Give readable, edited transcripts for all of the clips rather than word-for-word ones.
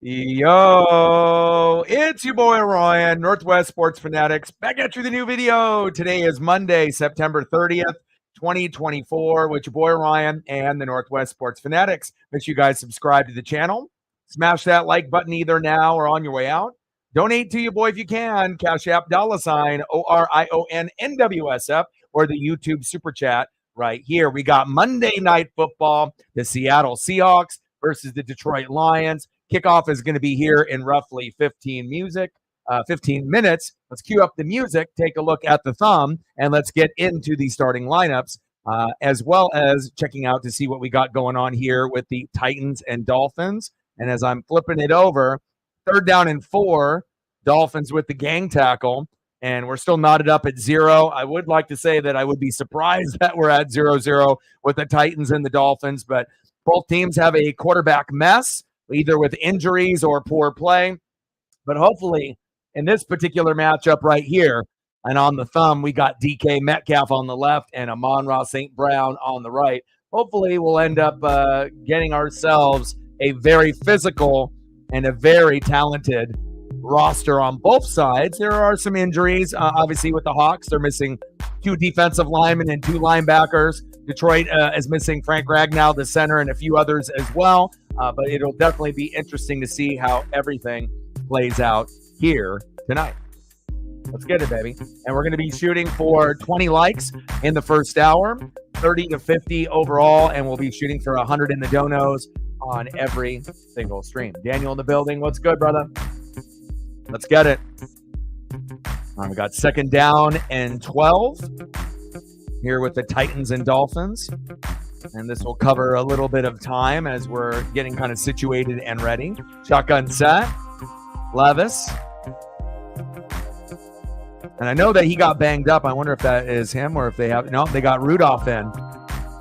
Yo, it's your boy Ryan, Northwest Sports Fanatics, back at you with a new video. Today is Monday, September 30th, 2024, with your boy Ryan and the Northwest Sports Fanatics. Make sure you guys subscribe to the channel. Smash that like button either now or on your way out. Donate to your boy if you can. Cash App, $ ORION NWSF, or the YouTube Super Chat right here. We got Monday Night Football, the Seattle Seahawks versus the Detroit Lions. Kickoff is going to be here in roughly 15 minutes. Let's cue up the music, take a look at the thumb, and let's get into the starting lineups, as well as checking out to see what we got going on here with the Titans and Dolphins. And as I'm flipping it over, 3rd down and 4, Dolphins with the gang tackle, and we're still knotted up at 0. I would like to say that I would be surprised that we're at 0-0 with the Titans and the Dolphins, but both teams have a quarterback mess, either with injuries or poor play. But hopefully in this particular matchup right here, and on the thumb, we got DK Metcalf on the left and Amon-Ra St. Brown on the right. Hopefully we'll end up getting ourselves a very physical and a very talented roster on both sides. There are some injuries, obviously, with the Hawks. They're missing 2 defensive linemen and 2 linebackers. Detroit is missing Frank Ragnow, the center, and a few others as well. But it'll definitely be interesting to see how everything plays out here tonight. Let's get it, baby. And we're going to be shooting for 20 likes in the first hour, 30 to 50 overall, and we'll be shooting for 100 in the donos on every single stream. Daniel in the building. What's good, brother? Let's get it. All right, we got 2nd down and 12 here with the Titans and Dolphins. And this will cover a little bit of time as we're getting kind of situated and ready. Shotgun set. Levis. And I know that he got banged up. I wonder if that is him or if they have... No, they got Rudolph in.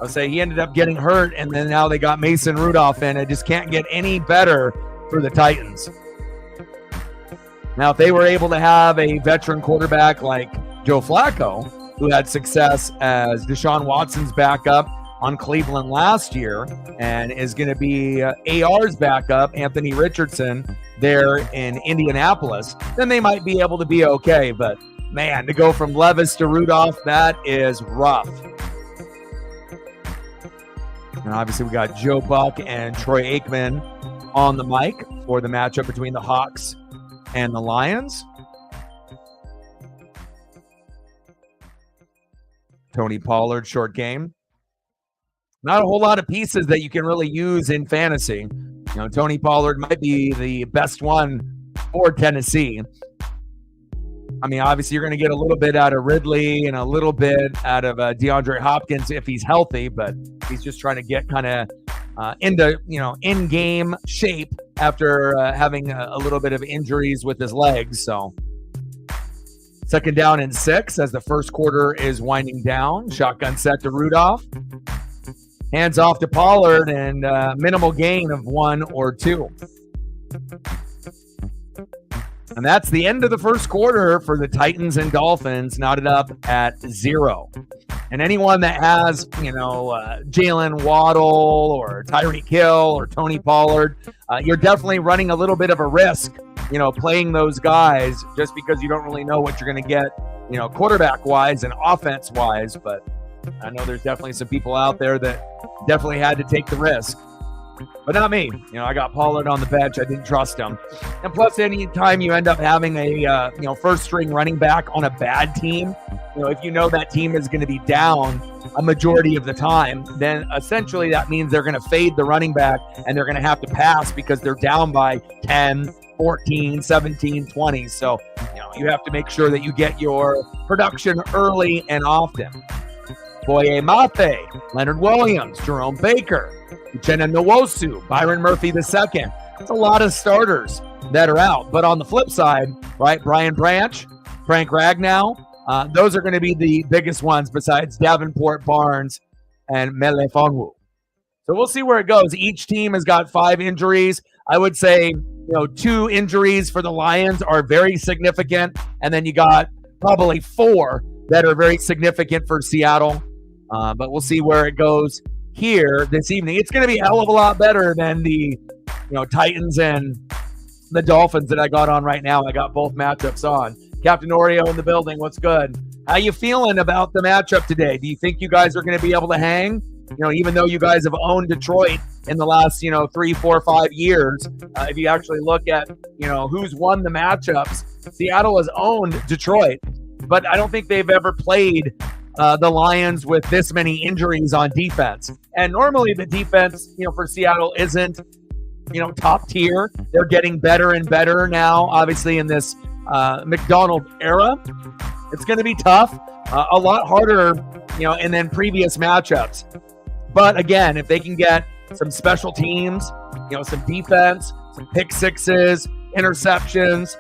I'll say he ended up getting hurt, and then now they got Mason Rudolph in. It just can't get any better for the Titans. Now, if they were able to have a veteran quarterback like Joe Flacco, who had success as Deshaun Watson's backup on Cleveland last year and is going to be AR's backup, Anthony Richardson, there in Indianapolis, then they might be able to be okay. But, man, to go from Levis to Rudolph, that is rough. And obviously we got Joe Buck and Troy Aikman on the mic for the matchup between the Hawks and the Lions. Tony Pollard, short game. Not a whole lot of pieces that you can really use in fantasy. You know, Tony Pollard might be the best one for Tennessee. I mean, obviously, you're going to get a little bit out of Ridley and a little bit out of DeAndre Hopkins if he's healthy, but he's just trying to get kind of into, in-game shape after having a little bit of injuries with his legs. So 2nd down and 6 as the first quarter is winding down. Shotgun set to Rudolph. Hands off to Pollard, and minimal gain of 1 or 2. And that's the end of the first quarter for the Titans and Dolphins, knotted up at 0. And anyone that has, Jalen Waddle or Tyreek Hill or Tony Pollard, you're definitely running a little bit of a risk, playing those guys just because you don't really know what you're going to get, quarterback-wise and offense-wise. But I know there's definitely some people out there that definitely had to take the risk. But not me. I got Pollard on the bench. I didn't trust him. And plus, any time you end up having a, first-string running back on a bad team, if you know that team is going to be down a majority of the time, then essentially that means they're going to fade the running back and they're going to have to pass because they're down by 10, 14, 17, 20. So, you have to make sure that you get your production early and often. Boye Mafe, Leonard Williams, Jerome Baker, Uchenna Nwosu, Byron Murphy II. That's a lot of starters that are out. But on the flip side, right, Brian Branch, Frank Ragnow, those are going to be the biggest ones besides Davenport, Barnes, and Melefonwu. So we'll see where it goes. Each team has got 5 injuries. I would say, 2 injuries for the Lions are very significant, and then you got probably 4 that are very significant for Seattle. But we'll see where it goes here this evening. It's going to be a hell of a lot better than the Titans and the Dolphins that I got on right now. I got both matchups on. Captain Oreo in the building. What's good? How you feeling about the matchup today? Do you think you guys are going to be able to hang? Even though you guys have owned Detroit in the last, 3, 4, 5 years, if you actually look at, who's won the matchups, Seattle has owned Detroit, but I don't think they've ever played the Lions with this many injuries on defense. And normally the defense, for Seattle isn't, top tier. They're getting better and better now, obviously in this McDonald era. It's going to be tough, a lot harder, and then previous matchups. But again, if they can get some special teams, some defense, some pick sixes, interceptions,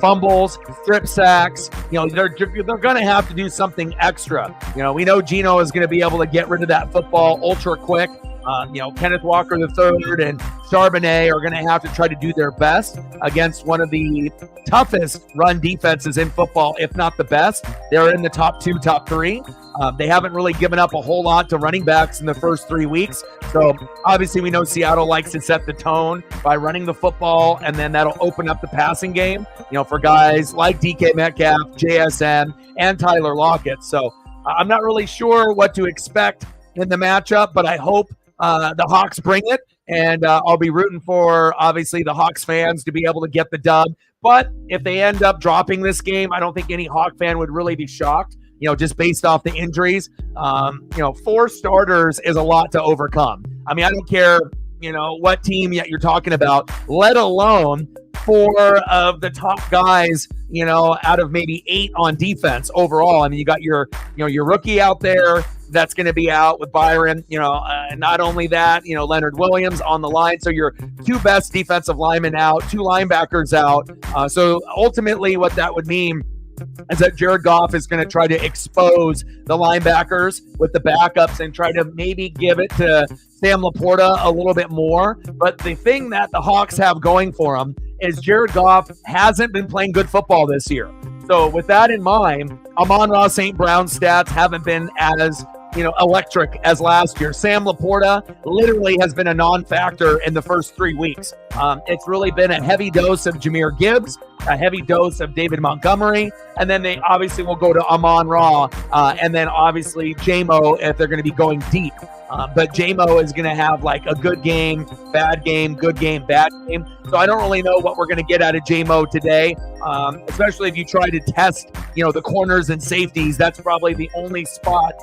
fumbles, strip sacks, they're going to have to do something extra. We know Geno is going to be able to get rid of that football ultra quick. Kenneth Walker III and Charbonnet are going to have to try to do their best against one of the toughest run defenses in football, if not the best. They're in the top 2, top 3. They haven't really given up a whole lot to running backs in the first 3 weeks. So obviously we know Seattle likes to set the tone by running the football, and then that'll open up the passing game, for guys like DK Metcalf, JSN, and Tyler Lockett. So I'm not really sure what to expect in the matchup, but I hope the Hawks bring it, and I'll be rooting for, obviously, the Hawks fans to be able to get the dub. But if they end up dropping this game, I don't think any Hawk fan would really be shocked, just based off the injuries. 4 starters is a lot to overcome. I mean, I don't care, what team yet you're talking about, let alone 4 of the top guys, out of maybe 8 on defense overall. I mean, you got your rookie out there that's going to be out with Byron, and not only that, Leonard Williams on the line. So your 2 best defensive linemen out, 2 linebackers out. So ultimately what that would mean is that Jared Goff is going to try to expose the linebackers with the backups and try to maybe give it to Sam Laporta a little bit more. But the thing that the Hawks have going for them is Jared Goff hasn't been playing good football this year. So with that in mind, Amon-Ra St. Brown's stats haven't been as electric as last year. Sam Laporta literally has been a non-factor in the first 3 weeks. It's really been a heavy dose of Jahmyr Gibbs, a heavy dose of David Montgomery, and then they obviously will go to Amon-Ra, and then obviously J-Mo if they're going to be going deep. But J-Mo is going to have like a good game, bad game, good game, bad game. So I don't really know what we're going to get out of J-Mo today, especially if you try to test, the corners and safeties. That's probably the only spot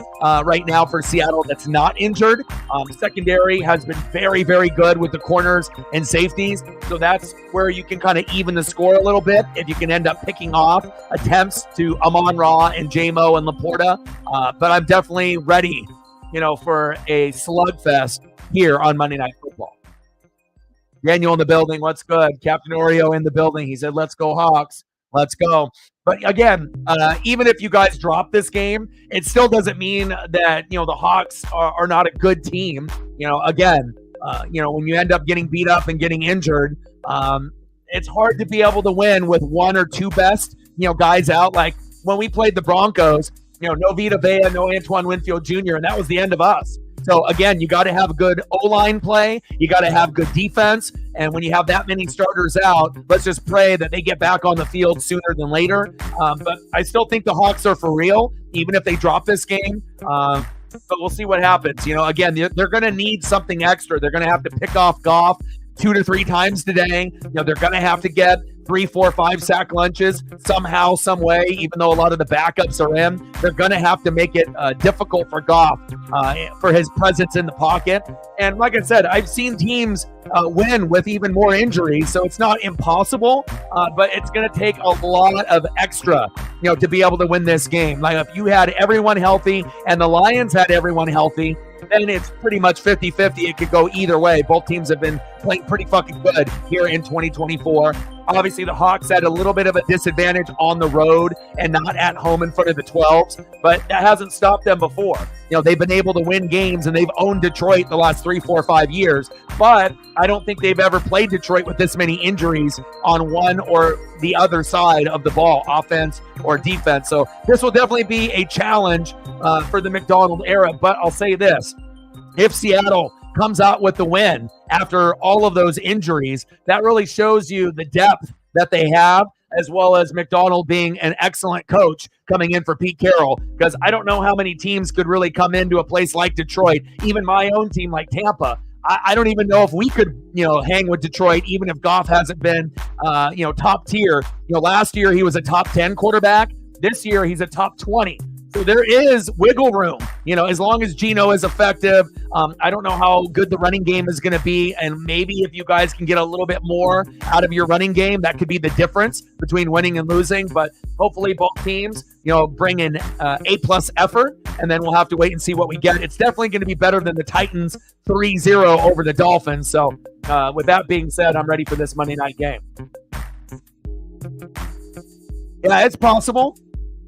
right now for Seattle that's not injured. Secondary has been very, very good with the corners and safeties. So that's where you can kind of even the score a little bit if you can end up picking off attempts to Amon-Ra and J-Mo and Laporta. But I'm definitely ready for a slugfest here on Monday Night Football. Daniel in the building. What's good? Captain Oreo in the building. He said, let's go Hawks. Let's go. But again, even if you guys drop this game, it still doesn't mean that, the Hawks are not a good team. Again, when you end up getting beat up and getting injured, it's hard to be able to win with 1 or 2 best, guys out. Like when we played the Broncos, no Vita Vea, no Antoine Winfield Jr., and that was the end of us. So, again, you got to have good O-line play. You got to have good defense. And when you have that many starters out, let's just pray that they get back on the field sooner than later. But I still think the Hawks are for real, even if they drop this game. But we'll see what happens. Again, they're going to need something extra. They're going to have to pick off Goff 2 to 3 times today. They're going to have to get 3, 4, 5 sack lunches somehow, some way, even though a lot of the backups are in. They're going to have to make it difficult for Goff for his presence in the pocket. And like I said, I've seen teams win with even more injuries, so it's not impossible, but it's going to take a lot of extra, to be able to win this game. Like if you had everyone healthy and the Lions had everyone healthy, then it's pretty much 50-50. It could go either way. Both teams have been playing pretty fucking good here in 2024. Obviously, the Hawks had a little bit of a disadvantage on the road and not at home in front of the 12s, but that hasn't stopped them before. They've been able to win games, and they've owned Detroit the last 3, 4, 5 years, but I don't think they've ever played Detroit with this many injuries on one or the other side of the ball, offense or defense. So this will definitely be a challenge for the McDonald era, but I'll say this. If Seattle comes out with the win after all of those injuries. That really shows you the depth that they have, as well as McDonald being an excellent coach coming in for Pete Carroll, because I don't know how many teams could really come into a place like Detroit, even my own team like Tampa. I don't even know if we could, hang with Detroit, even if Goff hasn't been, top tier. Last year he was a top 10 quarterback. This year he's a top 20. So there is wiggle room, as long as Geno is effective. I don't know how good the running game is going to be. And maybe if you guys can get a little bit more out of your running game, that could be the difference between winning and losing. But hopefully both teams, bring in A+ effort, and then we'll have to wait and see what we get. It's definitely going to be better than the Titans 3-0 over the Dolphins. So with that being said, I'm ready for this Monday night game. Yeah, it's possible.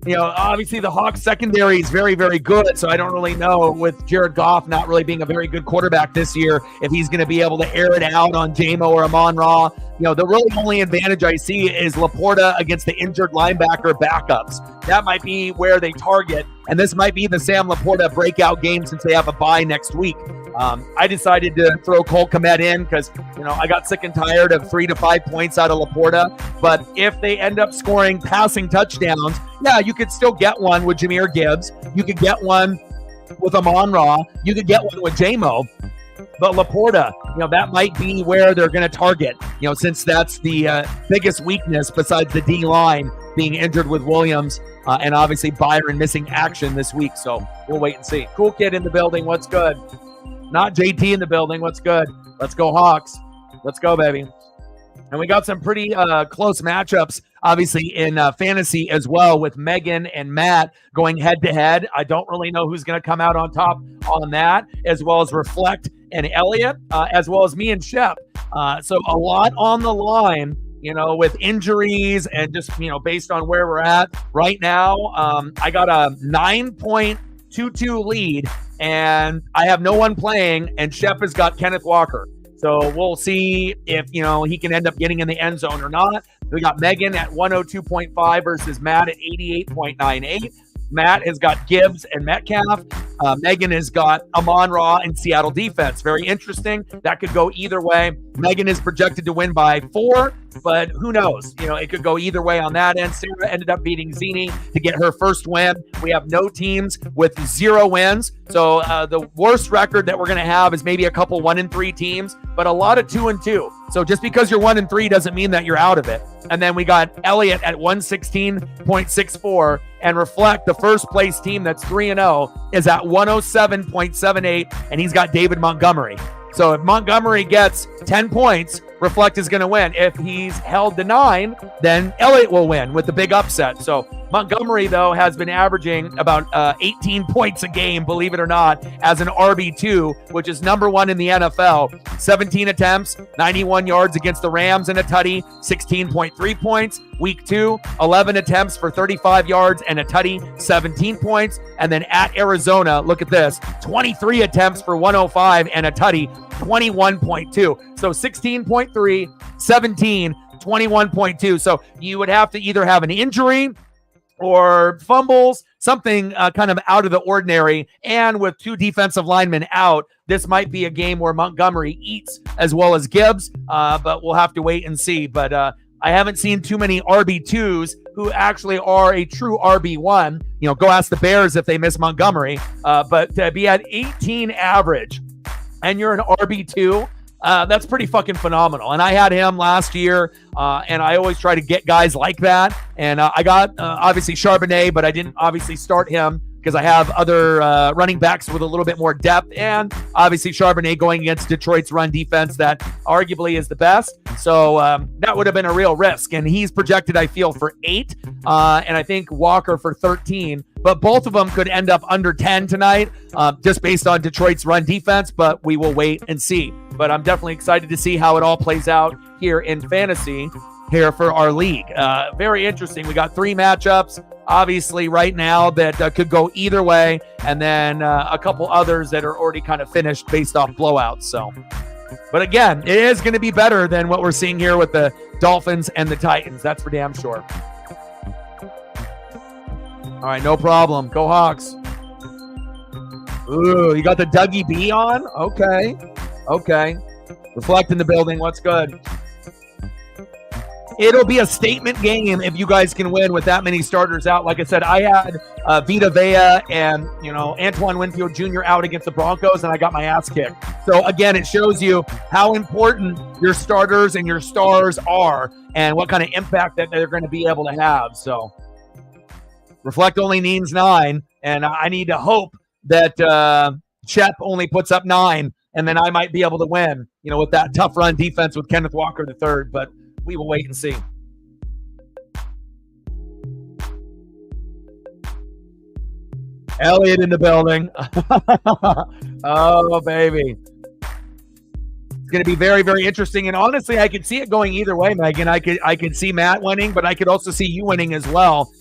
Obviously the Hawks secondary is very, very good, so I don't really know, with Jared Goff not really being a very good quarterback this year, if he's going to be able to air it out on J-Mo or Amon-Ra. The really only advantage I see is Laporta against the injured linebacker backups. That might be where they target, and this might be the Sam Laporta breakout game since they have a bye next week. I decided to throw Cole Kmet in because, I got sick and tired of 3 to 5 points out of Laporta. But if they end up scoring passing touchdowns, yeah, you could still get one with Jahmyr Gibbs. You could get one with Amon-Ra. You could get one with J-Mo. But Laporta, that might be where they're going to target, since that's the biggest weakness besides the D-line being injured with Williams and obviously Byron missing action this week. So we'll wait and see. Cool Kid in the building. What's good? Not JT in the building. What's good? Let's go Hawks. Let's go, baby. And we got some pretty close matchups, obviously, in fantasy as well, with Megan and Matt going head-to-head. I don't really know who's going to come out on top on that, as well as Reflect and Elliot, as well as me and Shep. So a lot on the line, with injuries and just, based on where we're at right now. I got a 9.22 lead, and I have no one playing, and Shep has got Kenneth Walker. So we'll see if, he can end up getting in the end zone or not. We got Megan at 102.5 versus Matt at 88.98. Matt has got Gibbs and Metcalf. Megan has got Amon-Ra and Seattle defense. Very interesting. That could go either way. Megan is projected to win by 4, but who knows? It could go either way on that end. Sarah ended up beating Zini to get her first win. We have no teams with 0 wins. So the worst record that we're going to have is maybe a couple 1-3 teams, but a lot of 2-2. So just because you're 1-3 doesn't mean that you're out of it. And then we got Elliott at 116.64, and Reflect, the first place team that's 3-0, is at 107.78, and he's got David Montgomery. So if Montgomery gets 10 points, Reflect is going to win. If he's held to 9, then Elliott will win with the big upset. So Montgomery, though, has been averaging about 18 points a game, believe it or not, as an RB2, which is number 1 in the NFL. 17 attempts, 91 yards against the Rams and a tutty, 16.3 points. Week 2, 11 attempts for 35 yards and a tutty, 17 points. And then at Arizona, look at this, 23 attempts for 105 and a tutty, 21.2. So 16.3, 17, 21.2. So you would have to either have an injury or fumbles, something kind of out of the ordinary. And with 2 defensive linemen out, this might be a game where Montgomery eats as well as Gibbs, but we'll have to wait and see. But I haven't seen too many RB2s who actually are a true RB1. Go ask the Bears if they miss Montgomery. But to be at 18 average and you're an RB2, that's pretty fucking phenomenal. And I had him last year, and I always try to get guys like that. And I got, obviously, Charbonnet, but I didn't obviously start him because I have other running backs with a little bit more depth. And obviously, Charbonnet going against Detroit's run defense that arguably is the best. So that would have been a real risk. And he's projected, I feel, for 8. And I think Walker for 13. But both of them could end up under 10 tonight, just based on Detroit's run defense. But we will wait and see. But I'm definitely excited to see how it all plays out here in fantasy here for our league. Very interesting. We got 3 matchups, obviously, right now that could go either way. And then a couple others that are already kind of finished based off blowouts. So, but again, it is going to be better than what we're seeing here with the Dolphins and the Titans. That's for damn sure. All right, no problem. Go Hawks. Ooh, you got the Dougie B on? Okay. Okay. Reflect in the building. What's good? It'll be a statement game if you guys can win with that many starters out. Like I said, I had Vita Vea and, Antoine Winfield Jr. out against the Broncos, and I got my ass kicked. So, again, it shows you how important your starters and your stars are and what kind of impact that they're going to be able to have. So, Reflect only needs 9, and I need to hope that Shep only puts up 9, and then I might be able to win, with that tough run defense with Kenneth Walker III. But we will wait and see. Elliot in the building. Oh, baby. It's going to be very, very interesting. And honestly, I could see it going either way, Megan. I could see Matt winning, but I could also see you winning as well.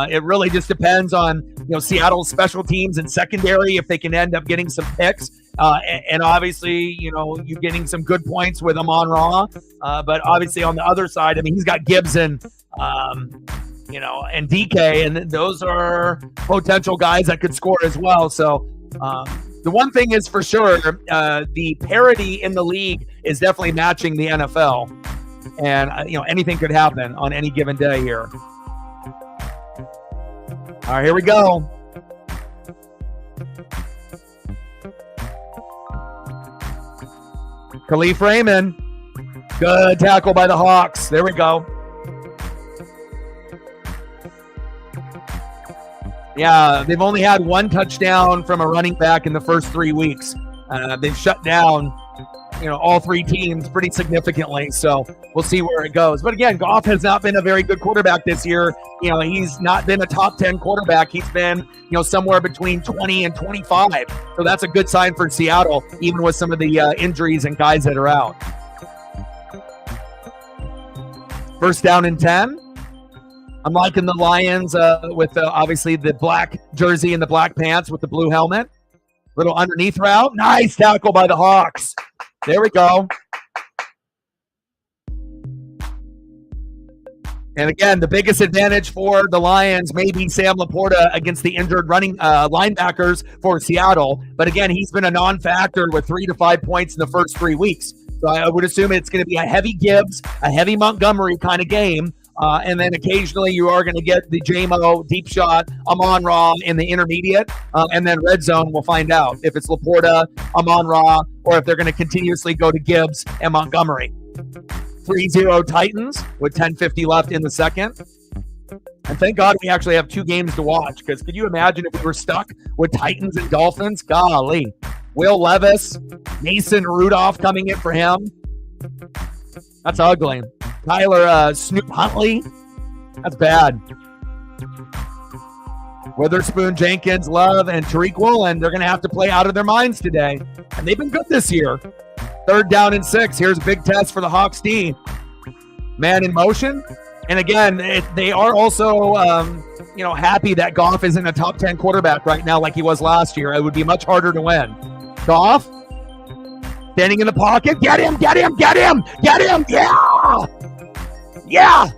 It really just depends on, Seattle's special teams and secondary, if they can end up getting some picks. And obviously, you getting some good points with Amon-Ra. But obviously on the other side, he's got Gibson, and DK, and those are potential guys that could score as well. So the one thing is for sure, the parity in the league is definitely matching the NFL. And, anything could happen on any given day here. All right, here we go. Khalif Raymond. Good tackle by the Hawks. There we go. Yeah, they've only had one touchdown from a running back in the first 3 weeks. They've shut down, all 3 teams pretty significantly. So we'll see where it goes. But again, Goff has not been a very good quarterback this year. He's not been a top 10 quarterback. He's been, somewhere between 20 and 25. So that's a good sign for Seattle, even with some of the injuries and guys that are out. First down and 10. I'm liking the Lions with obviously the black jersey and the black pants with the blue helmet. Little underneath route. Nice tackle by the Hawks. There we go. And again, the biggest advantage for the Lions may be Sam Laporta against the injured running linebackers for Seattle. But again, he's been a non-factor with 3 to 5 points in the first 3 weeks. So I would assume it's going to be a heavy Gibbs, a heavy Montgomery kind of game. And then occasionally you are going to get the JMO deep shot, Amon-Ra in the intermediate. And then red zone, we'll find out if it's Laporta, Amon-Ra, or if they're going to continuously go to Gibbs and Montgomery. 3-0 Titans with 10:50 left in the second. And thank God we actually have 2 games to watch, because could you imagine if we were stuck with Titans and Dolphins? Golly. Will Levis, Mason Rudolph coming in for him. That's ugly. Tyler Snoop Huntley. That's bad. Witherspoon, Jenkins, Love, and Tariq Woolen, they're going to have to play out of their minds today. And they've been good this year. 3rd down and 6. Here's a big test for the Hawks D. Man in motion. And again, they are also, happy that Goff isn't a top 10 quarterback right now like he was last year. It would be much harder to win. Goff, standing in the pocket. Get him, get him, get him, get him. Yeah! Yeah!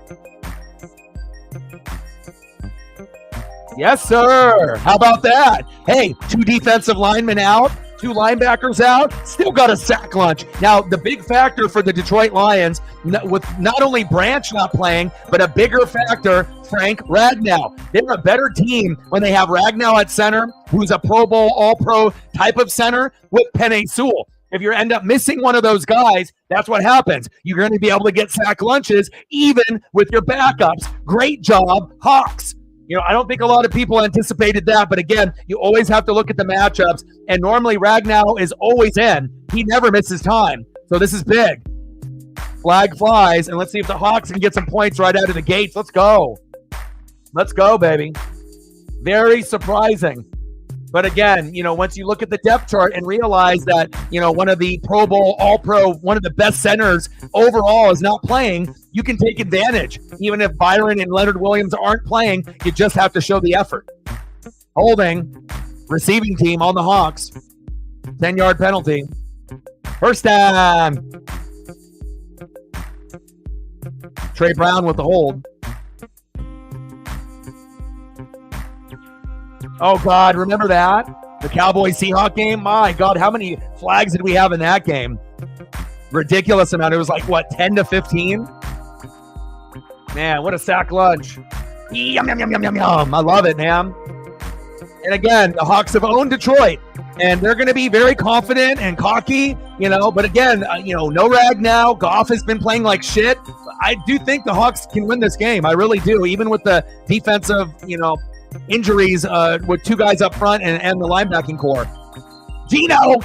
Yes, sir. How about that? Hey, 2 defensive linemen out. 2 linebackers out, still got a sack lunch. Now, the big factor for the Detroit Lions, with not only Branch not playing, but a bigger factor, Frank Ragnow. They're a better team when they have Ragnow at center, who's a Pro Bowl, All-Pro type of center, with Penei Sewell. If you end up missing one of those guys, that's what happens. You're going to be able to get sack lunches even with your backups. Great job, Hawks. I don't think a lot of people anticipated that, but again, you always have to look at the matchups, and normally Ragnow is always in. He never misses time, so this is big. Flag flies, and let's see if the Hawks can get some points right out of the gates. Let's go. Let's go, baby. Very surprising. But again, once you look at the depth chart and realize that, one of the Pro Bowl, All-Pro, one of the best centers overall is not playing, you can take advantage. Even if Byron and Leonard Williams aren't playing, you just have to show the effort. Holding, receiving team on the Hawks. 10-yard penalty. First down. Trey Brown with the hold. Oh, God, remember that? The Cowboys-Seahawks game, my God, how many flags did we have in that game? Ridiculous amount. It was like, what, 10 to 15? Man, what a sack lunch. Yum, yum, yum, yum, yum, yum. I love it, man. And again, the Hawks have owned Detroit, and they're going to be very confident and cocky, but again, no rag now. Goff has been playing like shit. I do think the Hawks can win this game. I really do, even with the defensive, injuries with two guys up front and the linebacking core. Gino!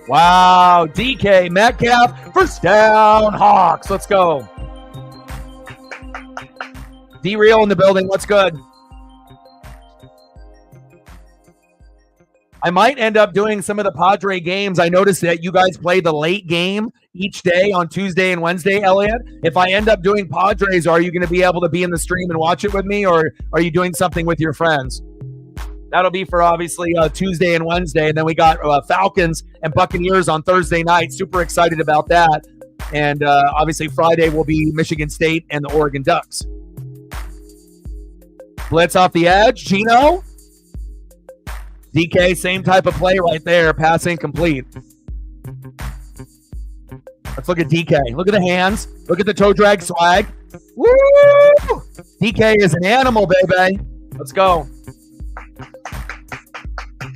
Wow, DK Metcalf, first down, Hawks. Let's go. D-Real in the building. What's good? I might end up doing some of the Padre games. I noticed that you guys play the late game each day on Tuesday and Wednesday, Elliot. If I end up doing Padres, are you going to be able to be in the stream and watch it with me, or are you doing something with your friends? That'll be for obviously Tuesday and Wednesday. And then we got Falcons and Buccaneers on Thursday night. Super excited about that. And obviously Friday will be Michigan State and the Oregon Ducks. Blitz off the edge. Gino. DK, same type of play right there. Pass incomplete. Let's look at DK. Look at the hands. Look at the toe drag swag. Woo! DK is an animal, baby. Let's go.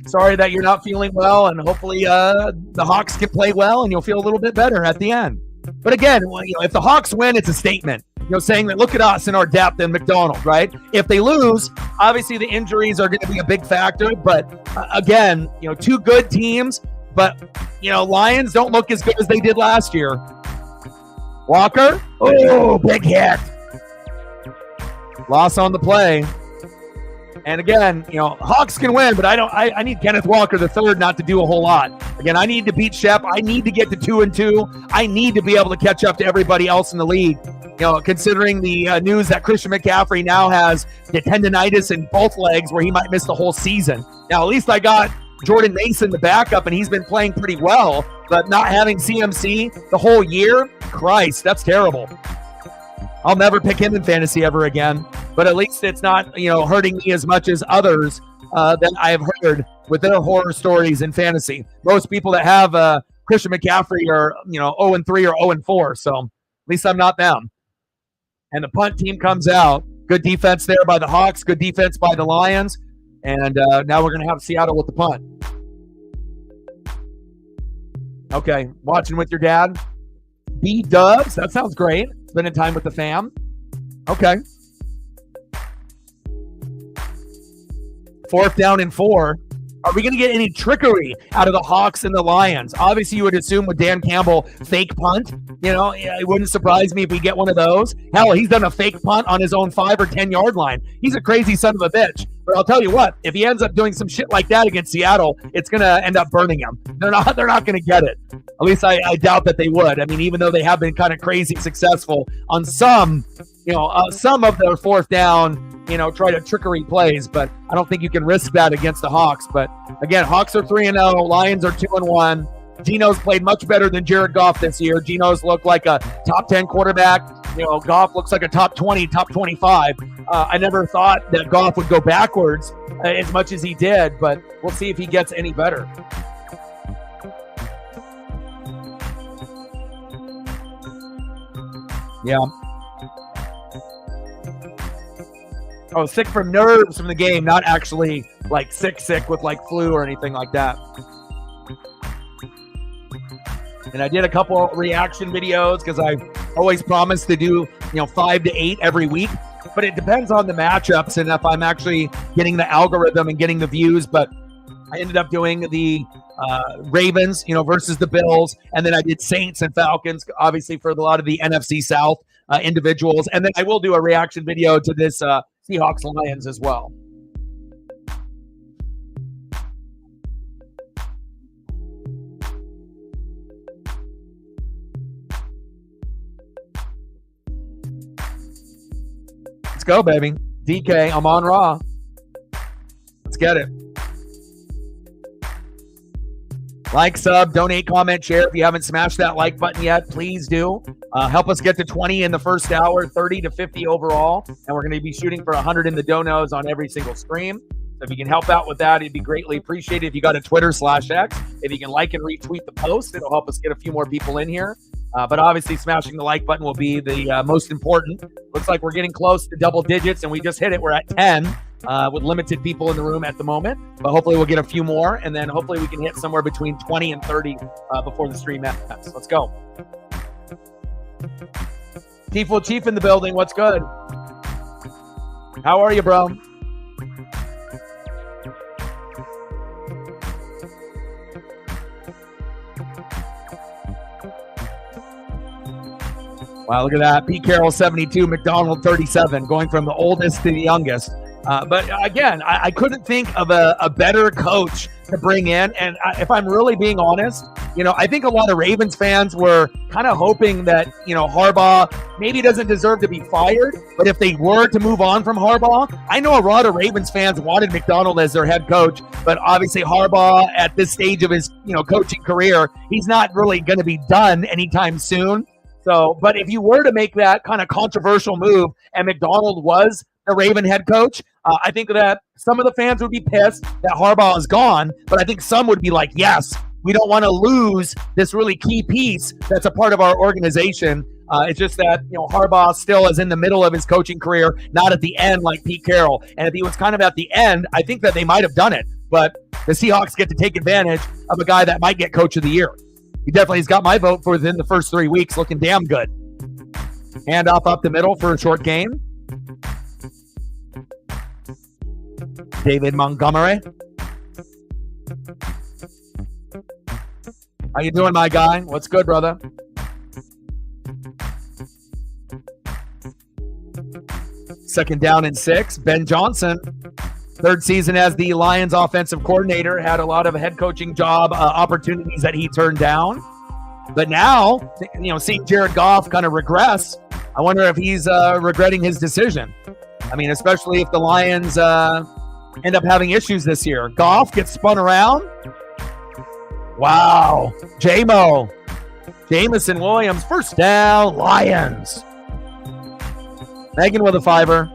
Sorry that you're not feeling well, and hopefully the Hawks can play well, and you'll feel a little bit better at the end. But again, if the Hawks win, it's a statement. Saying that look at us and our depth in McDonald, right? If they lose, obviously the injuries are going to be a big factor. But again, two good teams, but Lions don't look as good as they did last year. Walker, oh, big hit. Loss on the play. And again, Hawks can win, but I need Kenneth Walker III not to do a whole lot. Again, I need to beat Shep. I need to get to 2-2. I need to be able to catch up to everybody else in the league. Considering the news that Christian McCaffrey now has the tendonitis in both legs where he might miss the whole season. Now, at least I got Jordan Mason, the backup, and he's been playing pretty well, but not having CMC the whole year, Christ, that's terrible. I'll never pick him in fantasy ever again, but at least it's not, hurting me as much as others that I have heard with their horror stories in fantasy. Most people that have Christian McCaffrey are, 0-3 or 0-4, so at least I'm not them. And the punt team comes out. Good defense there by the Hawks. Good defense by the Lions. And now we're going to have Seattle with the punt. Okay, watching with your dad. B-dubs. That sounds great. Spending time with the fam. Okay. 4th down and 4. Are we going to get any trickery out of the Hawks and the Lions? Obviously, you would assume with Dan Campbell, fake punt. It wouldn't surprise me if we get one of those. Hell, he's done a fake punt on his own 5 or 10 yard line. He's a crazy son of a bitch. But I'll tell you what, if he ends up doing some shit like that against Seattle, it's going to end up burning him. They're not going to get it. At least I doubt that they would. I mean, even though they have been kind of crazy successful on some of their 4th down, try to trickery plays, but I don't think you can risk that against the Hawks. But again, Hawks are 3-0, Lions are 2-1. Gino's played much better than Jared Goff this year. Gino's looked like a top 10 quarterback. Goff looks like a top 20, top 25. I never thought that Goff would go backwards as much as he did, but we'll see if he gets any better. Yeah. Oh, sick from nerves from the game, not actually like sick with like flu or anything like that. And I did a couple reaction videos because I always promise to do 5 to 8 every week, but it depends on the matchups and if I'm actually getting the algorithm and getting the views. But I ended up doing the Ravens, versus the Bills, and then I did Saints and Falcons, obviously for a lot of the NFC South individuals, and then I will do a reaction video to this Seahawks Lions as well. Let's go, baby. DK, I'm on Raw. Let's get it. Like, sub, donate, comment, share. If you haven't smashed that like button yet, please do. Help us get to 20 in the first hour, 30 to 50 overall. And we're going to be shooting for 100 in the donos on every single stream. So if you can help out with that, it'd be greatly appreciated. If you got a Twitter/X, if you can like and retweet the post, it'll help us get a few more people in here. But obviously, smashing the like button will be the most important. Looks like we're getting close to double digits, and we just hit it. We're at 10 with limited people in the room at the moment. But hopefully, we'll get a few more, and then hopefully we can hit somewhere between 20 and 30 before the stream ends. Let's go. Tifo Chief in the building. What's good? How are you, bro? Wow, look at that. Pete Carroll, 72, McDonald, 37, going from the oldest to the youngest. But again, I couldn't think of a better coach to bring in. And if I'm really being honest, I think a lot of Ravens fans were kind of hoping that, Harbaugh maybe doesn't deserve to be fired. But if they were to move on from Harbaugh, I know a lot of Ravens fans wanted McDonald as their head coach. But obviously Harbaugh at this stage of his, coaching career, he's not really going to be done anytime soon. So, but if you were to make that kind of controversial move and McDonald was the Raven head coach, I think that some of the fans would be pissed that Harbaugh is gone, but I think some would be like, yes, we don't want to lose this really key piece that's a part of our organization. It's just that, Harbaugh still is in the middle of his coaching career, not at the end like Pete Carroll. And if he was kind of at the end, I think that they might have done it. But the Seahawks get to take advantage of a guy that might get coach of the year. He definitely has got my vote for within the first 3 weeks, looking damn good. Handoff up the middle for a short gain. David Montgomery. How you doing, my guy? What's good, brother? Second down and 6. Ben Johnson, third season as the Lions offensive coordinator, had a lot of head coaching job opportunities that he turned down. But now, seeing Jared Goff kind of regress, I wonder if he's regretting his decision. I mean, especially if the Lions end up having issues this year. Goff gets spun around. Wow. Jamison Williams, first down, Lions. Megan with a fiver.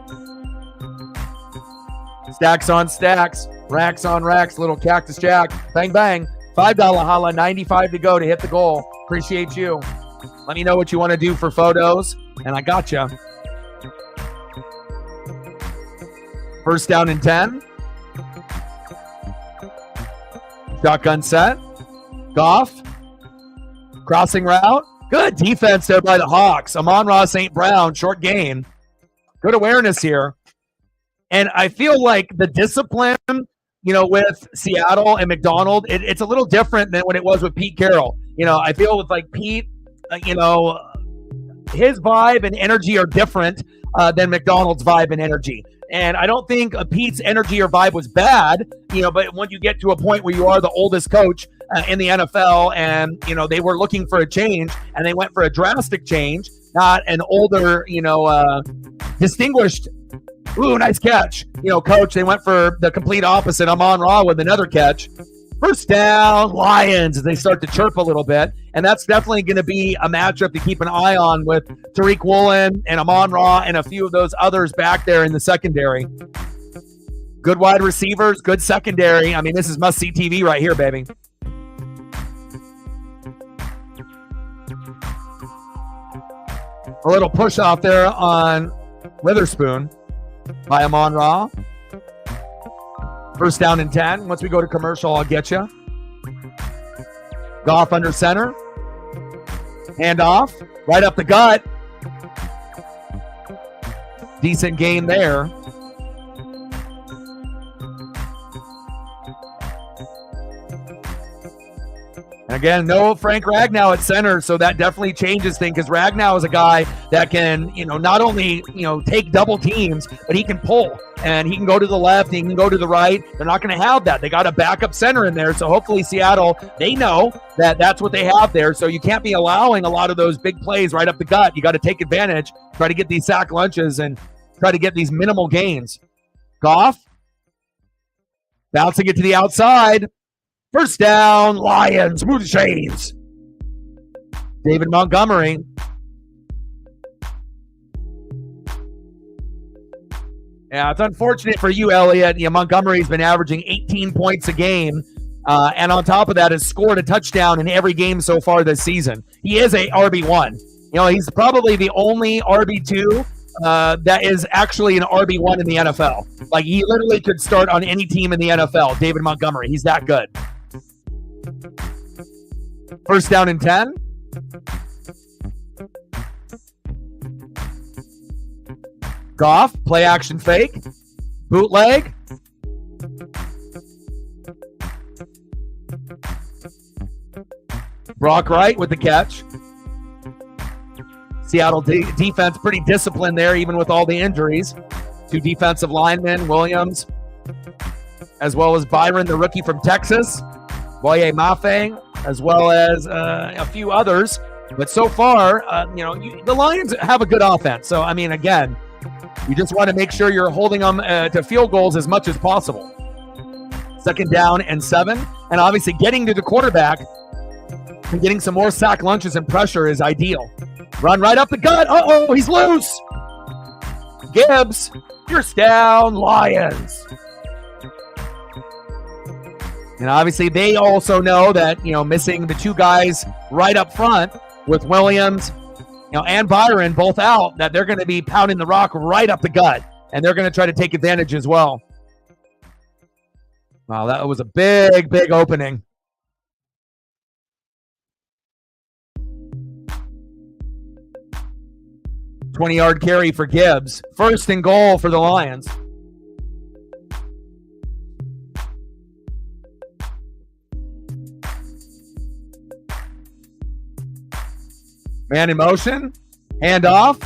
Stacks on stacks, racks on racks, little Cactus Jack. Bang, bang. $5 holla, 95 to go to hit the goal. Appreciate you. Let me know what you want to do for photos, and I got you. First down and 10. Shotgun set. Goff. Crossing route. Good defense there by the Hawks. Amon-Ra St. Brown, short gain. Good awareness here. And I feel like the discipline, with Seattle and McDonald, it's a little different than when it was with Pete Carroll. I feel with like Pete, his vibe and energy are different than McDonald's vibe and energy. And I don't think Pete's energy or vibe was bad, but when you get to a point where you are the oldest coach in the NFL and, they were looking for a change and they went for a drastic change, not an older, distinguished, ooh, nice catch, coach. They went for the complete opposite. Amon-Ra with another catch. First down, Lions, as they start to chirp a little bit. And that's definitely going to be a matchup to keep an eye on with Tariq Woolen and Amon-Ra and a few of those others back there in the secondary. Good wide receivers, good secondary. I mean, this is must-see TV right here, baby. A little push off there on Witherspoon by Amon-Ra. First down and 10. Once we go to commercial, I'll get you. Goff under center. Hand off. Right up the gut. Decent gain there. Again, no Frank Ragnow at center, so that definitely changes things because Ragnow is a guy that can, not only, take double teams, but he can pull and he can go to the left, he can go to the right. They're not going to have that. They got a backup center in there, so hopefully Seattle, they know that that's what they have there. So you can't be allowing a lot of those big plays right up the gut. You got to take advantage, try to get these sack lunches and try to get these minimal gains. Goff bouncing it to the outside. First down, Lions. Move the chains. David Montgomery. Yeah, it's unfortunate for you, Elliot. Montgomery's been averaging 18 points a game. And on top of that, has scored a touchdown in every game so far this season. He is a RB1. He's probably the only RB2 that is actually an RB1 in the NFL. Like, he literally could start on any team in the NFL. David Montgomery, he's that good. First down and 10. Goff, play action fake. Bootleg. Brock Wright with the catch. Seattle defense pretty disciplined there, even with all the injuries. Two defensive linemen, Williams, as well as Byron, the rookie from Texas, Boye Mafe, as well as a few others. But so far, the Lions have a good offense. So, again, you just want to make sure you're holding them to field goals as much as possible. Second down and 7. And obviously getting to the quarterback and getting some more sack lunches and pressure is ideal. Run right up the gut. Uh-oh, he's loose. Gibbs, first down, Lions. And obviously they also know that, missing the two guys right up front with Williams, and Byron both out, that they're going to be pounding the rock right up the gut. And they're going to try to take advantage as well. Wow, that was a big, big opening. $20-yard carry for Gibbs. First and goal for the Lions. Man in motion. Hand off.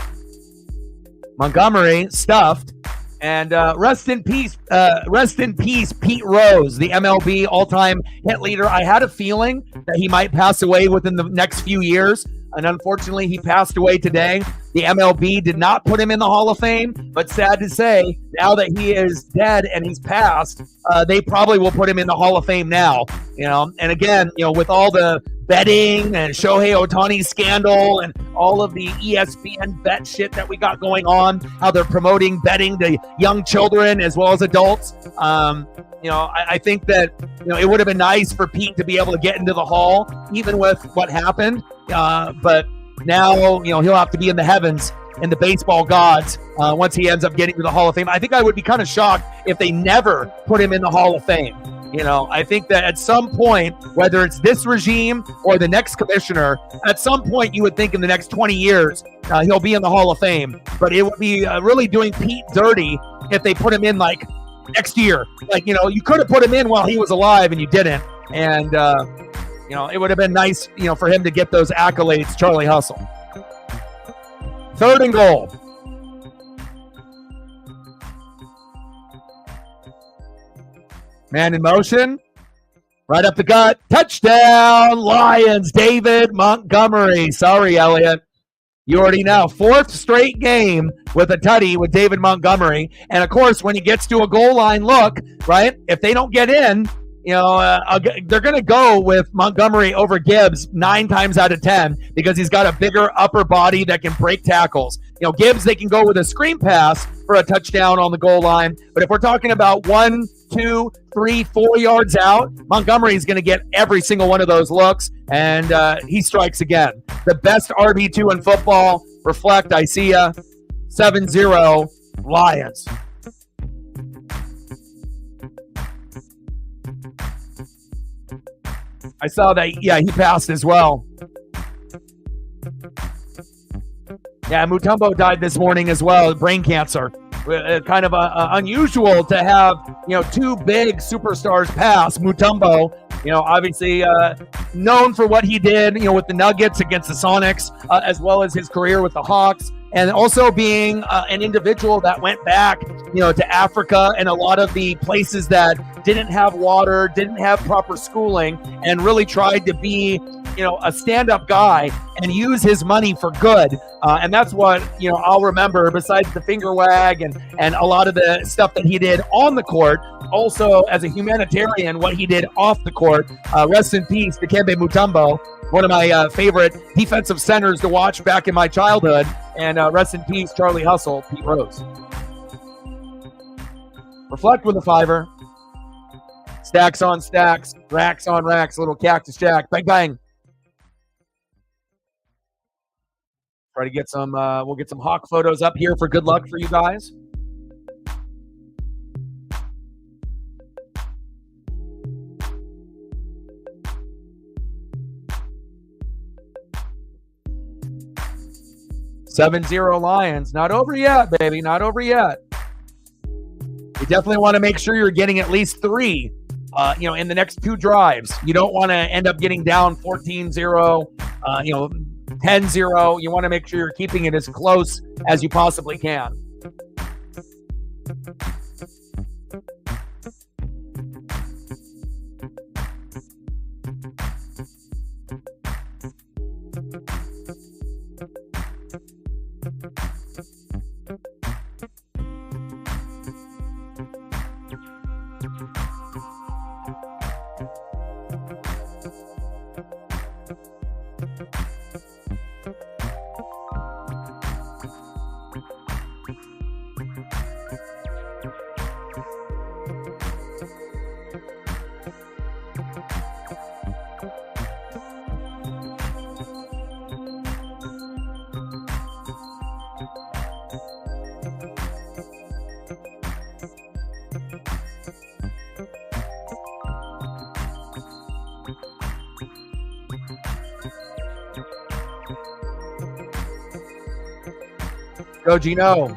Montgomery stuffed. And rest in peace, Pete Rose, the MLB all-time hit leader. I had a feeling that he might pass away within the next few years. And unfortunately, he passed away today. The MLB did not put him in the Hall of Fame, but sad to say, now that he is dead and he's passed, they probably will put him in the Hall of Fame now. And again, with all the betting and Shohei Ohtani scandal and all of the ESPN bet shit that we got going on, how they're promoting betting to young children as well as adults. I think that, it would have been nice for Pete to be able to get into the Hall, even with what happened. But now, he'll have to be in the heavens in the baseball gods once he ends up getting to the Hall of Fame. I think I would be kind of shocked if they never put him in the Hall of Fame. I think that at some point, whether it's this regime or the next commissioner, at some point you would think in the next 20 years he'll be in the Hall of Fame. But it would be really doing Pete dirty if they put him in like next year. Like, you could have put him in while he was alive and you didn't. And, it would have been nice, for him to get those accolades, Charlie Hustle. Third and goal. Man in motion. Right up the gut. Touchdown, Lions. David Montgomery. Sorry, Elliot. You already know. 4th straight game with a tutty with David Montgomery. And, of course, when he gets to a goal line look, right, if they don't get in, they're going to go with Montgomery over Gibbs 9 times out of 10 because he's got a bigger upper body that can break tackles. Gibbs, they can go with a screen pass for a touchdown on the goal line. But if we're talking about 1, 2, 3, 4 yards out, Montgomery is going to get every single one of those looks, and he strikes again. The best RB2 in football. Reflect, I see ya. 7-0 Lions. I saw that, yeah, he passed as well. Yeah, Mutombo died this morning as well, brain cancer. Kind of unusual to have, 2 big superstars pass. Mutombo, obviously known for what he did, with the Nuggets against the Sonics, as well as his career with the Hawks. And also being an individual that went back, to Africa and a lot of the places that didn't have water, didn't have proper schooling, and really tried to be, a stand-up guy and use his money for good. And that's what, I'll remember, besides the finger wag and a lot of the stuff that he did on the court. Also, as a humanitarian, what he did off the court. Rest in peace, Dikembe Mutombo, one of my favorite defensive centers to watch back in my childhood. And rest in peace, Charlie Hustle, Pete Rose. Reflect with a fiver. Stacks on stacks, racks on racks, little cactus jack. Bang, bang. Try to get some, we'll get some hawk photos up here for good luck for you guys. $7-0 Lions. Not over yet, baby. Not over yet. You definitely want to make sure you're getting at least 3, in the next 2 drives. You don't want to end up getting down 14-0, 10-0. You want to make sure you're keeping it as close as you possibly can. Go, Gino.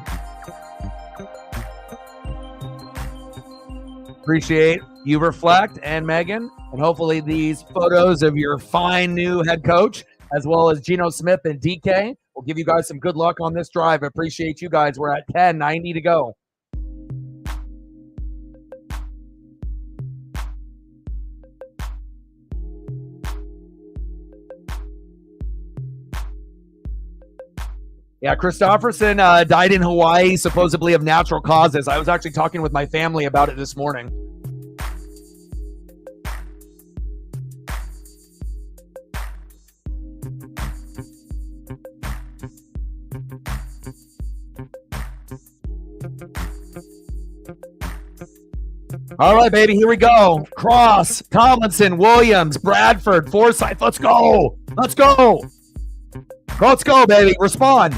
Appreciate you, Reflect, and Megan. And hopefully these photos of your fine new head coach, as well as Geno Smith and DK, will give you guys some good luck on this drive. I appreciate you guys. We're at 10:90 to go. Yeah, Christopherson died in Hawaii, supposedly of natural causes. I was actually talking with my family about it this morning. All right, baby, here we go. Cross, Tomlinson, Williams, Bradford, Forsythe. Let's go. Let's go. Let's go, baby. Respond.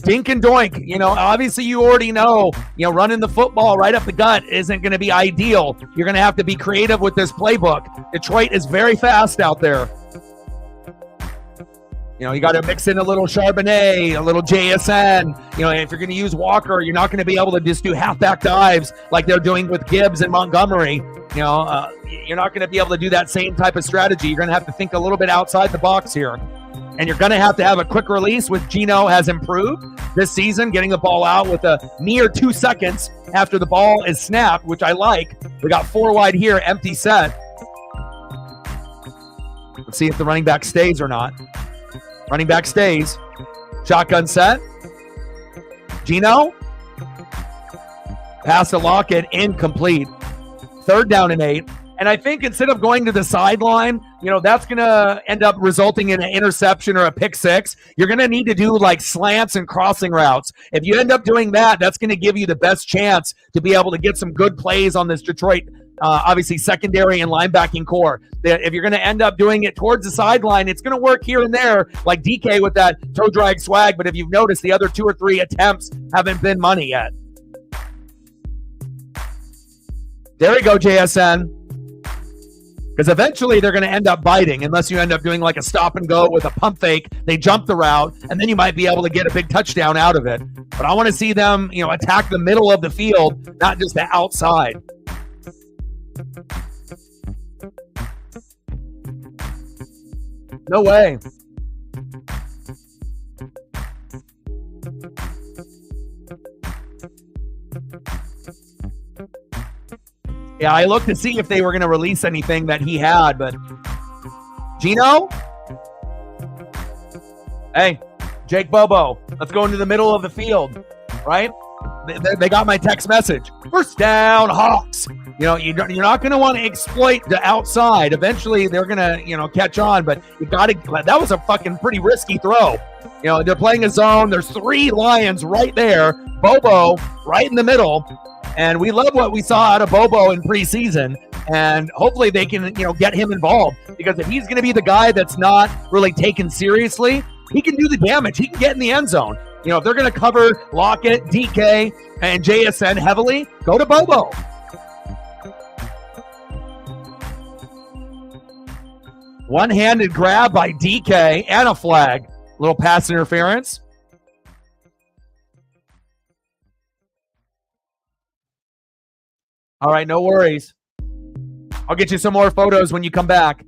Dink and doink. Obviously you already know, running the football right up the gut isn't going to be ideal. You're going to have to be creative with this playbook. Detroit is very fast out there. You got to mix in a little Charbonnet, a little JSN. If you're going to use Walker, you're not going to be able to just do halfback dives like they're doing with Gibbs and Montgomery. You're not going to be able to do that same type of strategy. You're going to have to think a little bit outside the box here. And you're going to have a quick release, which Geno has improved this season, getting the ball out with a mere 2 seconds after the ball is snapped, which I like. We got 4 wide here, empty set. Let's see if the running back stays or not. Running back stays. Shotgun set. Geno. Pass to Lockett, incomplete. 3rd down and 8. And I think instead of going to the sideline, that's going to end up resulting in an interception or a pick 6. You're going to need to do like slants and crossing routes. If you end up doing that, that's going to give you the best chance to be able to get some good plays on this Detroit, obviously secondary and linebacking core. If you're going to end up doing it towards the sideline, it's going to work here and there, like DK with that toe drag swag. But if you've noticed, the other 2 or 3 attempts haven't been money yet. There we go, JSN. Because eventually they're going to end up biting unless you end up doing like a stop and go with a pump fake. They jump the route, and then you might be able to get a big touchdown out of it. But I want to see them, attack the middle of the field, not just the outside. No way. Yeah, I looked to see if they were going to release anything that he had, but Gino? Hey, Jake Bobo, let's go into the middle of the field, right? They got my text message. First down, Hawks. You're not going to want to exploit the outside. Eventually, they're going to, catch on. But you got to. That was a fucking pretty risky throw. They're playing a zone. There's 3 Lions right there. Bobo right in the middle. And we love what we saw out of Bobo in preseason. And hopefully they can, get him involved. Because if he's going to be the guy that's not really taken seriously, he can do the damage. He can get in the end zone. If they're going to cover Lockett, DK, and JSN heavily, go to Bobo. One-handed grab by DK and a flag. Little pass interference. All right, no worries. I'll get you some more photos when you come back.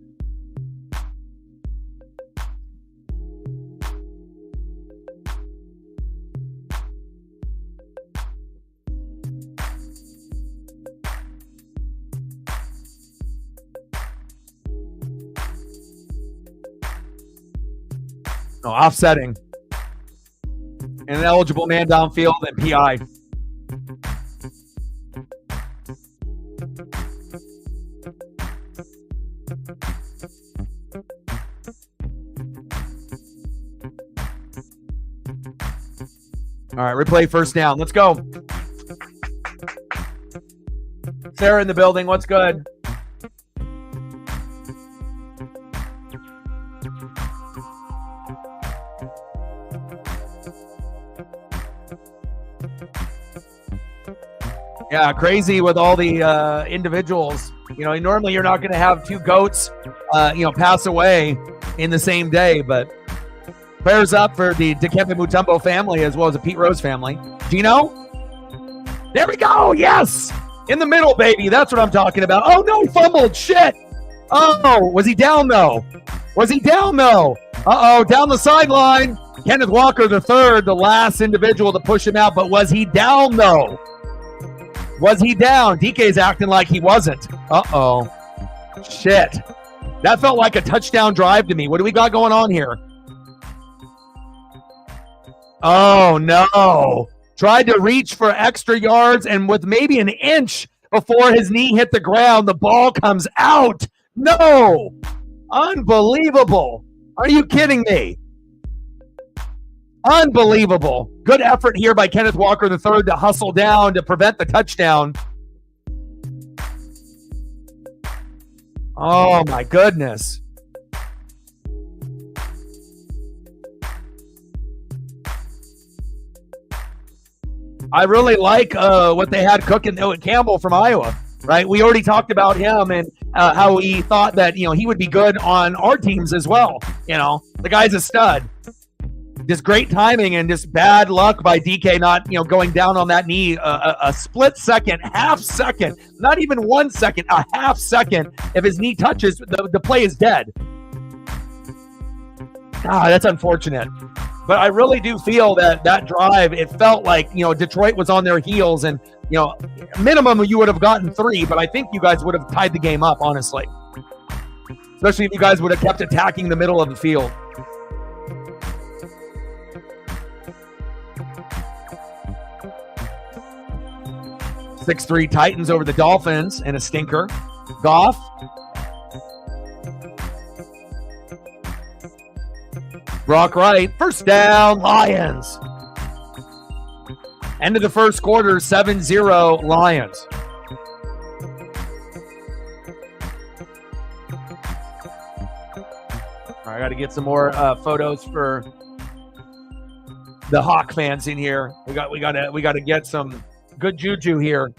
No, offsetting. And an eligible man downfield and PI. All right, replay first down. Let's go. Sarah in the building. What's good? Yeah, crazy with all the individuals. Normally you're not going to have 2 GOATs, pass away in the same day. But prayers up for the Dikembe Mutombo family as well as the Pete Rose family. Gino? There we go. Yes. In the middle, baby. That's what I'm talking about. Oh, no, he fumbled. Shit. Oh, was he down, though? Uh-oh, down the sideline. Kenneth Walker III, the last individual to push him out. But was he down, though? Was he down? DK's acting like he wasn't. Uh-oh. Shit. That felt like a touchdown drive to me. What do we got going on here? Oh, no. Tried to reach for extra yards, and with maybe an inch before his knee hit the ground, the ball comes out. No. Unbelievable. Are you kidding me? Unbelievable. Good effort here by Kenneth Walker III to hustle down to prevent the touchdown. Oh, my goodness. I really like what they had cooking. Campbell from Iowa, right? We already talked about him and how we thought that, he would be good on our teams as well. The guy's a stud. Just great timing and just bad luck by DK not, going down on that knee a split second, half second, not even 1 second, a half second. If his knee touches, the play is dead. That's unfortunate. But I really do feel that drive, it felt like, Detroit was on their heels and, minimum you would have gotten 3, but I think you guys would have tied the game up, honestly. Especially if you guys would have kept attacking the middle of the field. 6-3 Titans over the Dolphins and a stinker. Goff. Brock Wright. First down, Lions. End of the first quarter, 7-0 Lions. All right, I got to get some more photos for the Hawk fans in here. We got to get some good juju here.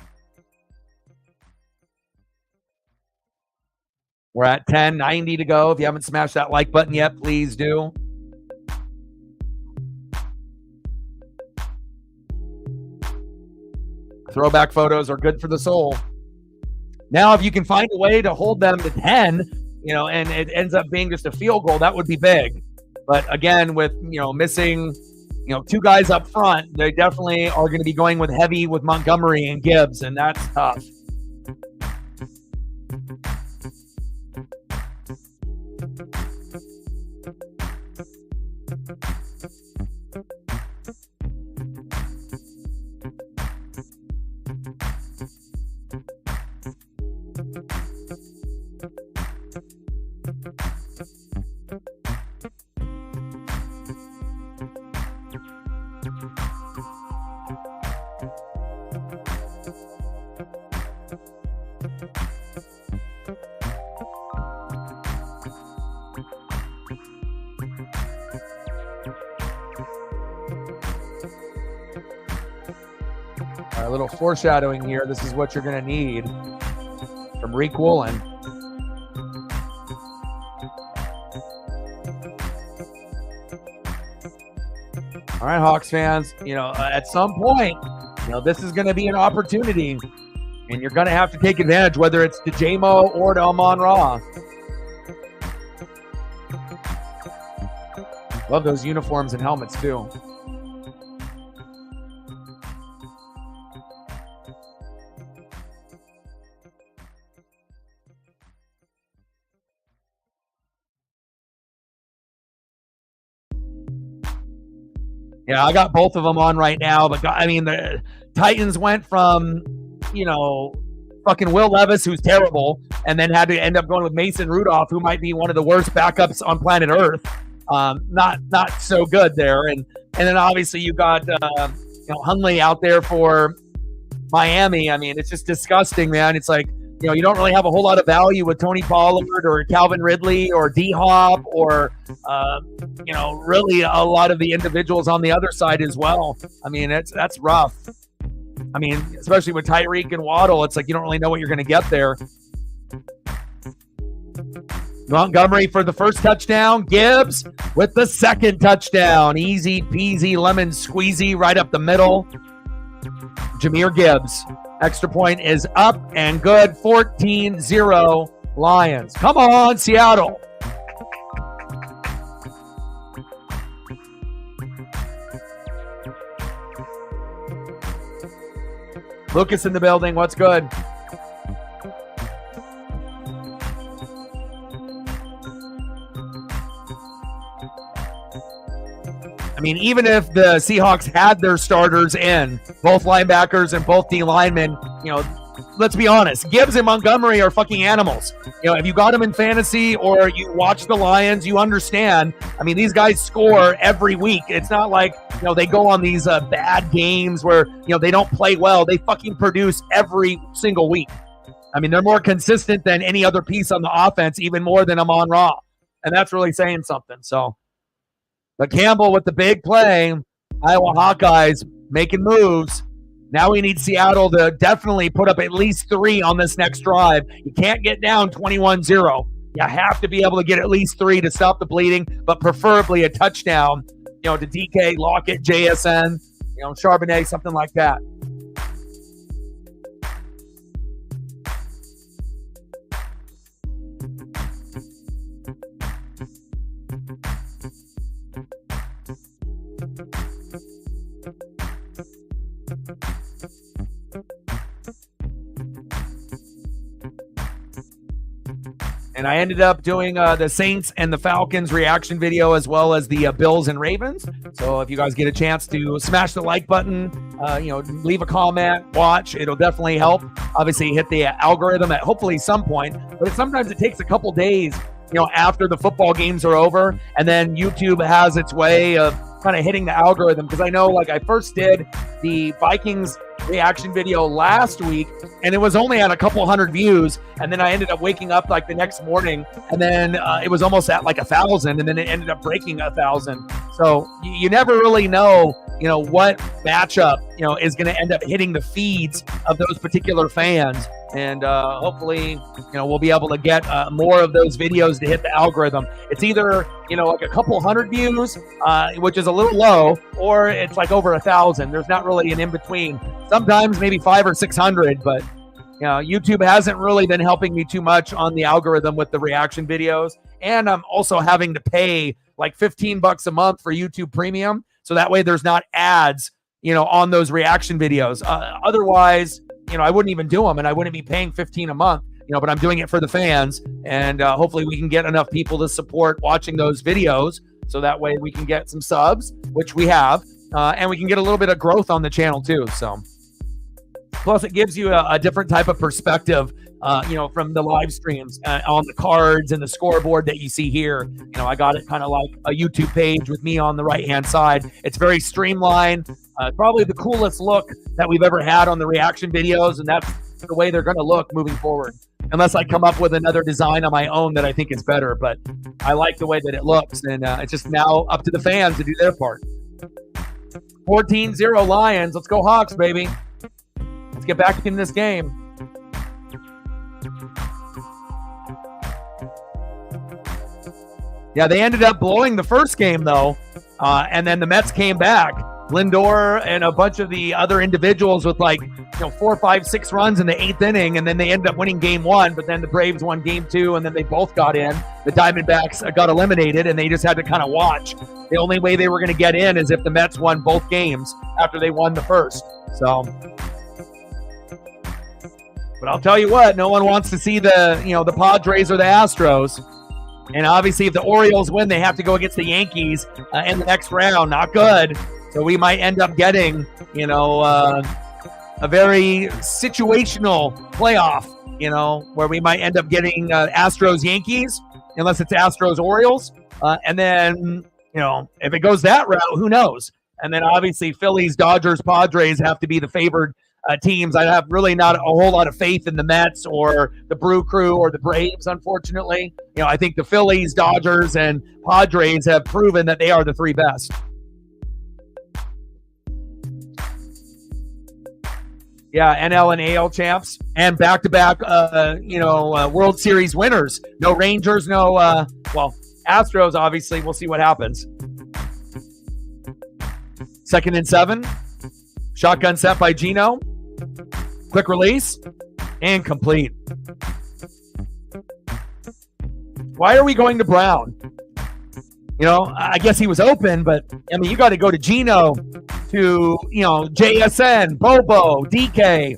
We're at 10:90 to go. If you haven't smashed that like button yet, please do. Throwback photos are good for the soul. Now, if you can find a way to hold them to 10, and it ends up being just a field goal, that would be big. But again, with, missing, 2 guys up front, they definitely are going to be going with heavy with Montgomery and Gibbs, and that's tough. A little foreshadowing here. This is what you're going to need from Reek Woolen. All right, Hawks fans, at some point, this is going to be an opportunity, and you're going to have to take advantage, whether it's to J-Mo or to Amon-Ra. Love those uniforms and helmets, too. Yeah, I got both of them on right now, but I mean, the Titans went from, fucking Will Levis, who's terrible, and then had to end up going with Mason Rudolph, who might be one of the worst backups on planet Earth. Not so good there, and then obviously you got Hundley out there for Miami. I mean, it's just disgusting, man. It's like, you don't really have a whole lot of value with Tony Pollard or Calvin Ridley or D-Hop or, really a lot of the individuals on the other side as well. I mean, that's rough. I mean, especially with Tyreek and Waddle, it's like you don't really know what you're going to get there. Montgomery for the first touchdown. Gibbs with the second touchdown. Easy peasy lemon squeezy right up the middle. Jahmyr Gibbs. Extra point is up and good. 14-0 Lions. Come on, Seattle. Lucas in the building. What's good? I mean, even if the Seahawks had their starters in, both linebackers and both D linemen, let's be honest, Gibbs and Montgomery are fucking animals. If you got them in fantasy or you watch the Lions, you understand. I mean, these guys score every week. It's not like, they go on these bad games where, they don't play well. They fucking produce every single week. I mean, they're more consistent than any other piece on the offense, even more than Amon-Ra. And that's really saying something. So, but Campbell with the big play, Iowa Hawkeyes making moves. Now we need Seattle to definitely put up at least 3 on this next drive. You can't get down 21-0. You have to be able to get at least 3 to stop the bleeding, but preferably a touchdown, to DK, Lockett, JSN, Charbonnet, something like that. And I ended up doing the Saints and the Falcons reaction video as well as the Bills and Ravens. So if you guys get a chance to smash the like button, leave a comment, watch, it'll definitely help. Obviously hit the algorithm at hopefully some point, but sometimes it takes a couple days, after the football games are over, and then YouTube has its way of kind of hitting the algorithm. Because I know, like, I first did the Vikings reaction video last week, and it was only at a couple hundred views, and then I ended up waking up like the next morning, and then it was almost at like 1,000, and then it ended up breaking 1,000. So you never really know, what matchup, is going to end up hitting the feeds of those particular fans. And hopefully, we'll be able to get more of those videos to hit the algorithm. It's either, like a couple hundred views, which is a little low, or it's like over 1,000. There's not really an in-between. Sometimes maybe 500 or 600, but, YouTube hasn't really been helping me too much on the algorithm with the reaction videos. And I'm also having to pay like $15 a month for YouTube Premium. So that way there's not ads, on those reaction videos. Otherwise, I wouldn't even do them, and I wouldn't be paying $15 a month, but I'm doing it for the fans, and hopefully we can get enough people to support watching those videos, so that way we can get some subs, which we have, and we can get a little bit of growth on the channel too. So, plus it gives you a different type of perspective, from the live streams on the cards and the scoreboard that you see here. I got it kind of like a YouTube page with me on the right-hand side. It's very streamlined. Probably the coolest look that we've ever had on the reaction videos, and that's the way they're going to look moving forward. Unless I come up with another design on my own that I think is better, but I like the way that it looks, and it's just now up to the fans to do their part. 14-0 Lions. Let's go Hawks, baby. Let's get back in this game. Yeah, they ended up blowing the first game, though. And then the Mets came back. Lindor and a bunch of the other individuals with 4, 5, 6 runs in the 8th inning, and then they ended up winning game 1, but then the Braves won game 2, and then they both got in. The Diamondbacks got eliminated, and they just had to kind of watch. The only way they were going to get in is if the Mets won both games after they won the first. So, but I'll tell you what, no one wants to see the Padres or the Astros. And obviously, if the Orioles win, they have to go against the Yankees in the next round. Not good. So we might end up getting, a very situational playoff, where we might end up getting Astros-Yankees, unless it's Astros-Orioles. And then, if it goes that route, who knows? And then obviously Phillies, Dodgers, Padres have to be the favored teams. I have really not a whole lot of faith in the Mets or the Brew Crew or the Braves, unfortunately. I think the Phillies, Dodgers, and Padres have proven that they are the 3 best. Yeah, NL and AL champs and back-to-back, World Series winners. No Rangers, no, Astros, obviously. We'll see what happens. 2nd and 7. Shotgun set by Gino. Quick release. And complete. Why are we going to Brown? I guess he was open, but, you got to go to Gino, to, JSN, Bobo, DK.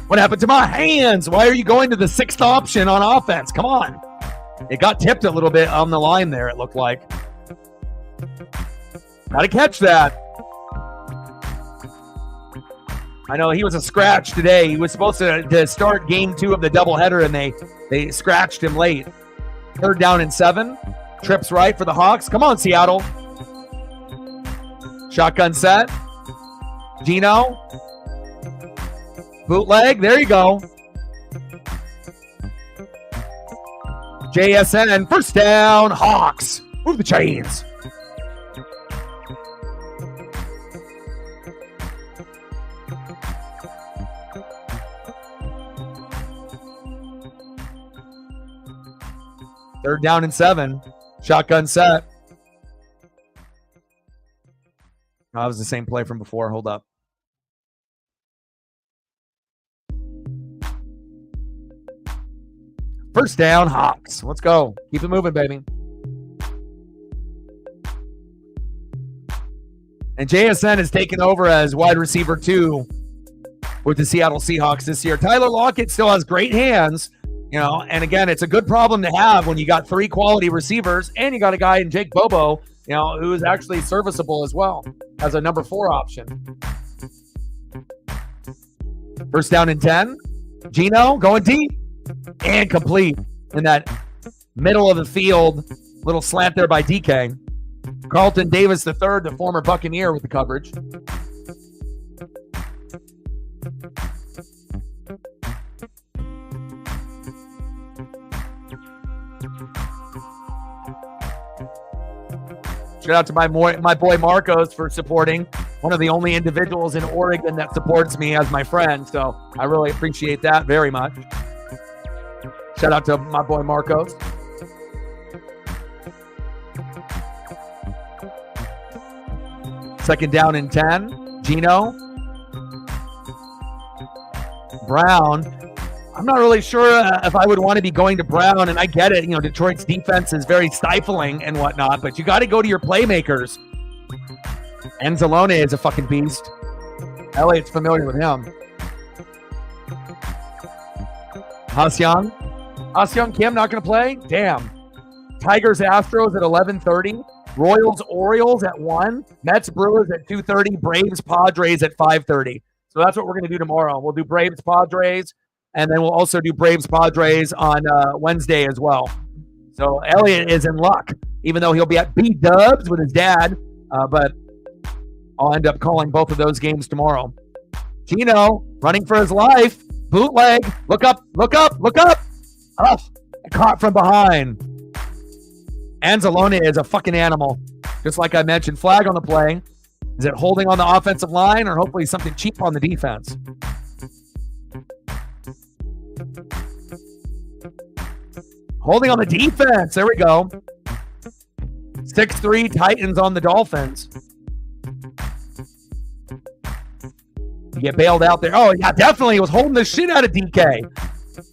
What happened to my hands? Why are you going to the 6th option on offense? Come on. It got tipped a little bit on the line there, it looked like. Got to catch that. I know he was a scratch today. He was supposed to start game 2 of the doubleheader, and they scratched him late. 3rd down and 7. Trips right for the Hawks. Come on, Seattle. Shotgun set. Gino. Bootleg. There you go. JSN. First down. Hawks. Move the chains. Third down and 7. Shotgun set. Oh, that was the same play from before. Hold up. First down, Hawks. Let's go. Keep it moving, baby. And JSN has taken over as wide receiver 2 with the Seattle Seahawks this year. Tyler Lockett still has great hands. And again, it's a good problem to have when you got 3 quality receivers and you got a guy in Jake Bobo, who is actually serviceable as well as a number 4 option. First down and 10. Gino going deep and complete in that middle of the field. Little slant there by DK. Carlton Davis III, the former Buccaneer, with the coverage. Shout out to my boy Marcos for supporting. One of the only individuals in Oregon that supports me as my friend. So I really appreciate that very much. Shout out to my boy Marcos. Second down and 10. Gino. Brown. I'm not really sure if I would want to be going to Brown, and I get it. Detroit's defense is very stifling and whatnot, but you got to go to your playmakers. Anzalone is a fucking beast. Elliott's familiar with him. Hasyoung Kim not going to play? Damn. Tigers Astros at 11:30. Royals Orioles at 1. Mets Brewers at 2:30. Braves Padres at 5:30. So that's what we're going to do tomorrow. We'll do Braves Padres. And then we'll also do Braves-Padres on Wednesday as well. So Elliott is in luck, even though he'll be at B-Dubs with his dad. But I'll end up calling both of those games tomorrow. Gino running for his life. Bootleg. Look up. Oh, caught from behind. Anzalone is a fucking animal. Just like I mentioned, flag on the play. Is it holding on the offensive line or hopefully something cheap on the defense? Holding on the defense. There we go. 6-3 Titans on the Dolphins. You get bailed out there. Oh, yeah, definitely. He was holding the shit out of DK.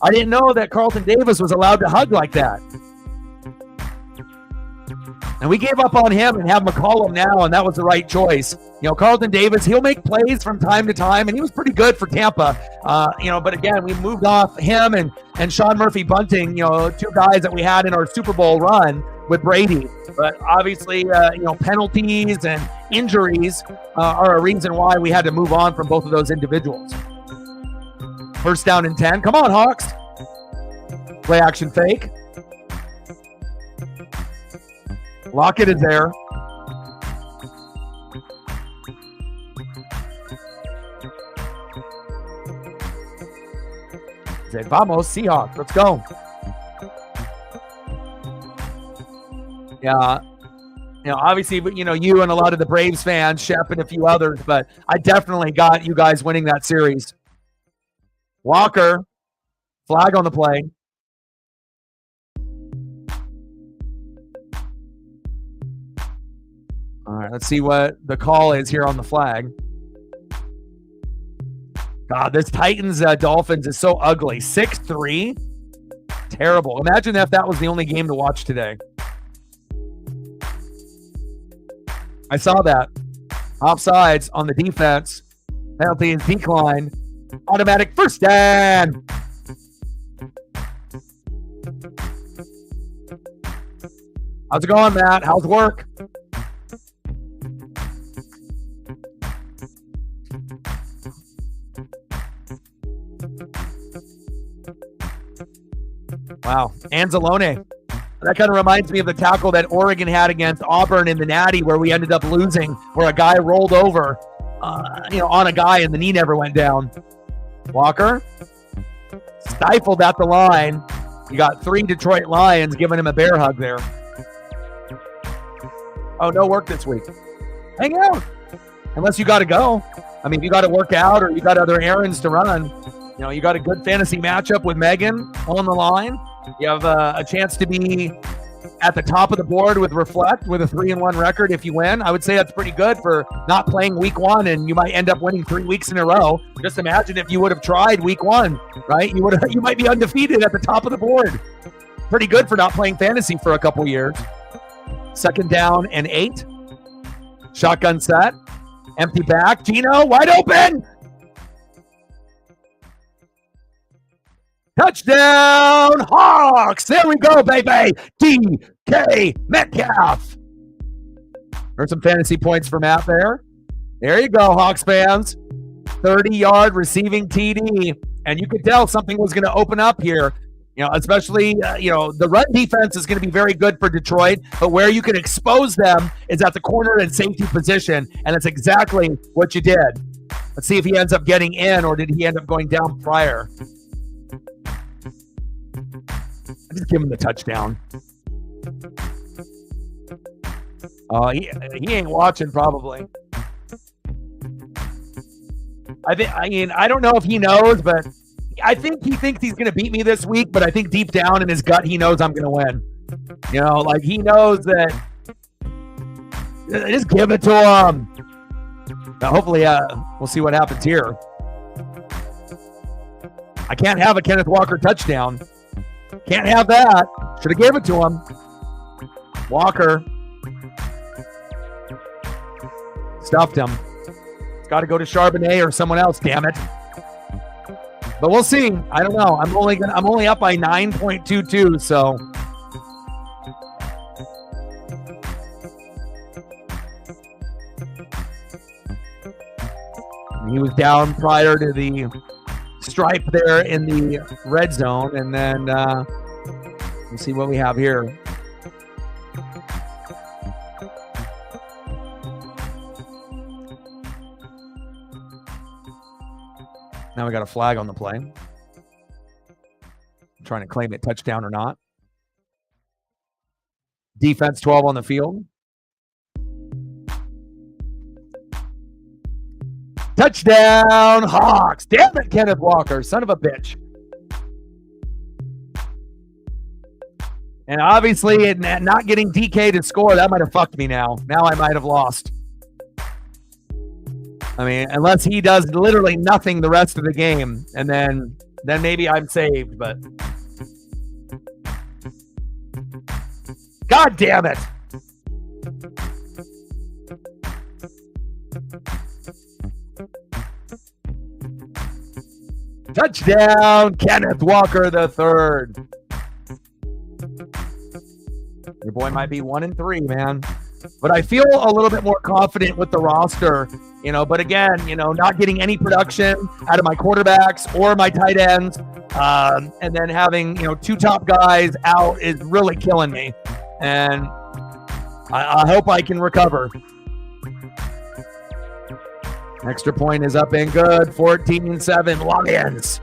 I didn't know that Carlton Davis was allowed to hug like that. And we gave up on him and have McCollum now, and that was the right choice. You know, Carlton Davis, he'll make plays from time to time, and he was pretty good for Tampa. But again, we moved off him and Sean Murphy-Bunting, two guys that we had in our Super Bowl run with Brady. But obviously, penalties and injuries are a reason why we had to move on from both of those individuals. First down and 10. Come on, Hawks. Play action fake. Lockett is there. Say, vamos, Seahawks. Let's go. Yeah. Obviously, you and a lot of the Braves fans, Shep and a few others, but I definitely got you guys winning that series. Walker, flag on the play. All right, let's see what the call is here on the flag. God, this Titans-Dolphins is so ugly. 6-3? Terrible. Imagine if that was the only game to watch today. I saw that. Offsides on the defense. Penalty is declined. Automatic first down. How's it going, Matt? How's work? Wow. Anzalone. That kind of reminds me of the tackle that Oregon had against Auburn in the Natty where we ended up losing, where a guy rolled over, on a guy and the knee never went down. Walker stifled at the line. You got 3 Detroit Lions giving him a bear hug there. Oh, no work this week. Hang out. Unless you got to go. I mean, if you got to work out or you got other errands to run. You got a good fantasy matchup with Megan on the line. You have a chance to be at the top of the board with Reflect with a 3-1 record if you win. I would say that's pretty good for not playing week 1, and you might end up winning 3 weeks in a row. Just imagine if you would have tried week 1, right? You might be undefeated at the top of the board. Pretty good for not playing fantasy for a couple years. Second down and 8. Shotgun set. Empty back. Gino wide open. Touchdown, Hawks! There we go, baby! DK Metcalf. There's some fantasy points for Matt there. There you go, Hawks fans. 30-yard receiving TD. And you could tell something was going to open up here. Especially, the run defense is going to be very good for Detroit, but where you can expose them is at the corner and safety position, and that's exactly what you did. Let's see if he ends up getting in, or did he end up going down prior? Just give him the touchdown. He ain't watching probably. I don't know if he knows, but I think he thinks he's going to beat me this week, but I think deep down in his gut, he knows I'm going to win. He knows that. Just give it to him. Now, hopefully, we'll see what happens here. I can't have a Kenneth Walker touchdown. Can't have that. Should have gave it to him. Walker. Stuffed him. It's got to go to Charbonnet or someone else, damn it. But we'll see. I don't know. I'm only up by 9.22, so. He was down prior to the stripe there in the red zone, and then we'll see what we have here. Now we got a flag on the play. I'm trying to claim it touchdown or not. Defense 12 on the field. Touchdown, Hawks. Damn it, Kenneth Walker, son of a bitch. And obviously, not getting DK to score, that might have fucked me now. Now I might have lost. I mean, unless he does literally nothing the rest of the game, and then maybe I'm saved, but... God damn it! Touchdown, Kenneth Walker III. Your boy might be 1-3, man. But I feel a little bit more confident with the roster, but again, not getting any production out of my quarterbacks or my tight ends, and then having, two top guys out is really killing me. And I hope I can recover. Extra point is up and good. 14-7 Lions.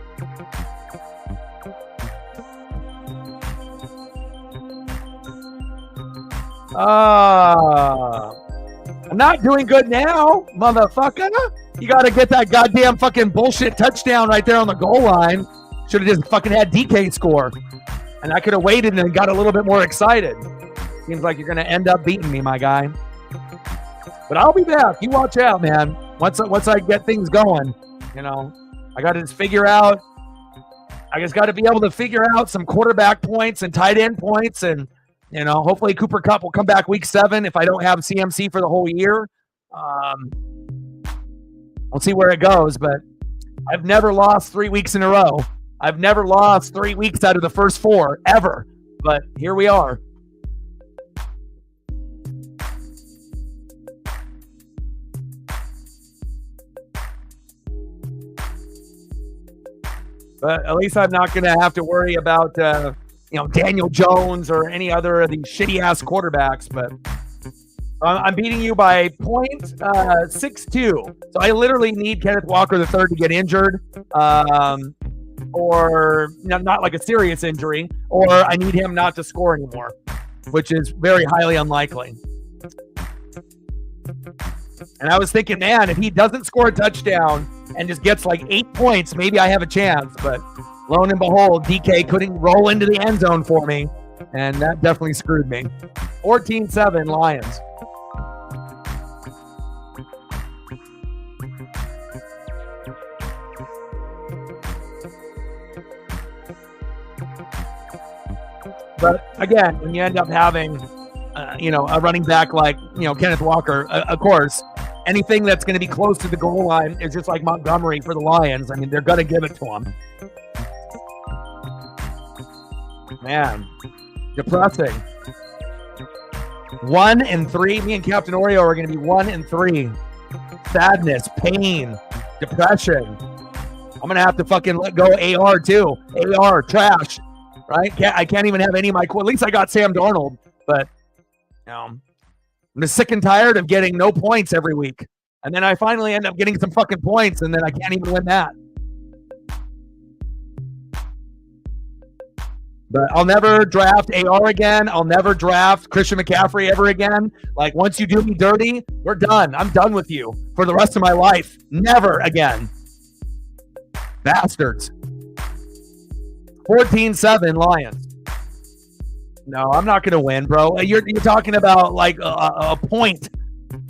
I'm not doing good now, motherfucker. You got to get that goddamn fucking bullshit touchdown right there on the goal line. Should have just fucking had DK score. And I could have waited and got a little bit more excited. Seems like you're going to end up beating me, my guy. But I'll be back. You watch out, man. Once I get things going, I got to just figure out. I just got to be able to figure out some quarterback points and tight end points, and hopefully Cooper Kupp will come back week 7 if I don't have CMC for the whole year. We'll see where it goes, but I've never lost 3 weeks in a row. I've never lost 3 weeks out of the first 4 ever, but here we are. But at least I'm not going to have to worry about, Daniel Jones or any other of these shitty-ass quarterbacks. But I'm beating you by 0.62. So I literally need Kenneth Walker III to get injured, or not like a serious injury, or I need him not to score anymore, which is very highly unlikely. And I was thinking, man, if he doesn't score a touchdown and just gets like 8 points, maybe I have a chance. But lo and behold, DK couldn't roll into the end zone for me, and that definitely screwed me. 14-7 Lions. But again, when you end up having, a running back like, Kenneth Walker, of course, anything that's going to be close to the goal line is just like Montgomery for the Lions. I mean, they're going to give it to him. Man, depressing. 1-3. Me and Captain Oreo are going to be 1-3. Sadness, pain, depression. I'm going to have to fucking let go AR too. AR, trash. Right? I can't even have any of my... At least I got Sam Darnold, but I'm just sick and tired of getting no points every week. And then I finally end up getting some fucking points, and then I can't even win that. But I'll never draft AR again. I'll never draft Christian McCaffrey ever again. Like, once you do me dirty, we're done. I'm done with you for the rest of my life. Never again. Bastards. 14-7 Lions. No, I'm not going to win, bro. You're talking about like a point.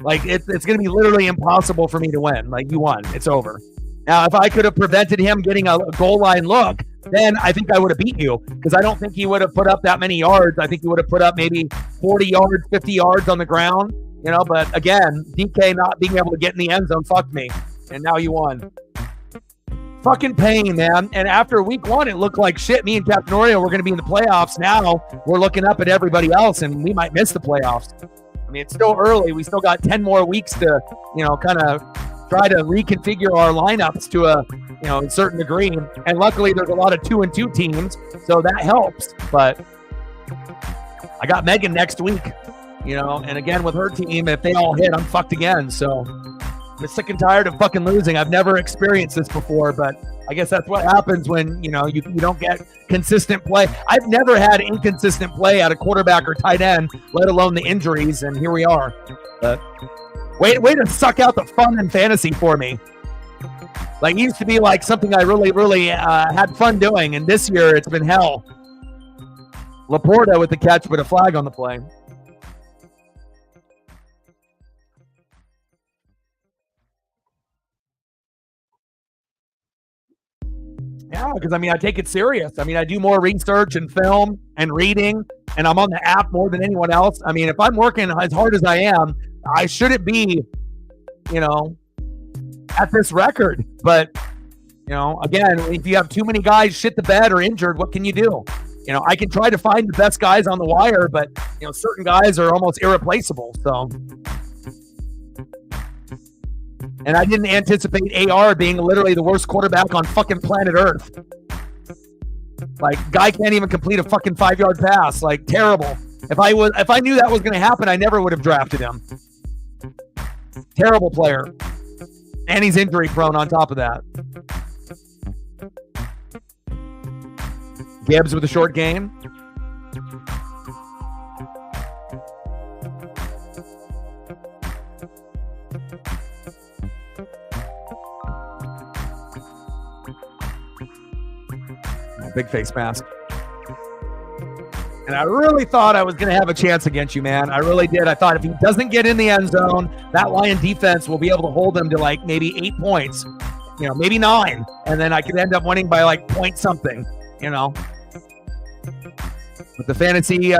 Like, it's going to be literally impossible for me to win. Like, you won. It's over. Now, if I could have prevented him getting a goal line look, then I think I would have beat you, because I don't think he would have put up that many yards. I think he would have put up maybe 40 yards, 50 yards on the ground. But again, DK not being able to get in the end zone fucked me. And now you won. Fucking pain, man. And after week 1, it looked like shit. Me and Captain Oreo were going to be in the playoffs. Now we're looking up at everybody else, and we might miss the playoffs. I mean, it's still early. We still got 10 more weeks to, kind of try to reconfigure our lineups to a certain degree. And luckily, there's a lot of 2-2 teams, so that helps. But I got Megan next week, and again with her team, if they all hit, I'm fucked again. So I'm sick and tired of fucking losing. I've never experienced this before, but I guess that's what happens when, you don't get consistent play. I've never had inconsistent play at a quarterback or tight end, let alone the injuries, and here we are. But way to suck out the fun and fantasy for me. Like, it used to be like something I really, really had fun doing, and this year it's been hell. Laporta with the catch, but a flag on the play. Yeah, because, I mean, I take it serious. I mean, I do more research and film and reading, and I'm on the app more than anyone else. I mean, if I'm working as hard as I am, I shouldn't be, you know, at this record. But, you know, again, if you have too many guys shit the bed or injured, what can you do? You know, I can try to find the best guys on the wire, but, you know, certain guys are almost irreplaceable. So, and I didn't anticipate AR being literally the worst quarterback on fucking planet Earth. Like, guy can't even complete a fucking 5-yard pass. Like, terrible. If I knew that was going to happen, I never would have drafted him. Terrible player. And he's injury prone on top of that. Gibbs with a short game. Big face mask. And I really thought I was going to have a chance against you, man. I really did. I thought if he doesn't get in the end zone, that Lion defense will be able to hold him to like maybe 8 points, you know, maybe 9. And then I could end up winning by like point something, you know. But the fantasy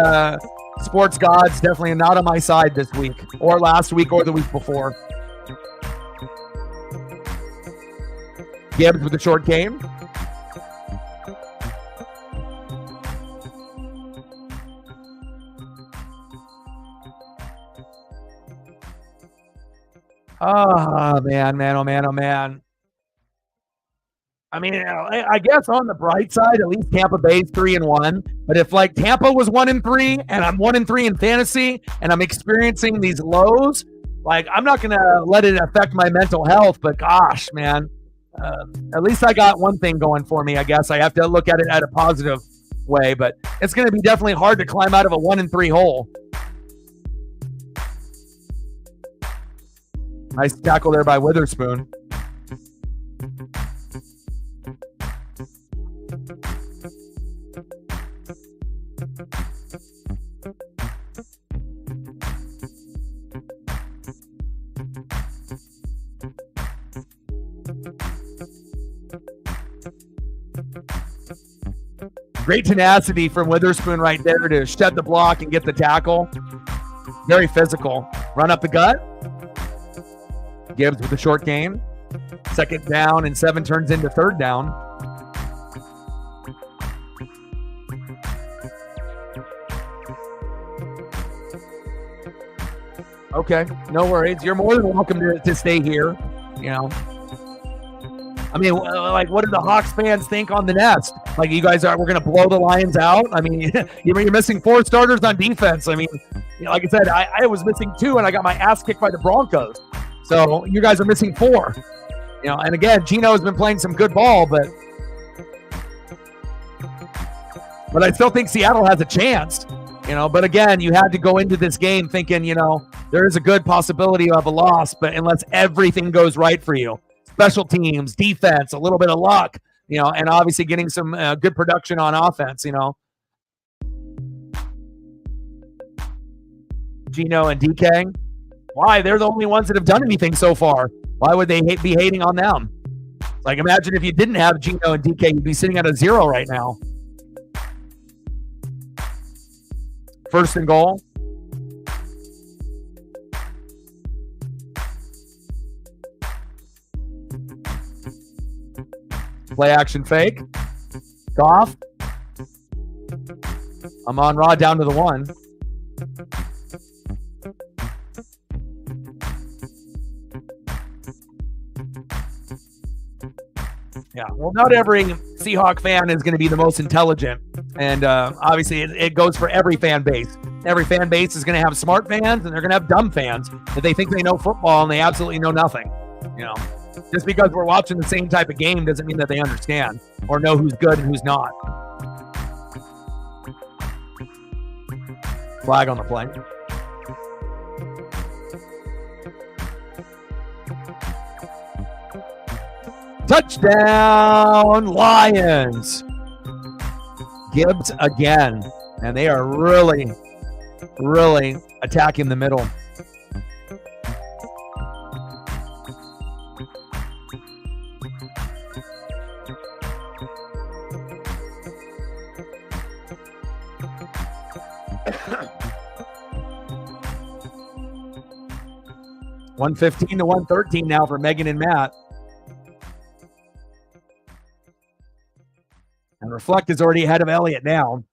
sports gods definitely not on my side this week or last week or the week before. Gibbs with the short game. Oh, man. I mean, I guess on the bright side, at least Tampa Bay's 3-1. But if like Tampa was 1-3 and I'm 1-3 in fantasy and I'm experiencing these lows, like I'm not gonna let it affect my mental health. But gosh, man, at least I got one thing going for me. I guess I have to look at it at a positive way. But it's gonna be definitely hard to climb out of a 1-3 hole. Nice tackle there by Witherspoon. Great tenacity from Witherspoon right there to shed the block and get the tackle. Very physical. Run up the gut. Gibbs with the short game. 2nd down and 7 turns into 3rd down. Okay, no worries. You're more than welcome to stay here. You know, I mean, like, what do the Hawks fans think on the nest? Like, you guys we're going to blow the Lions out? I mean, you're missing 4 starters on defense. I mean, you know, like I said, I was missing 2 and I got my ass kicked by the Broncos. So you guys are missing 4. You know, and again, Gino has been playing some good ball, but I still think Seattle has a chance. You know, but again, you had to go into this game thinking, you know, there is a good possibility of a loss, but unless everything goes right for you, special teams, defense, a little bit of luck, you know, and obviously getting some good production on offense, you know. Gino and DK. Why? They're the only ones that have done anything so far. Why would they be hating on them? Like, imagine if you didn't have Gino and DK, you'd be sitting at a 0 right now. 1st and goal. Play action fake. Goff. Amon-Ra down to the 1. Yeah, well, not every Seahawk fan is going to be the most intelligent. And obviously, it goes for every fan base. Every fan base is going to have smart fans, and they're going to have dumb fans that they think they know football, and they absolutely know nothing. You know, just because we're watching the same type of game doesn't mean that they understand or know who's good and who's not. Flag on the play. Touchdown, Lions. Gibbs again. And they are really attacking the middle. $115 to $113 now for Megan and Matt. And Reflect is already ahead of Elliott now.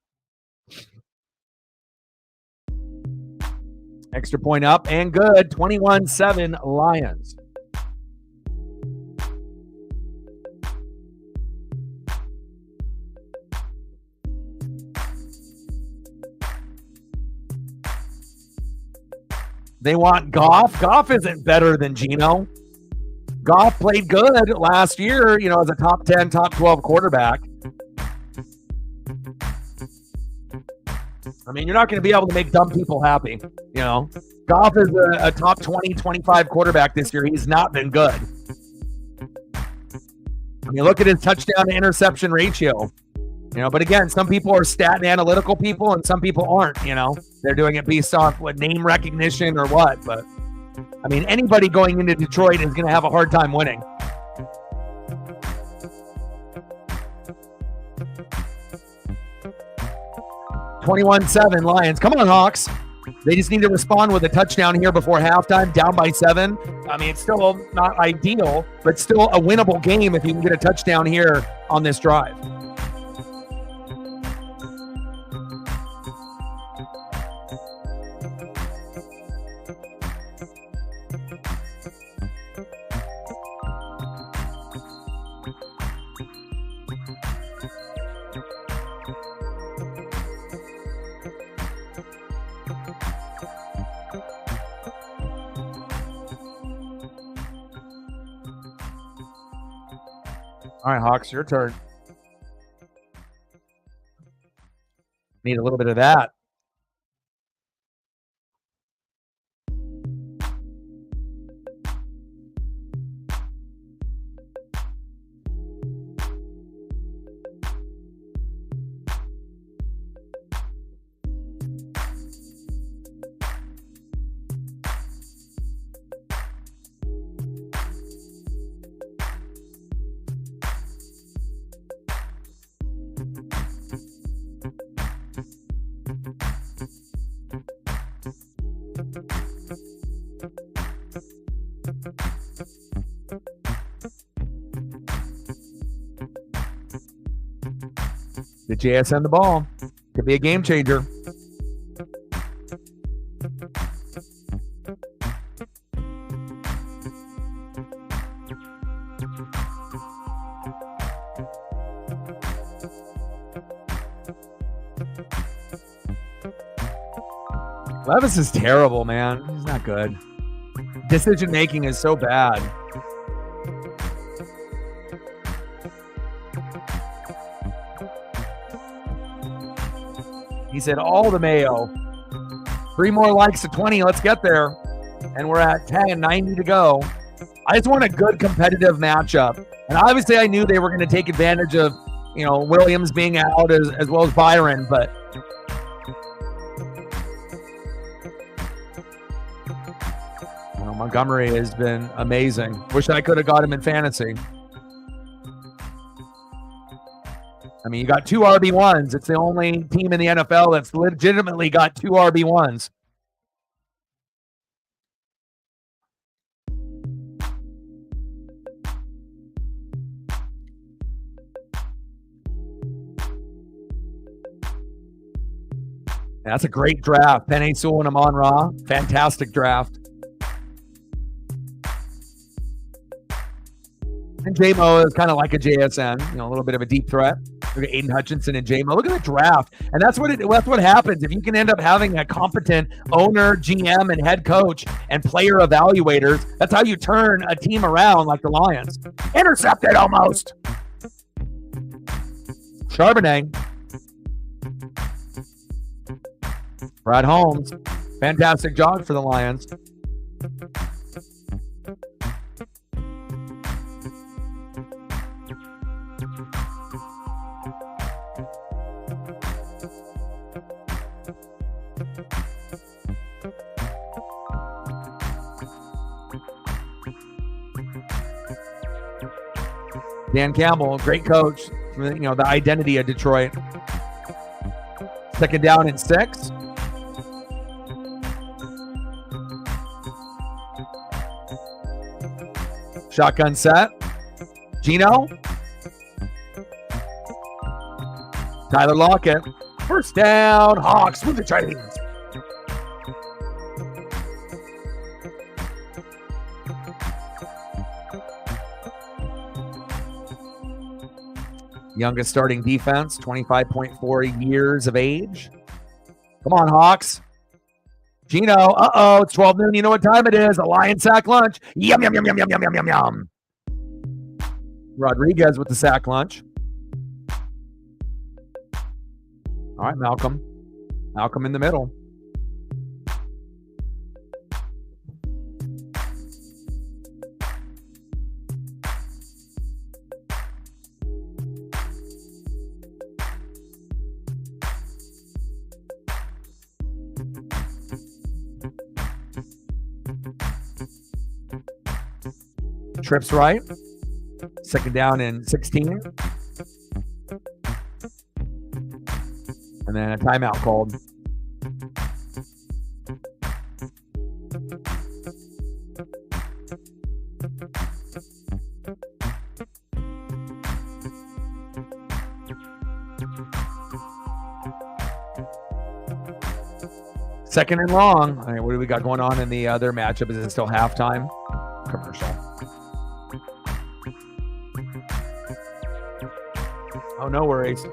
Extra point up and good. 21-7 Lions. They want Goff. Goff isn't better than Geno. Goff played good last year, as a top 10, top 12 quarterback. I mean, you're not going to be able to make dumb people happy, Goff is a top 20, 25 quarterback this year. He's not been good. I mean, look at his touchdown to interception ratio. But again, some people are stat and analytical people and some people aren't, They're doing it based off what name recognition or what. But, I mean, anybody going into Detroit is going to have a hard time winning. $21-7 Lions. Come on, Hawks. They just need to respond with a touchdown here before halftime, down by 7. I mean, it's still not ideal, but still a winnable game if you can get a touchdown here on this drive. All right, Hawks, your turn. Need a little bit of that. The JSN the ball. Could be a game changer. Levis is terrible, man. He's not good. Decision making is so bad. He said all the mayo. 3 more likes to 20. Let's get there. And we're at 10, 90 to go. I just want a good competitive matchup. And obviously I knew they were going to take advantage of, Williams being out as well as Byron, but Montgomery has been amazing. Wish I could have got him in fantasy. I mean, you got 2 RB1s. It's the only team in the NFL that's legitimately got 2 RB1s. That's a great draft. Penei Sewell and Amon-Ra. Fantastic draft. And J-Mo is kind of like a JSN, a little bit of a deep threat. Look at Aiden Hutchinson and J-Mo. Look at the draft. And that's what happens. If you can end up having a competent owner, GM, and head coach and player evaluators, that's how you turn a team around like the Lions. Intercepted almost. Charbonnet. Brad Holmes. Fantastic job for the Lions. Dan Campbell, great coach. You know, the identity of Detroit. 2nd down and 6. Shotgun set. Gino. Tyler Lockett. 1st down. Hawks with the Titans. Youngest starting defense, 25.4 years of age. Come on, Hawks. Gino, it's 12 noon. You know what time it is. A Lion sack lunch. Yum, yum, yum, yum, yum, yum, yum, yum, yum. Rodriguez with the sack lunch. All right, Malcolm. Malcolm in the middle. Trips right. 2nd down and 16. And then a timeout called. Second and long. All right, what do we got going on in the other matchup? Is it still halftime? Commercial. Oh, no worries.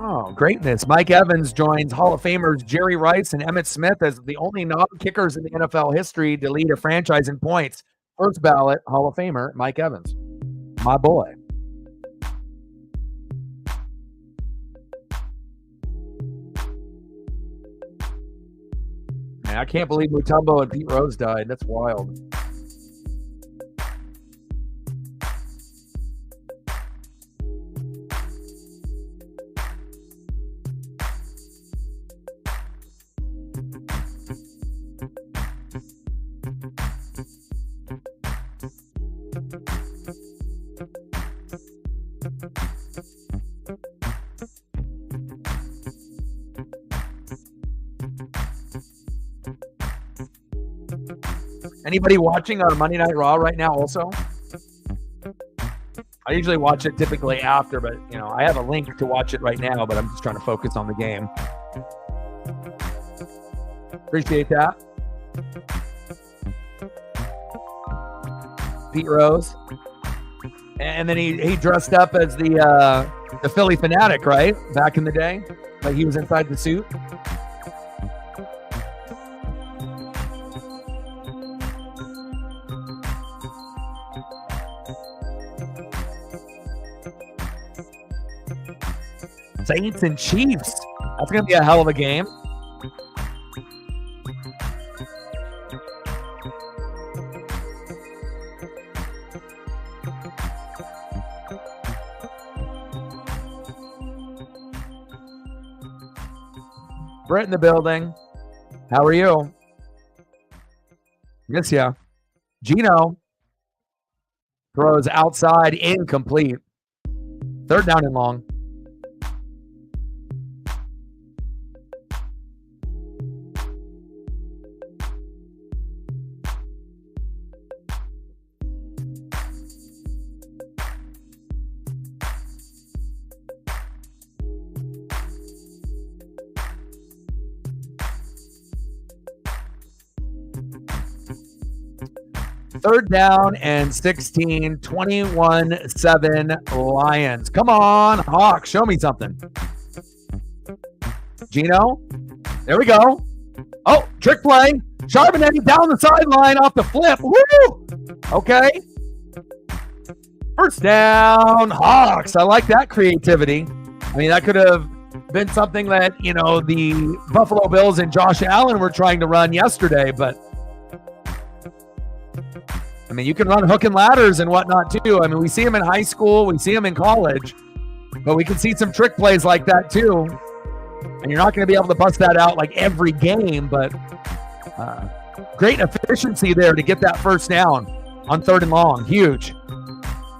Oh, greatness. Mike Evans joins Hall of Famers Jerry Rice and Emmitt Smith as the only non-kickers in the NFL history to lead a franchise in points. First ballot Hall of Famer Mike Evans. My boy. Man, I can't believe Mutombo and Pete Rose died. That's wild. Anybody watching on Monday Night Raw right now also? I usually watch it typically after, but you know, I have a link to watch it right now, but I'm just trying to focus on the game. Appreciate that. Pete Rose. And then he dressed up as the Philly Fanatic, right? Back in the day. Like he was inside the suit. Saints and Chiefs. That's going to be a hell of a game. Brett in the building. How are you? Yes, yeah. Gino throws outside, incomplete. 3rd down and long. Third down and 16, 21-7 Lions. Come on, Hawks, show me something. Gino, there we go. Oh, trick play. Charbonnet down the sideline off the flip. Woo! Okay. First down, Hawks. I like that creativity. I mean, that could have been something that, the Buffalo Bills and Josh Allen were trying to run yesterday, but I mean, you can run hook and ladders and whatnot too. I mean, we see them in high school, we see them in college, but we can see some trick plays like that too. And you're not going to be able to bust that out like every game, but great efficiency there to get that first down on 3rd and long. Huge.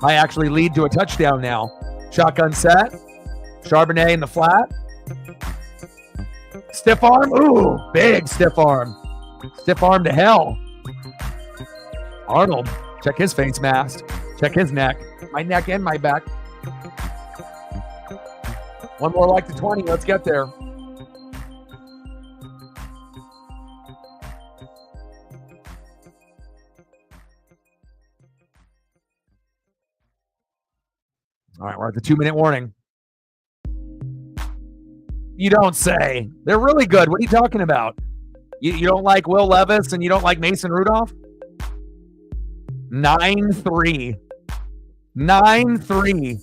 Might actually lead to a touchdown now. Shotgun set. Charbonnet in the flat. Stiff arm. Ooh, big stiff arm. Stiff arm to hell. Arnold. Check his face mask. Check his neck. My neck and my back. One more like the 20. Let's get there. All right, we're at the 2-minute warning. You don't say. They're really good. What are you talking about? You don't like Will Levis and you don't like Mason Rudolph? 9-3. 9-3.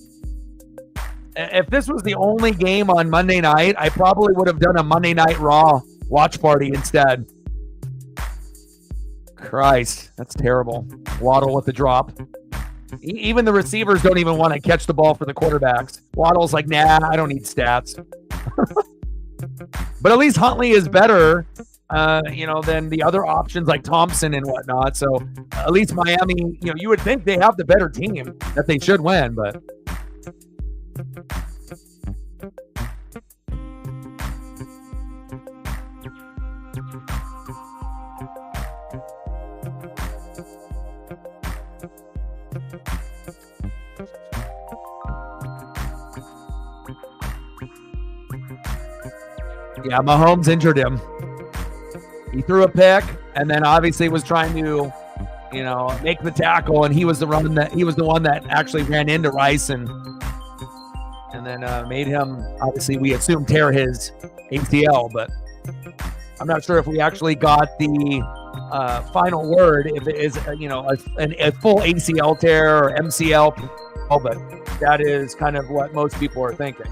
If this was the only game on Monday night, I probably would have done a Monday Night Raw watch party instead. Christ, that's terrible. Waddle with the drop. Even the receivers don't even want to catch the ball for the quarterbacks. Waddle's like, nah, I don't need stats. But at least Huntley is better, than the other options like Thompson and whatnot. So at least Miami, you would think they have the better team that they should win, but. Yeah, Mahomes injured him. He threw a pick and then obviously was trying to, make the tackle, and he was the one that actually ran into Rice and then made him, obviously we assume, tear his ACL, but I'm not sure if we actually got the final word, if it is a full ACL tear or MCL, but that is kind of what most people are thinking.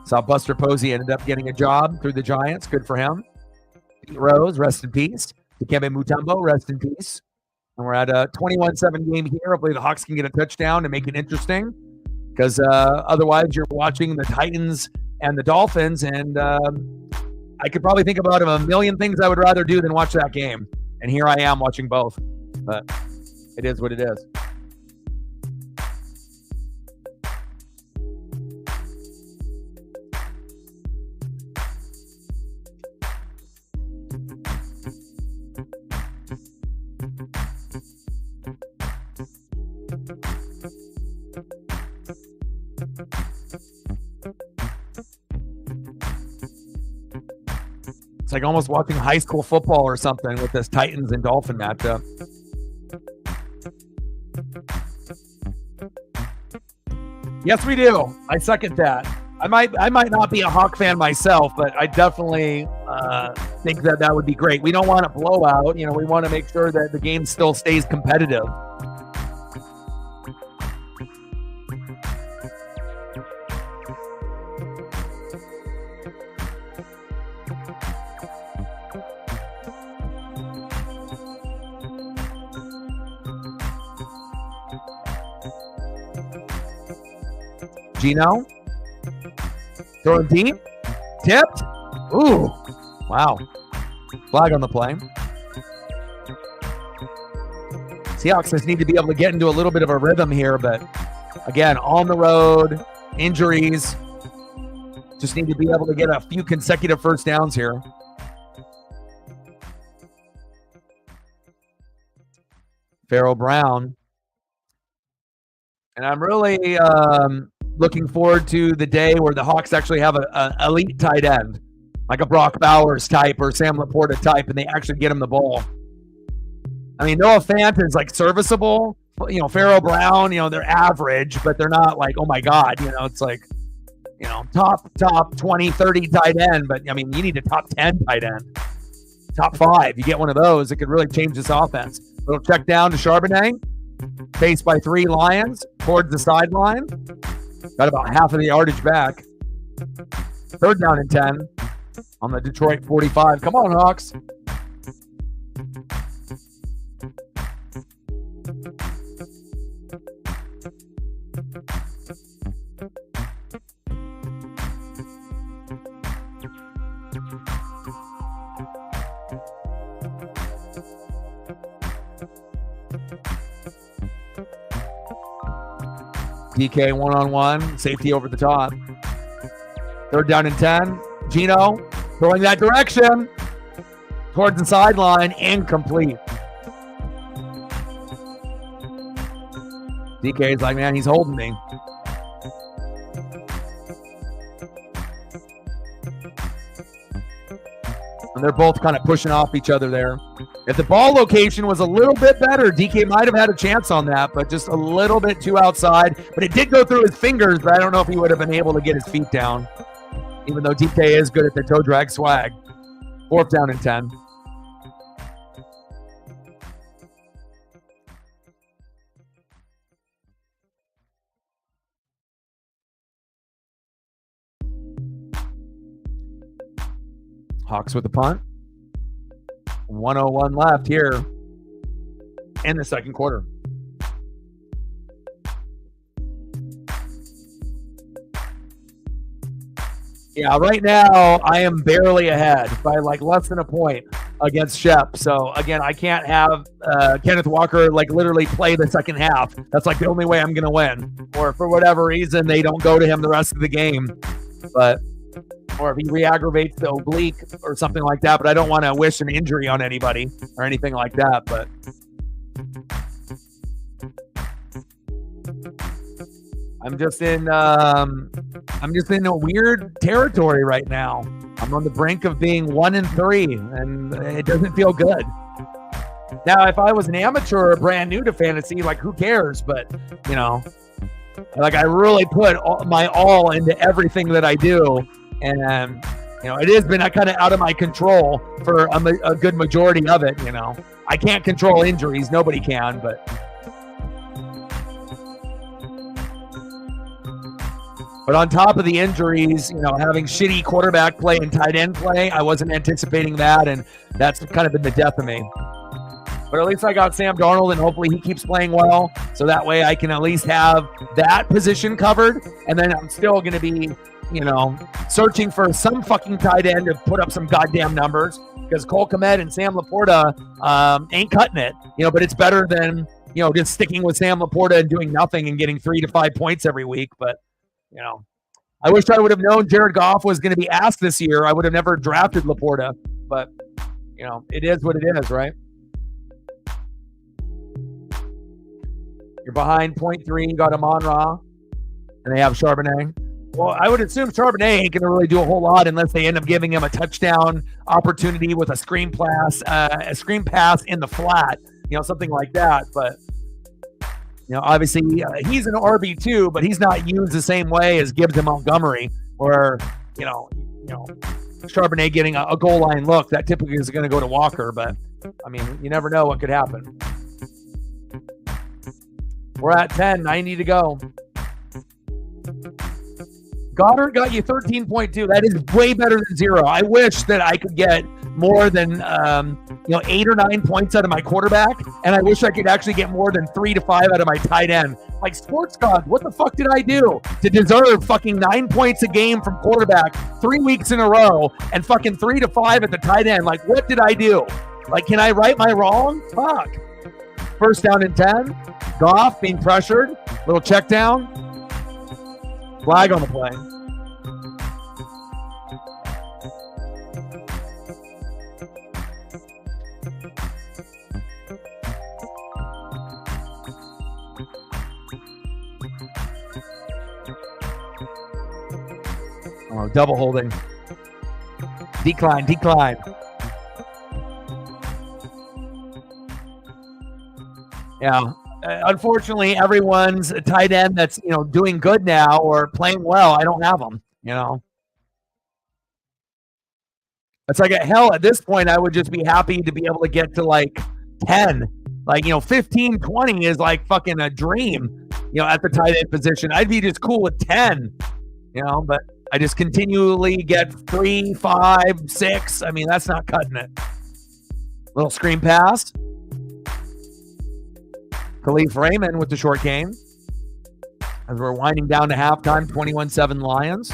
Saw Buster Posey ended up getting a job through the Giants. Good for him. Pete Rose, rest in peace. Dikembe Mutombo, rest in peace. And we're at a 21-7 game here. Hopefully the Hawks can get a touchdown to make it interesting, because otherwise you're watching the Titans and the Dolphins, and I could probably think about a million things I would rather do than watch that game. And here I am watching both. But it is what it is. It's like almost watching high school football or something with this Titans and Dolphin matchup. Yes, we do. I second that. I might not be a Hawk fan myself, but I definitely think that would be great. We don't want a blowout. We want to make sure that the game still stays competitive. Gino, throw it deep, tipped. Ooh, wow. Flag on the play. Seahawks just need to be able to get into a little bit of a rhythm here, but again, on the road, injuries. Just need to be able to get a few consecutive first downs here. Pharaoh Brown. And I'm really looking forward to the day where the Hawks actually have an elite tight end, like a Brock Bowers type or Sam Laporta type, and they actually get him the ball. I mean, Noah Fant is like serviceable. Pharaoh Brown, they're average, but they're not like, oh my God, it's like, top 20, 30 tight end. But I mean, you need a top 10 tight end. top 5. You get one of those, it could really change this offense. Little check down to Charbonnet. Faced by 3 Lions towards the sideline. Got about half of the yardage back. 3rd down and 10 on the Detroit 45. Come on, Hawks. DK one-on-one, safety over the top. 3rd down and 10. Gino throwing that direction towards the sideline, incomplete. DK's like, man, he's holding me. And they're both kind of pushing off each other there. If the ball location was a little bit better, DK might have had a chance on that, but just a little bit too outside. But it did go through his fingers, but I don't know if he would have been able to get his feet down, even though DK is good at the toe drag swag. 4th down and 10. Hawks with the punt. 1:01 left here in the second quarter. Yeah, right now I am barely ahead by like less than a point against Shep. So again, I can't have Kenneth Walker like literally play the second half. That's like the only way I'm going to win. Or for whatever reason, they don't go to him the rest of the game. But or if he re-aggravates the oblique or something like that. But I don't want to wish an injury on anybody or anything like that. But I'm just in a weird territory right now. I'm on the brink of being 1-3, and it doesn't feel good. Now, if I was an amateur or brand new to fantasy, like who cares? But you know, like I really put my all into everything that I do. And, you know, it has been kind of out of my control for a good majority of it, you know. I can't control injuries. Nobody can, but. But on top of the injuries, you know, having shitty quarterback play and tight end play, I wasn't anticipating that, and that's kind of been the death of me. But at least I got Sam Darnold, and hopefully he keeps playing well, so that way I can at least have that position covered, and then I'm still going to be, you know, searching for some fucking tight end to put up some goddamn numbers, because Cole Kmet and Sam Laporta ain't cutting it, you know, but it's better than, you know, just sticking with Sam Laporta and doing nothing and getting 3 to 5 points every week. But, you know, I wish I would have known Jared Goff was going to be asked this year. I would have never drafted Laporta, but, you know, it is what it is, right? You're behind 0.3, you got Amon-Ra, and they have Charbonnet. Well, I would assume Charbonnet ain't going to really do a whole lot unless they end up giving him a touchdown opportunity with a screen pass in the flat, you know, something like that. But, you know, obviously he's an RB2, but he's not used the same way as Gibbs and Montgomery, or, you know, Charbonnet getting a goal line look. That typically is going to go to Walker, but, I mean, you never know what could happen. We're at 10, 90 to go. Goddard got you 13.2. That is way better than 0. I wish that I could get more than 8 or 9 points out of my quarterback, and I wish I could actually get more than 3 to 5 out of my tight end. Like, sports God, what the fuck did I do to deserve fucking 9 points a game from quarterback 3 weeks in a row and fucking 3 to 5 at the tight end? Like, what did I do? Like, can I right my wrong? Fuck. 1st down and 10. Goff being pressured. Little check down. Flag on the play. Oh, double holding. Decline. Yeah. Unfortunately, everyone's a tight end that's, you know, doing good now or playing well. I don't have them, you know. It's like, hell, at this point, I would just be happy to be able to get to like 10. Like, 15, 20 is like fucking a dream, at the tight end position. I'd be just cool with 10, but I just continually get 3, 5, 6. I mean, that's not cutting it. Little screen pass. Khalif Raymond with the short game. As we're winding down to halftime, 21-7 Lions.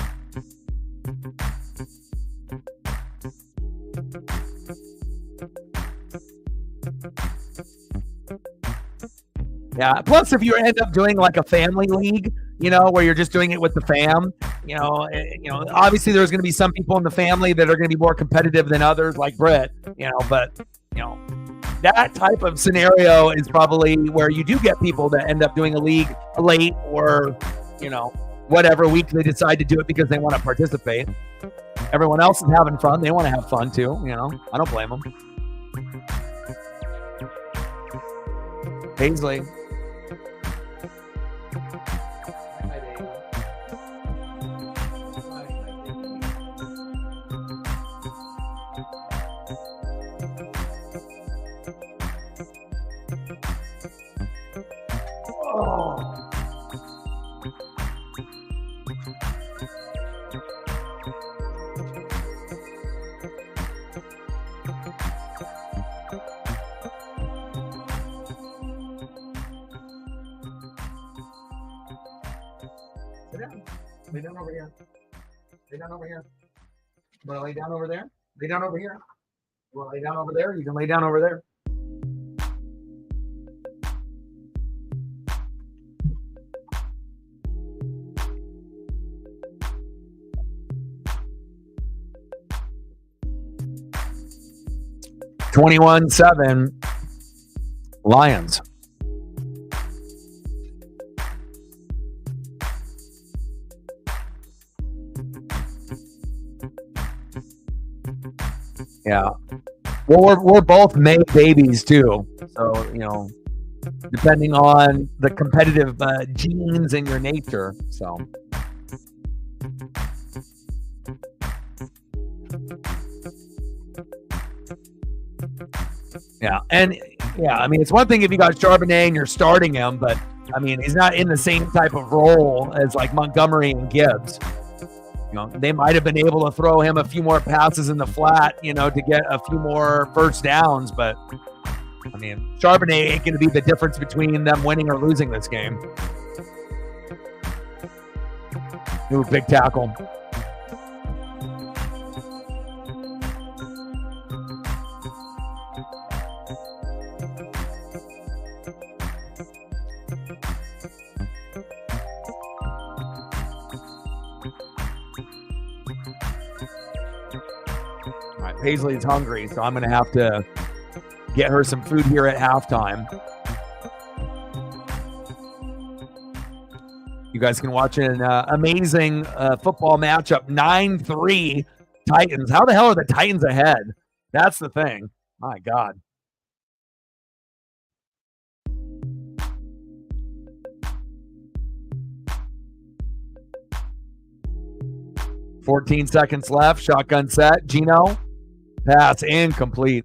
Yeah. Plus, if you end up doing like a family league, where you're just doing it with the fam, obviously there's going to be some people in the family that are going to be more competitive than others, like Britt, but that type of scenario is probably where you do get people that end up doing a league late or, whatever week they decide to do it because they want to participate. Everyone else is having fun. They want to have fun too. I don't blame them. Paisley. Lay down over here. Lay down over here. You want to lay down over there? Lay down over here. You want to lay down over there? You can lay down over there. (21-7) Lions. Yeah. Well, we're both made babies too. So, depending on the competitive genes in your nature. So. Yeah. And yeah, I mean, it's one thing if you got Charbonnet and you're starting him, but I mean, he's not in the same type of role as like Montgomery and Gibbs. They might have been able to throw him a few more passes in the flat, to get a few more first downs. But, I mean, Charbonnet ain't going to be the difference between them winning or losing this game. Ooh, big tackle. Paisley's hungry, so I'm going to have to get her some food here at halftime. You guys can watch an amazing football matchup. 9-3 Titans. How the hell are the Titans ahead? That's the thing. My God. (14 seconds left. Shotgun set. Gino. Pass incomplete.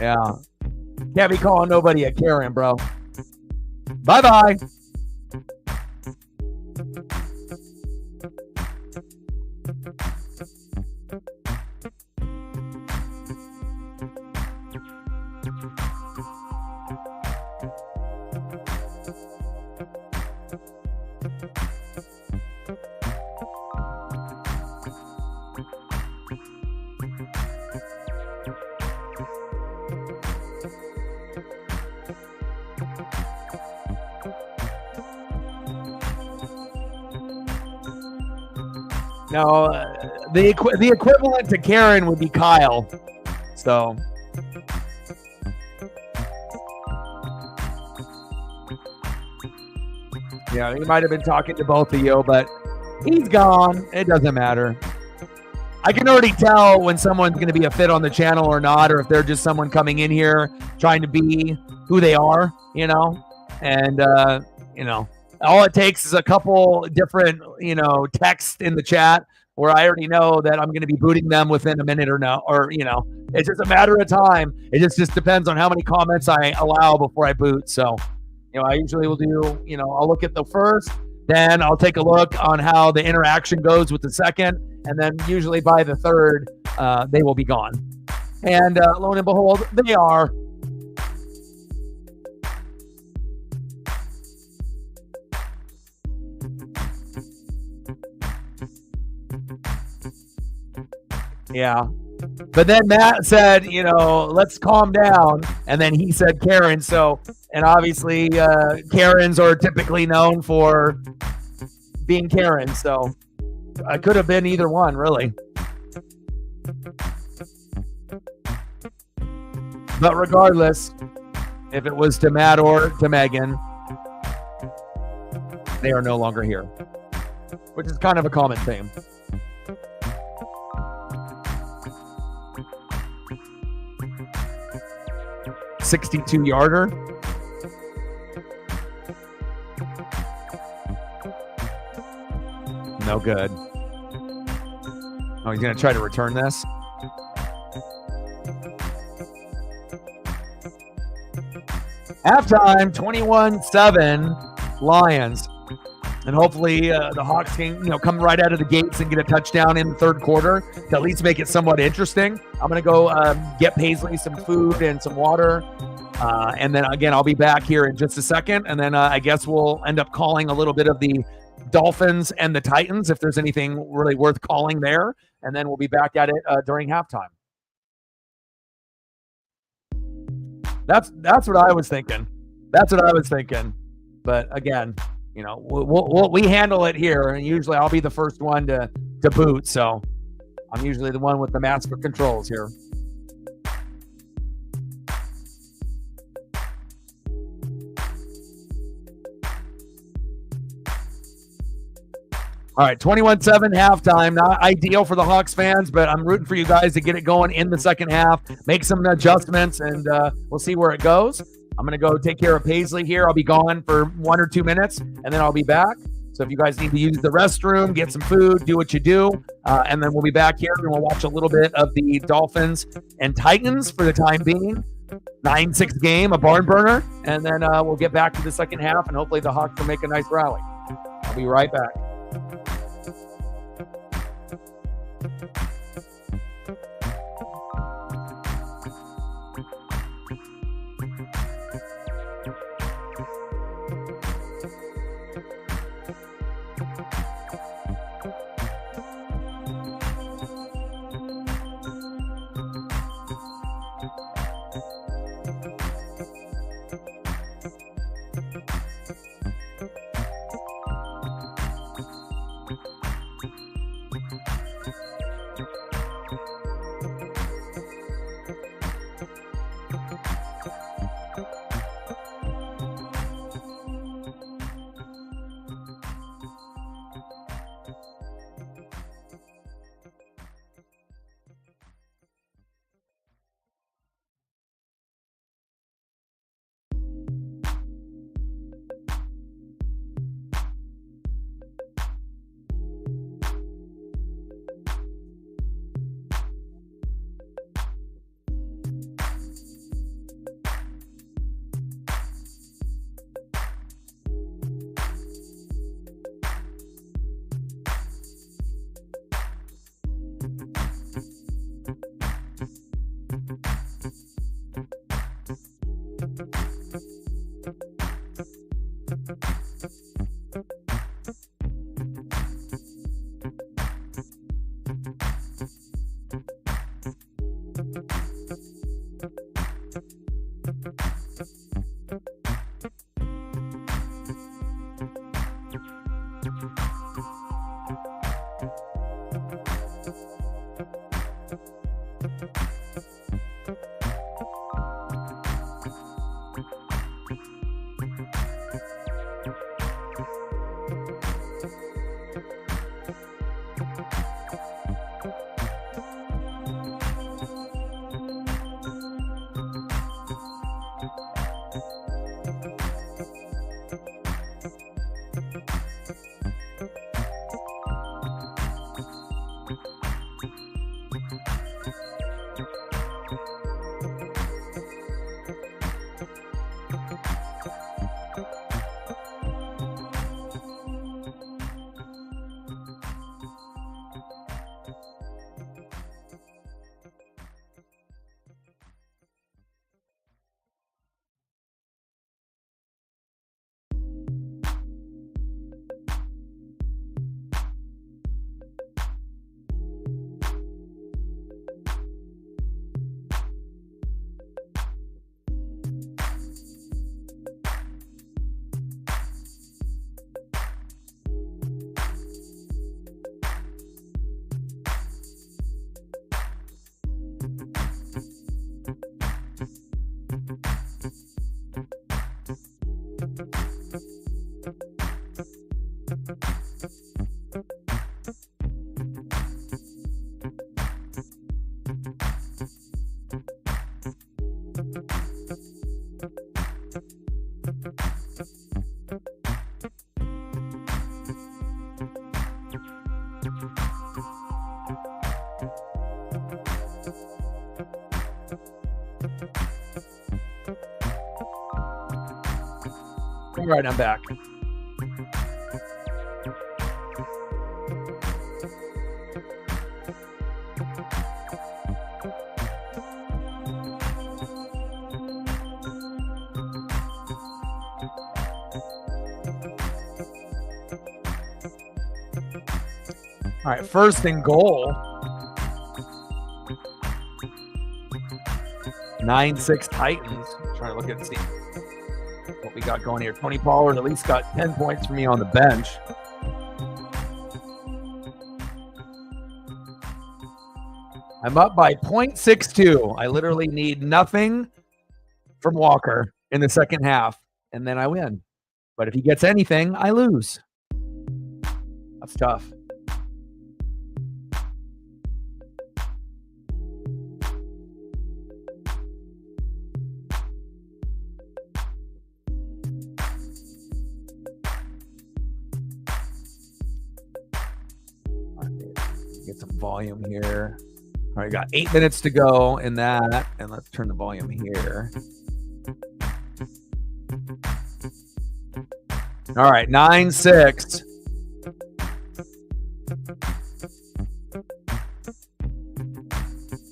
Yeah. Can't be calling nobody a Karen, bro. Bye-bye. No, the equivalent to Karen would be Kyle. So. Yeah, he might have been talking to both of you, but he's gone. It doesn't matter. I can already tell when someone's going to be a fit on the channel or not, or if they're just someone coming in here trying to be who they are, and, all it takes is a couple different, texts in the chat where I already know that I'm going to be booting them within a minute or it's just a matter of time. It just depends on how many comments I allow before I boot. So, I usually will do, I'll look at the first, then I'll take a look on how the interaction goes with the second, and then usually by the third, they will be gone. And lo and behold, they are. Yeah. But then Matt said, let's calm down. And then he said Karen. So, and obviously Karens are typically known for being Karen. So I could have been either one, really. But regardless, if it was to Matt or to Megan, they are no longer here, which is kind of a common theme. $62-yarder. No good. Oh, he's going to try to return this. Halftime, 21-7 Lions. And hopefully the Hawks can, come right out of the gates and get a touchdown in the third quarter to at least make it somewhat interesting. I'm going to go get Paisley some food and some water. And then, again, I'll be back here in just a second. And then I guess we'll end up calling a little bit of the Dolphins and the Titans if there's anything really worth calling there. And then we'll be back at it during halftime. That's what I was thinking. But, again, we handle it here, and usually I'll be the first one to boot. So I'm usually the one with the master controls here. All right, 21-7 halftime. Not ideal for the Hawks fans, but I'm rooting for you guys to get it going in the second half, make some adjustments, and we'll see where it goes. I'm going to go take care of Paisley here. I'll be gone for 1 or 2 minutes, and then I'll be back. So if you guys need to use the restroom, get some food, do what you do, and then we'll be back here, and we'll watch a little bit of the Dolphins and Titans for the time being. 9-6 game, a barn burner, and then we'll get back to the second half, and hopefully the Hawks will make a nice rally. I'll be right back. All right, I'm back. All right, first and goal. 9-6 Titans. Trying to look at see what we got going here. Tony Pollard at least got 10 points for me on the bench. I'm up by 0.62. I literally need nothing from Walker in the second half, and then I win. But if he gets anything, I lose. That's tough. Get some volume here. All right, got 8 minutes to go in that, and let's turn the volume here. All right, 9-6.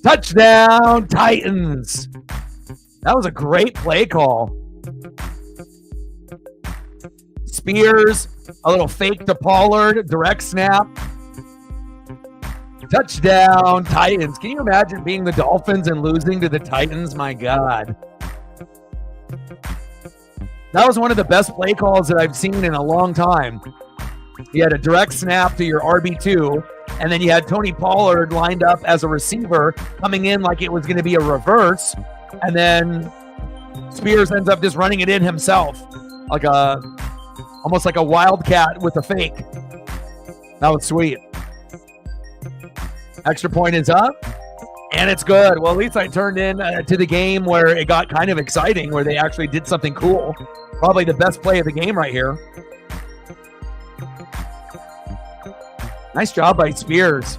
Touchdown, Titans. That was a great play call. Spears, a little fake to Pollard, direct snap. Touchdown, Titans. Can you imagine being the Dolphins and losing to the Titans? My God. That was one of the best play calls that I've seen in a long time. You had a direct snap to your RB2, and then you had Tony Pollard lined up as a receiver coming in like it was going to be a reverse, and then Spears ends up just running it in himself, like almost like a wildcat with a fake. That was sweet. Extra point is up, and it's good. Well, at least I turned in to the game where it got kind of exciting, where they actually did something cool. Probably the best play of the game right here. Nice job by Spears.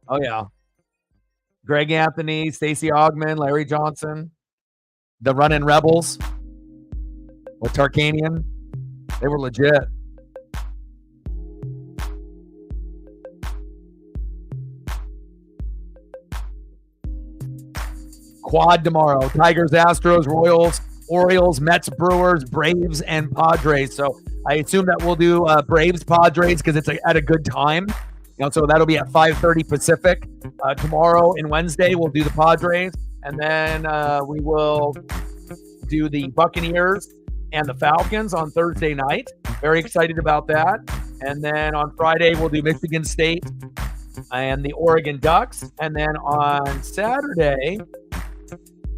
Oh, yeah. Greg Anthony, Stacey Augmon, Larry Johnson, the running Rebels. With Tarkanian, they were legit. Quad tomorrow. Tigers, Astros, Royals, Orioles, Mets, Brewers, Braves, and Padres. So I assume that we'll do Braves, Padres because it's at a good time. So that'll be at 5:30 Pacific. Tomorrow and Wednesday, we'll do the Padres. And then we will do the Buccaneers and the Falcons on Thursday night. Very excited about that. And then on Friday, we'll do Michigan State and the Oregon Ducks. And then on Saturday,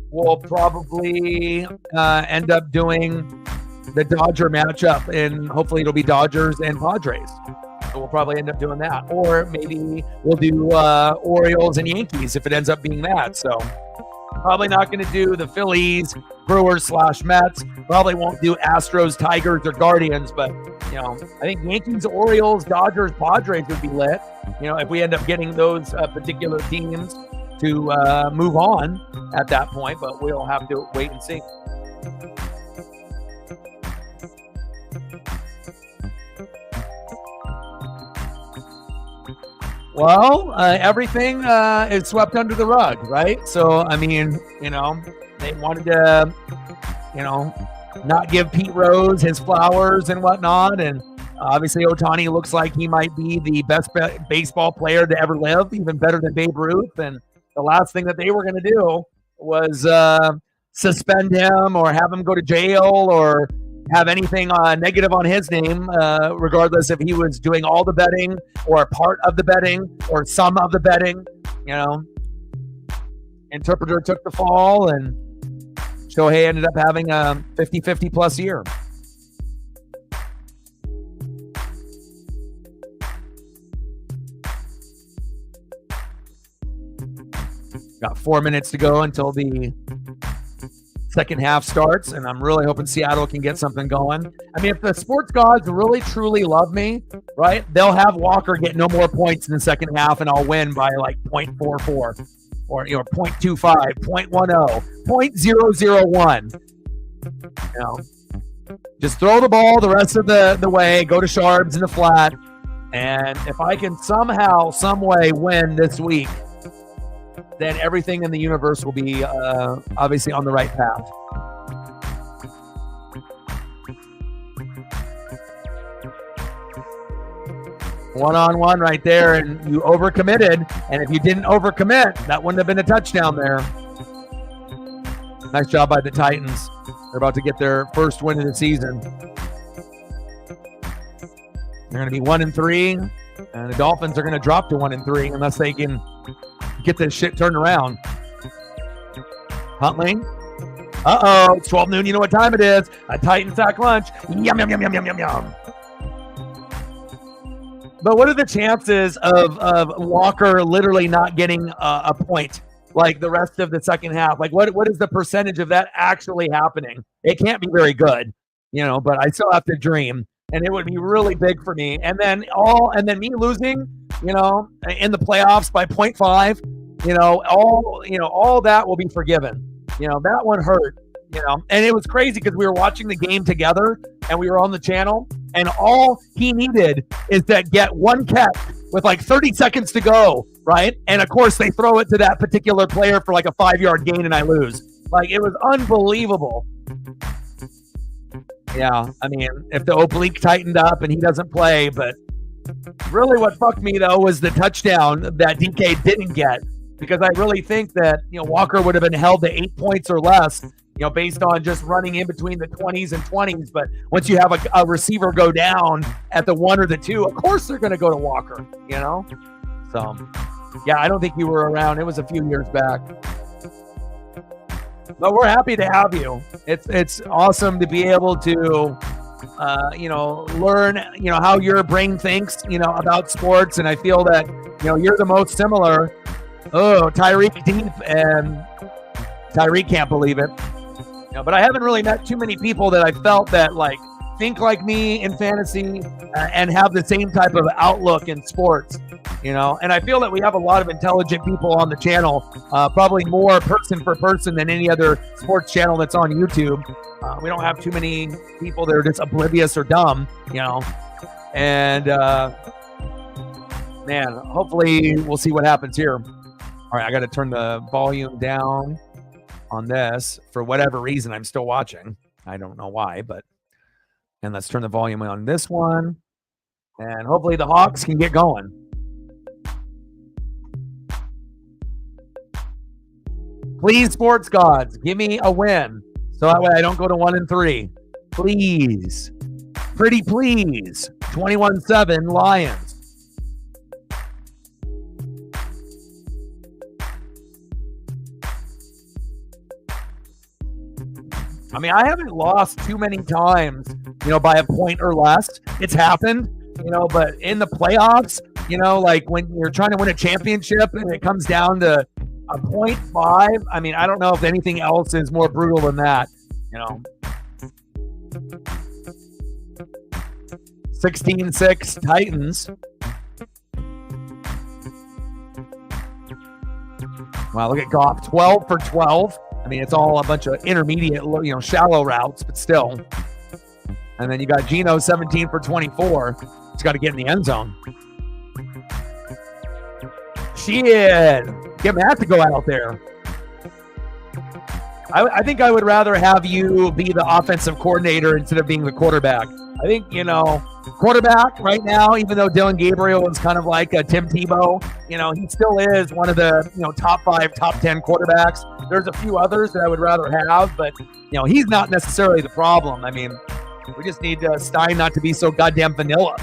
we'll probably end up doing the Dodger matchup, and hopefully it'll be Dodgers and Padres. So we'll probably end up doing that. Or maybe we'll do Orioles and Yankees if it ends up being that. So probably not going to do the Phillies, Brewers / Mets. Probably won't do Astros, Tigers, or Guardians. But, I think Yankees, Orioles, Dodgers, Padres would be lit. If we end up getting those particular teams to move on at that point. But we'll have to wait and see. Well, everything is swept under the rug, right? So, they wanted to, not give Pete Rose his flowers and whatnot. And obviously, Ohtani looks like he might be the best baseball player to ever live, even better than Babe Ruth. And the last thing that they were going to do was suspend him or have him go to jail or have anything negative on his name, regardless if he was doing all the betting or part of the betting or some of the betting. Interpreter took the fall, and Shohei ended up having a 50-50 plus year. Got 4 minutes to go until the second half starts, and I'm really hoping Seattle can get something going. If the sports gods really truly love me, right? They'll have Walker get no more points in the second half, and I'll win by like 0.44 or 0.25, 0.10, 0.001. Just throw the ball the rest of the way, go to Sharps in the flat, and if I can somehow, some way win this week, then everything in the universe will be obviously on the right path. One-on-one right there, and you overcommitted, and if you didn't overcommit, that wouldn't have been a touchdown there. Nice job by the Titans. They're about to get their first win of the season. They're going to be 1-3, and the Dolphins are going to drop to 1-3 unless they can get this shit turned around. Huntley. Uh-oh, it's 12 noon. You know what time it is. A Titan sack lunch. Yum, yum, yum, yum, yum, yum, yum. But what are the chances of Walker literally not getting a point like the rest of the second half? Like, what is the percentage of that actually happening? It can't be very good, but I still have to dream. And it would be really big for me. And then me losing, in the playoffs by 0.5, all that will be forgiven. That one hurt, and it was crazy because we were watching the game together and we were on the channel, and all he needed is to get one catch with like 30 seconds to go, right? And of course they throw it to that particular player for like a 5-yard gain and I lose. Like, it was unbelievable. Yeah, I mean, if the oblique tightened up and he doesn't play, but really what fucked me, though, was the touchdown that DK didn't get, because I really think that, Walker would have been held to 8 points or less, based on just running in between the 20s and 20s. But once you have a receiver go down at the 1 or the 2, of course they're going to go to Walker, So, yeah, I don't think you were around. It was a few years back. But we're happy to have you. It's awesome to be able to, learn, how your brain thinks, about sports. And I feel that, you're the most similar. Oh, Tyreek deep, and Tyreek can't believe it. But I haven't really met too many people that I felt that think like me in fantasy and have the same type of outlook in sports. And I feel that we have a lot of intelligent people on the channel, probably more person for person than any other sports channel that's on YouTube. We don't have too many people that are just oblivious or dumb, and man, hopefully we'll see what happens here. All right, I got to turn the volume down on this for whatever reason. I'm still watching. I don't know why, and let's turn the volume on this one, and hopefully the Hawks can get going. Please, sports gods, give me a win so that way I don't go to 1-3. Please. Pretty please. 21-7 Lions. I mean, I haven't lost too many times, by a point or less. It's happened, but in the playoffs, like when you're trying to win a championship and it comes down to a 0.5, I mean, I don't know if anything else is more brutal than that, 16-6 Titans. Wow, look at Goff, 12 for 12. I mean, it's all a bunch of intermediate, shallow routes, but still. And then you got Geno, 17 for 24. He's got to get in the end zone. Shit. Get Matt to go out there. I think I would rather have you be the offensive coordinator instead of being the quarterback. I think, quarterback right now, even though Dylan Gabriel is kind of like a Tim Tebow, he still is one of the, top 5, top 10 quarterbacks. There's a few others that I would rather have, but, he's not necessarily the problem. I mean, we just need Stein not to be so goddamn vanilla,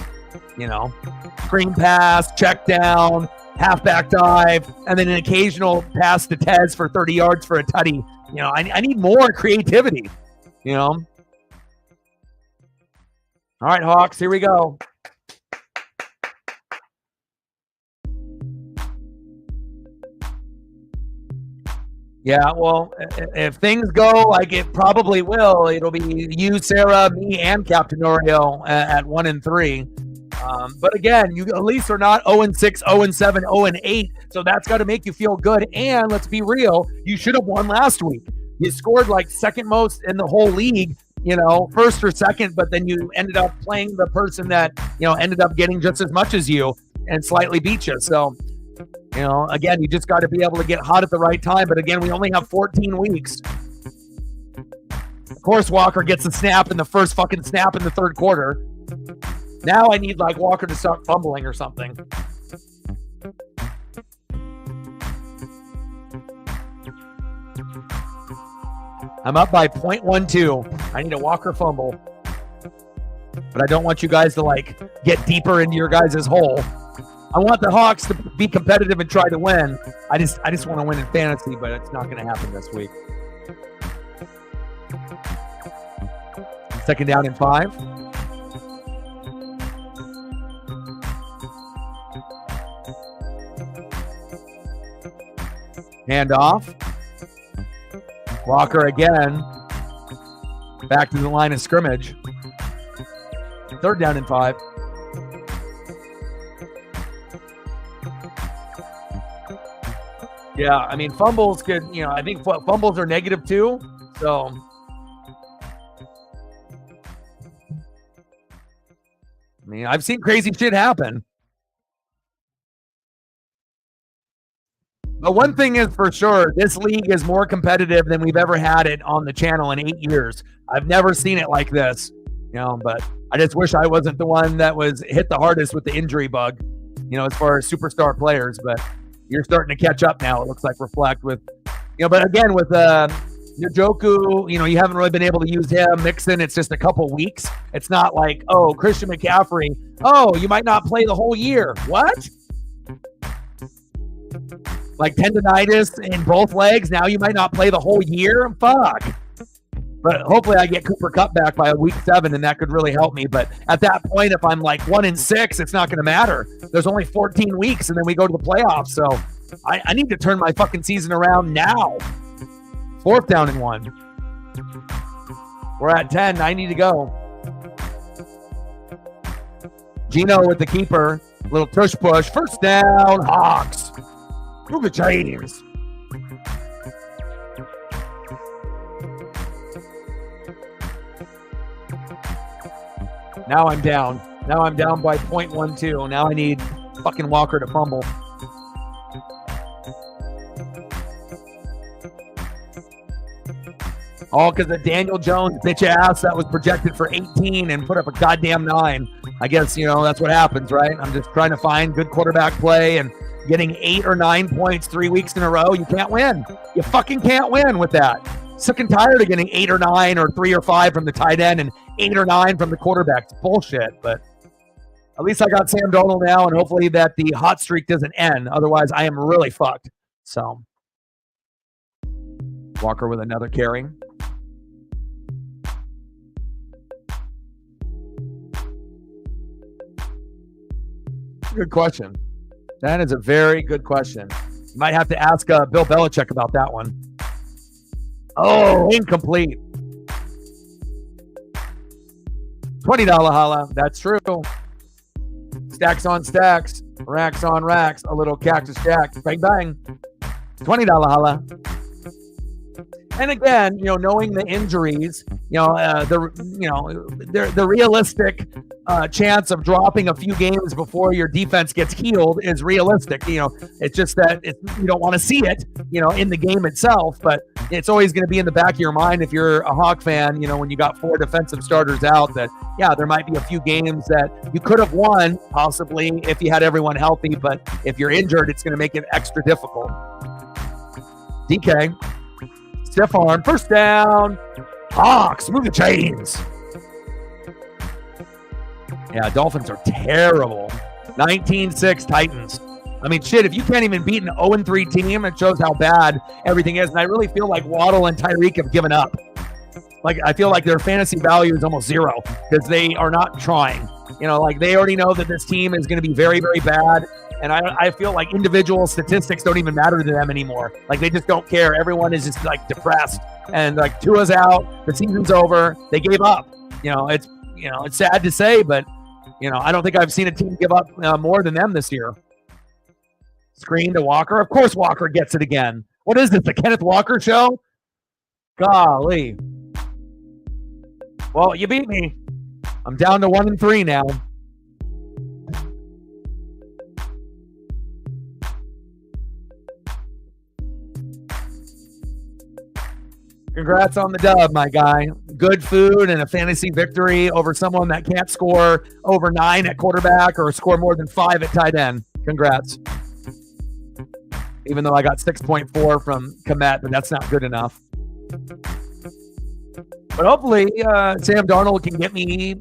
Screen pass, check down, halfback dive, and then an occasional pass to Tez for 30 yards for a tutty. I need more creativity, All right, Hawks, here we go. Yeah, well, if things go like it probably will, it'll be you, Sarah, me, and Captain Oreo at 1-3. But again, you at least are not 0-6, 0-7, 0-8. So that's got to make you feel good. And let's be real, you should have won last week. You scored like second most in the whole league, first or second, but then you ended up playing the person that, ended up getting just as much as you and slightly beat you. So, again, you just got to be able to get hot at the right time. But again, we only have 14 weeks. Of course, Walker gets a snap in the first fucking snap in the third quarter. Now I need like Walker to start fumbling or something. I'm up by 0.12. I need a Walker fumble. But I don't want you guys to like get deeper into your guys' hole. I want the Hawks to be competitive and try to win. I just want to win in fantasy, but it's not going to happen this week. Second down and 5. Hand off. Walker again. Back to the line of scrimmage. Third down and 5. Yeah, I mean, fumbles could, I think fumbles are negative too. So, I mean, I've seen crazy shit happen. But one thing is for sure, this league is more competitive than we've ever had it on the channel in 8 years. I've never seen it like this, but I just wish I wasn't the one that was hit the hardest with the injury bug, as far as superstar players. But you're starting to catch up now, it looks like, Reflect with, but again, with Njoku, you haven't really been able to use him. Mixon, it's just a couple weeks. It's not like, oh, Christian McCaffrey, oh, you might not play the whole year. What? Like tendonitis in both legs, now you might not play the whole year? Fuck. But hopefully I get Cooper Kupp back by week 7, and that could really help me. But at that point, if I'm like 1-6, it's not going to matter. There's only 14 weeks, and then we go to the playoffs. So I need to turn my fucking season around now. 4th down and 1. We're at 10. I need to go. Gino with the keeper. Little tush push. First down, Hawks. Move the chains. Now I'm down. Now I'm down by 0.12. Now I need fucking Walker to fumble. All because of Daniel Jones, bitch ass, that was projected for 18 and put up a goddamn 9. I guess, that's what happens, right? I'm just trying to find good quarterback play, and getting 8 or 9 points 3 weeks in a row, you can't win. You fucking can't win with that. Sick and tired of getting 8 or 9 or 3 or 5 from the tight end and 8 or 9 from the quarterback. It's bullshit, but at least I got Sam Darnold now, and hopefully that the hot streak doesn't end. Otherwise, I am really fucked. So, Walker with another carry. Good question. That is a very good question. You might have to ask Bill Belichick about that one. Oh, incomplete. $20 holla. That's true. Stacks on stacks. Racks on racks. A little cactus jack. Bang, bang. $20 holla. And again, knowing the injuries, the realistic chance of dropping a few games before your defense gets healed is realistic. It's just that you don't want to see it, in the game itself, but it's always going to be in the back of your mind if you're a Hawk fan, when you got 4 defensive starters out, that, yeah, there might be a few games that you could have won possibly if you had everyone healthy, but if you're injured, it's going to make it extra difficult. DK. Stiff arm, first down. Hawks, move the chains. Yeah, Dolphins are terrible. 19-6 Titans. I mean, shit, if you can't even beat an 0-3 team, it shows how bad everything is. And I really feel like Waddle and Tyreek have given up. Like, I feel like their fantasy value is almost 0 because they are not trying. Like they already know that this team is going to be very, very bad. And I feel like individual statistics don't even matter to them anymore. Like they just don't care. Everyone is just like depressed. And like Tua's out, the season's over. They gave up. It's sad to say, but I don't think I've seen a team give up more than them this year. Screen to Walker. Of course Walker gets it again. What is this, the Kenneth Walker show? Golly. Well, you beat me. I'm down to 1-3 now. Congrats on the dub, my guy. Good food and a fantasy victory over someone that can't score over 9 at quarterback or score more than 5 at tight end. Congrats. Even though I got 6.4 from Komet, but that's not good enough. But hopefully Sam Darnold can get me,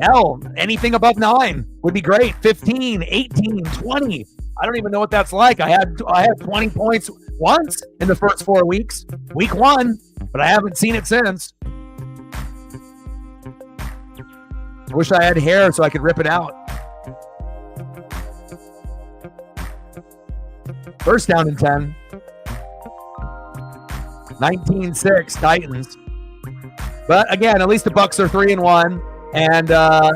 hell, anything above 9 would be great. 15, 18, 20. I don't even know what that's like. I had 20 points once in the first 4 weeks. Week 1, but I haven't seen it since. I wish I had hair so I could rip it out. First down and 10. 19-6 Titans. But again, at least the Bucs are 3-1. And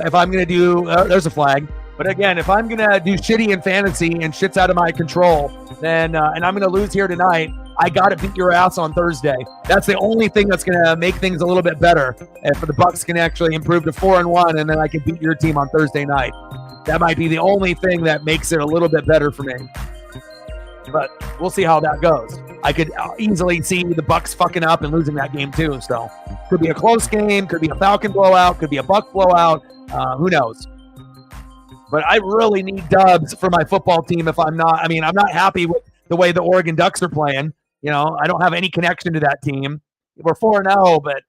if I'm going to do, there's a flag. But again, if I'm going to do shitty in fantasy and shit's out of my control, then and I'm going to lose here tonight, I got to beat your ass on Thursday. That's the only thing that's going to make things a little bit better. If the Bucs can actually improve to 4-1, and then I can beat your team on Thursday night. That might be the only thing that makes it a little bit better for me. But we'll see how that goes. I could easily see the Bucs fucking up and losing that game too. So could be a close game, could be a Falcon blowout, could be a Buck blowout. Who knows? But I really need dubs for my football team. If I'm not, I'm not happy with the way the Oregon Ducks are playing. I don't have any connection to that team. We're 4-0, but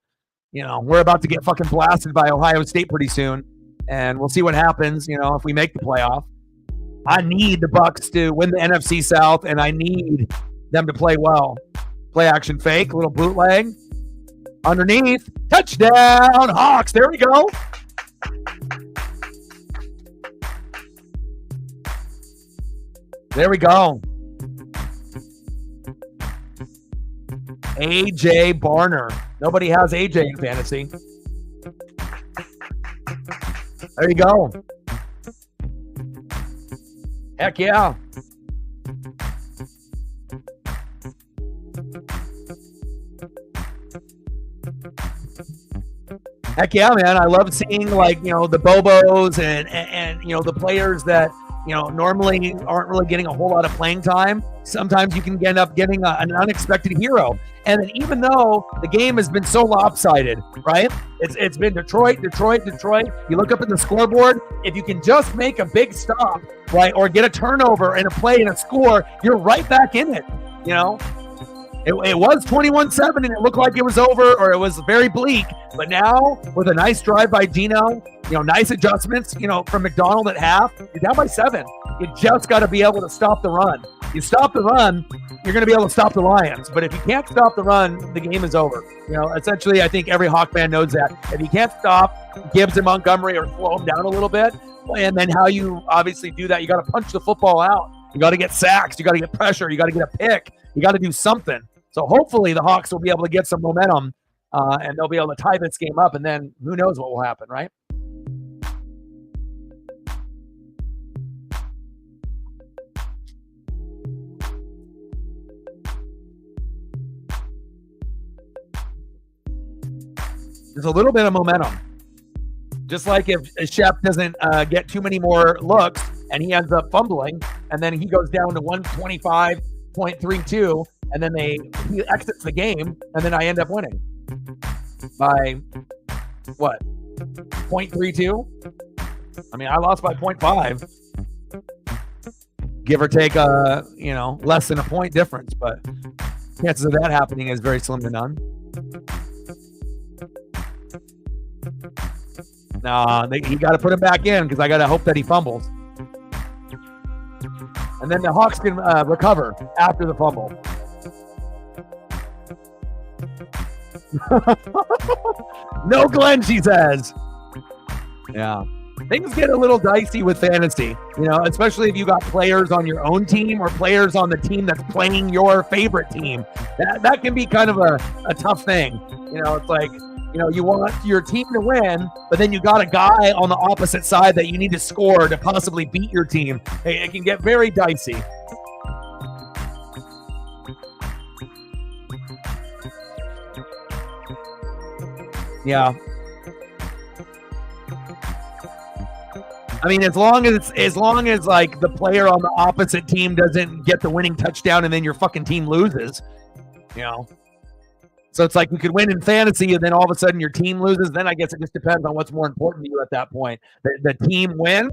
we're about to get fucking blasted by Ohio State pretty soon, and we'll see what happens. If we make the playoff. I need the Bucs to win the NFC South, and I need them to play well. Play action fake, little bootleg. Underneath, touchdown, Hawks. There we go. There we go. AJ Barner. Nobody has AJ in fantasy. There you go. Heck yeah. Heck yeah, man. I love seeing the Bobos and the players that normally aren't really getting a whole lot of playing time. Sometimes you can end up getting an unexpected hero. And then even though the game has been so lopsided, right? It's been Detroit. You look up at the scoreboard, if you can just make a big stop, right, or get a turnover and a play and a score, you're right back in it, It was 21-7 and it looked like it was over, or it was very bleak. But now with a nice drive by Gino, nice adjustments, from McDonald at half, you're down by 7. You just got to be able to stop the run. You stop the run, you're going to be able to stop the Lions. But if you can't stop the run, the game is over. Essentially, I think every Hawk fan knows that. If you can't stop Gibbs and Montgomery or slow them down a little bit, and then how you obviously do that, you got to punch the football out. You got to get sacks. You got to get pressure. You got to get a pick. You got to do something. So hopefully the Hawks will be able to get some momentum and they'll be able to tie this game up, and then who knows what will happen, right? There's a little bit of momentum. Just like if Shep doesn't get too many more looks and he ends up fumbling, and then he goes down to 125.32, and then he exits the game, and then I end up winning by what? 0.32? I lost by 0.5. Give or take less than a point difference, but chances of that happening is very slim to none. Nah, you got to put him back in because I got to hope that he fumbles. And then the Hawks can recover after the fumble. No Glenn, she says. Yeah. Things get a little dicey with fantasy, especially if you got players on your own team or players on the team that's playing your favorite team. That can be kind of a tough thing. It's like, You want your team to win, but then you got a guy on the opposite side that you need to score to possibly beat your team. It can get very dicey. Yeah. I mean, as long as like the player on the opposite team doesn't get the winning touchdown and then your fucking team loses, So it's like you could win in fantasy and then all of a sudden your team loses. Then I guess it just depends on what's more important to you at that point. The team win,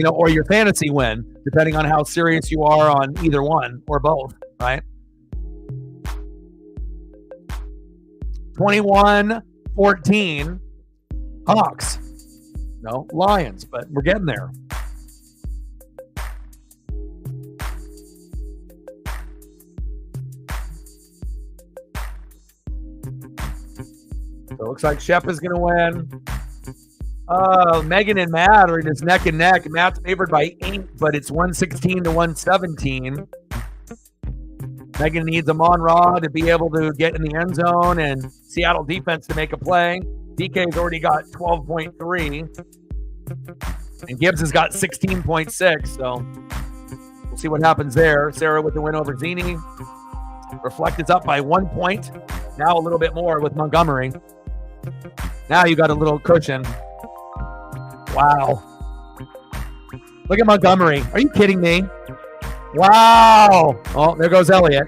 or your fantasy win, depending on how serious you are on either one or both, right? 21-14, Hawks. No, Lions, but we're getting there. So it looks like Shep is going to win. Megan and Matt are just neck and neck. Matt's favored by 8, but it's 116-117. Megan needs Amon-Ra to be able to get in the end zone and Seattle defense to make a play. DK's already got 12.3. And Gibbs has got 16.6. So we'll see what happens there. Sarah with the win over Zini. Reflect is up by 1 point. Now a little bit more with Montgomery. Now you got a little cushion. Wow. Look at Montgomery. Are you kidding me? Wow. Oh, there goes Elliott.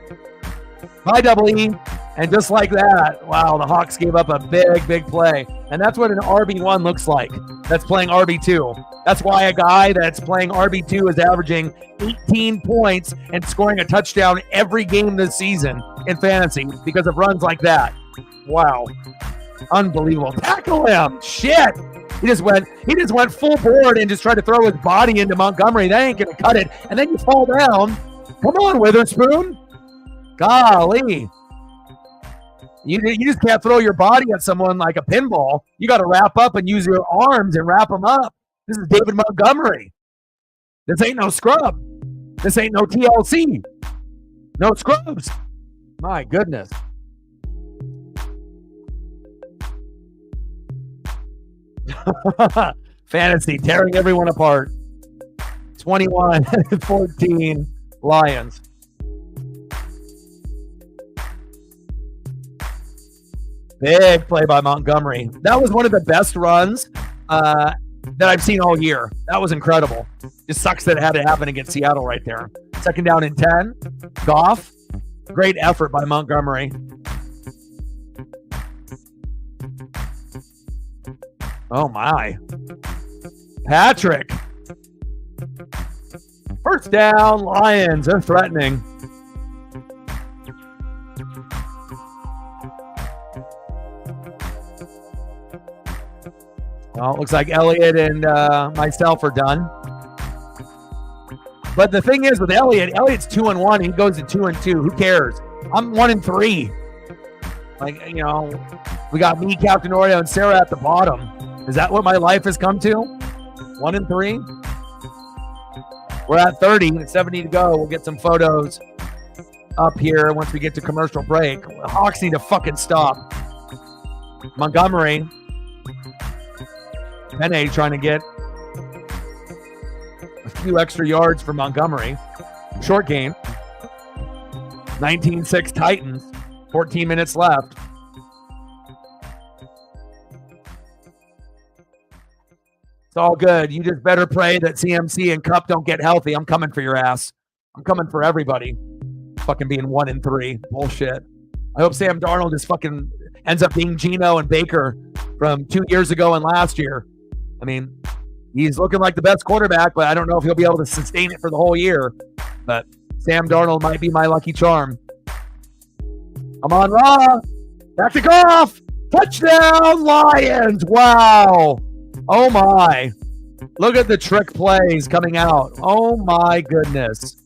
By double E. And just like that, wow, the Hawks gave up a big, big play. And that's what an RB1 looks like. That's playing RB2. That's why a guy that's playing RB2 is averaging 18 points and scoring a touchdown every game this season in fantasy because of runs like that. Wow. Unbelievable. Tackle him. Shit. He just went full board and just tried to throw his body into Montgomery. That ain't going to cut it. And then you fall down. Come on, Witherspoon. Golly. You just can't throw your body at someone like a pinball. You got to wrap up and use your arms and wrap them up. This is David Montgomery. This ain't no scrub. This ain't no TLC. No scrubs. My goodness. Fantasy tearing everyone apart. 21-14 Lions. Big play by Montgomery. That was one of the best runs that I've seen all year. That was incredible. Just sucks that it had to happen against Seattle right there. Second down and 10. Goff. Great effort by Montgomery. Oh, my. Patrick. First down, Lions. They're threatening. Well, it looks like Elliott and myself are done. But the thing is with Elliott's 2-1. He goes to 2-2. Who cares? I'm 1-3. Like, we got me, Captain Oreo, and Sarah at the bottom. Is that what my life has come to? 1-3? We're at 30, 70 to go. We'll get some photos up here once we get to commercial break. The Hawks need to fucking stop. Montgomery. Penne trying to get a few extra yards for Montgomery. Short game. 19-6 Titans. 14 minutes left. It's all good. You just better pray that CMC and Cup don't get healthy. I'm coming for your ass. I'm coming for everybody. Fucking being 1-3. Bullshit. I hope Sam Darnold just fucking ends up being Geno and Baker from 2 years ago and last year. I mean, he's looking like the best quarterback, but I don't know if he'll be able to sustain it for the whole year. But Sam Darnold might be my lucky charm. Amon-Ra. Back to Goff. Touchdown, Lions. Wow. Oh, my. Look at the trick plays coming out. Oh, my goodness.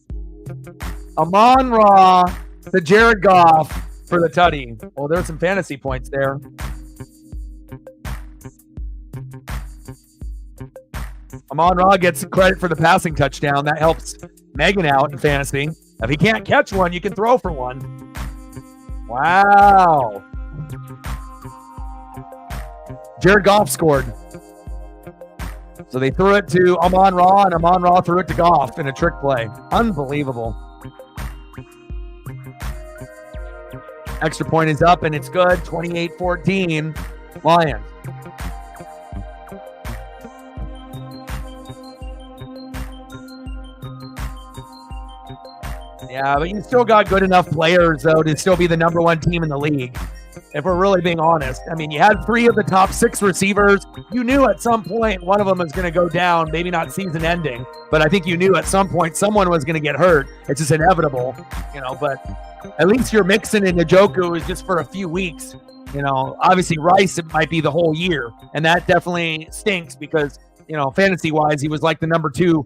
Amon-Ra to Jared Goff for the tutty. Well, there's some fantasy points there. Amon-Ra gets credit for the passing touchdown. That helps Megan out in fantasy. If he can't catch one, you can throw for one. Wow. Jared Goff scored. So they threw it to Amon-Ra, and Amon-Ra threw it to Goff in a trick play. Unbelievable. Extra point is up, and it's good. 28-14, Lions. Yeah, but you still got good enough players, though, to still be the number one team in the league. If we're really being honest. I mean, you had 3 of the top 6 receivers. You knew at some point one of them was going to go down, maybe not season ending, but I think you knew at some point someone was going to get hurt. It's just inevitable, but at least you're mixing in Njoku is just for a few weeks. Obviously Rice, it might be the whole year, and that definitely stinks because, fantasy-wise, he was like the number 2,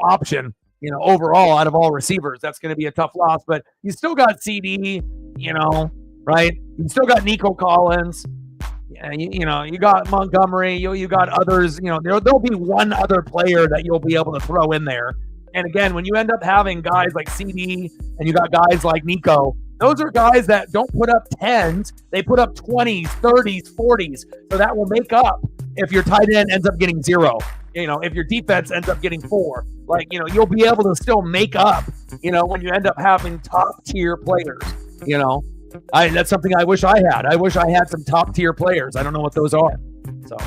option, overall out of all receivers. That's going to be a tough loss, but you still got CD, right? You still got Nico Collins. Yeah, you got Montgomery. You got others. There'll be one other player that you'll be able to throw in there. And again, when you end up having guys like CD and you got guys like Nico, those are guys that don't put up 10s. They put up 20s, 30s, 40s. So that will make up if your tight end ends up getting 0. If your defense ends up getting 4. You'll be able to still make up, when you end up having top tier players, that's something I wish I had. I wish I had some top tier players. I don't know what those are. So.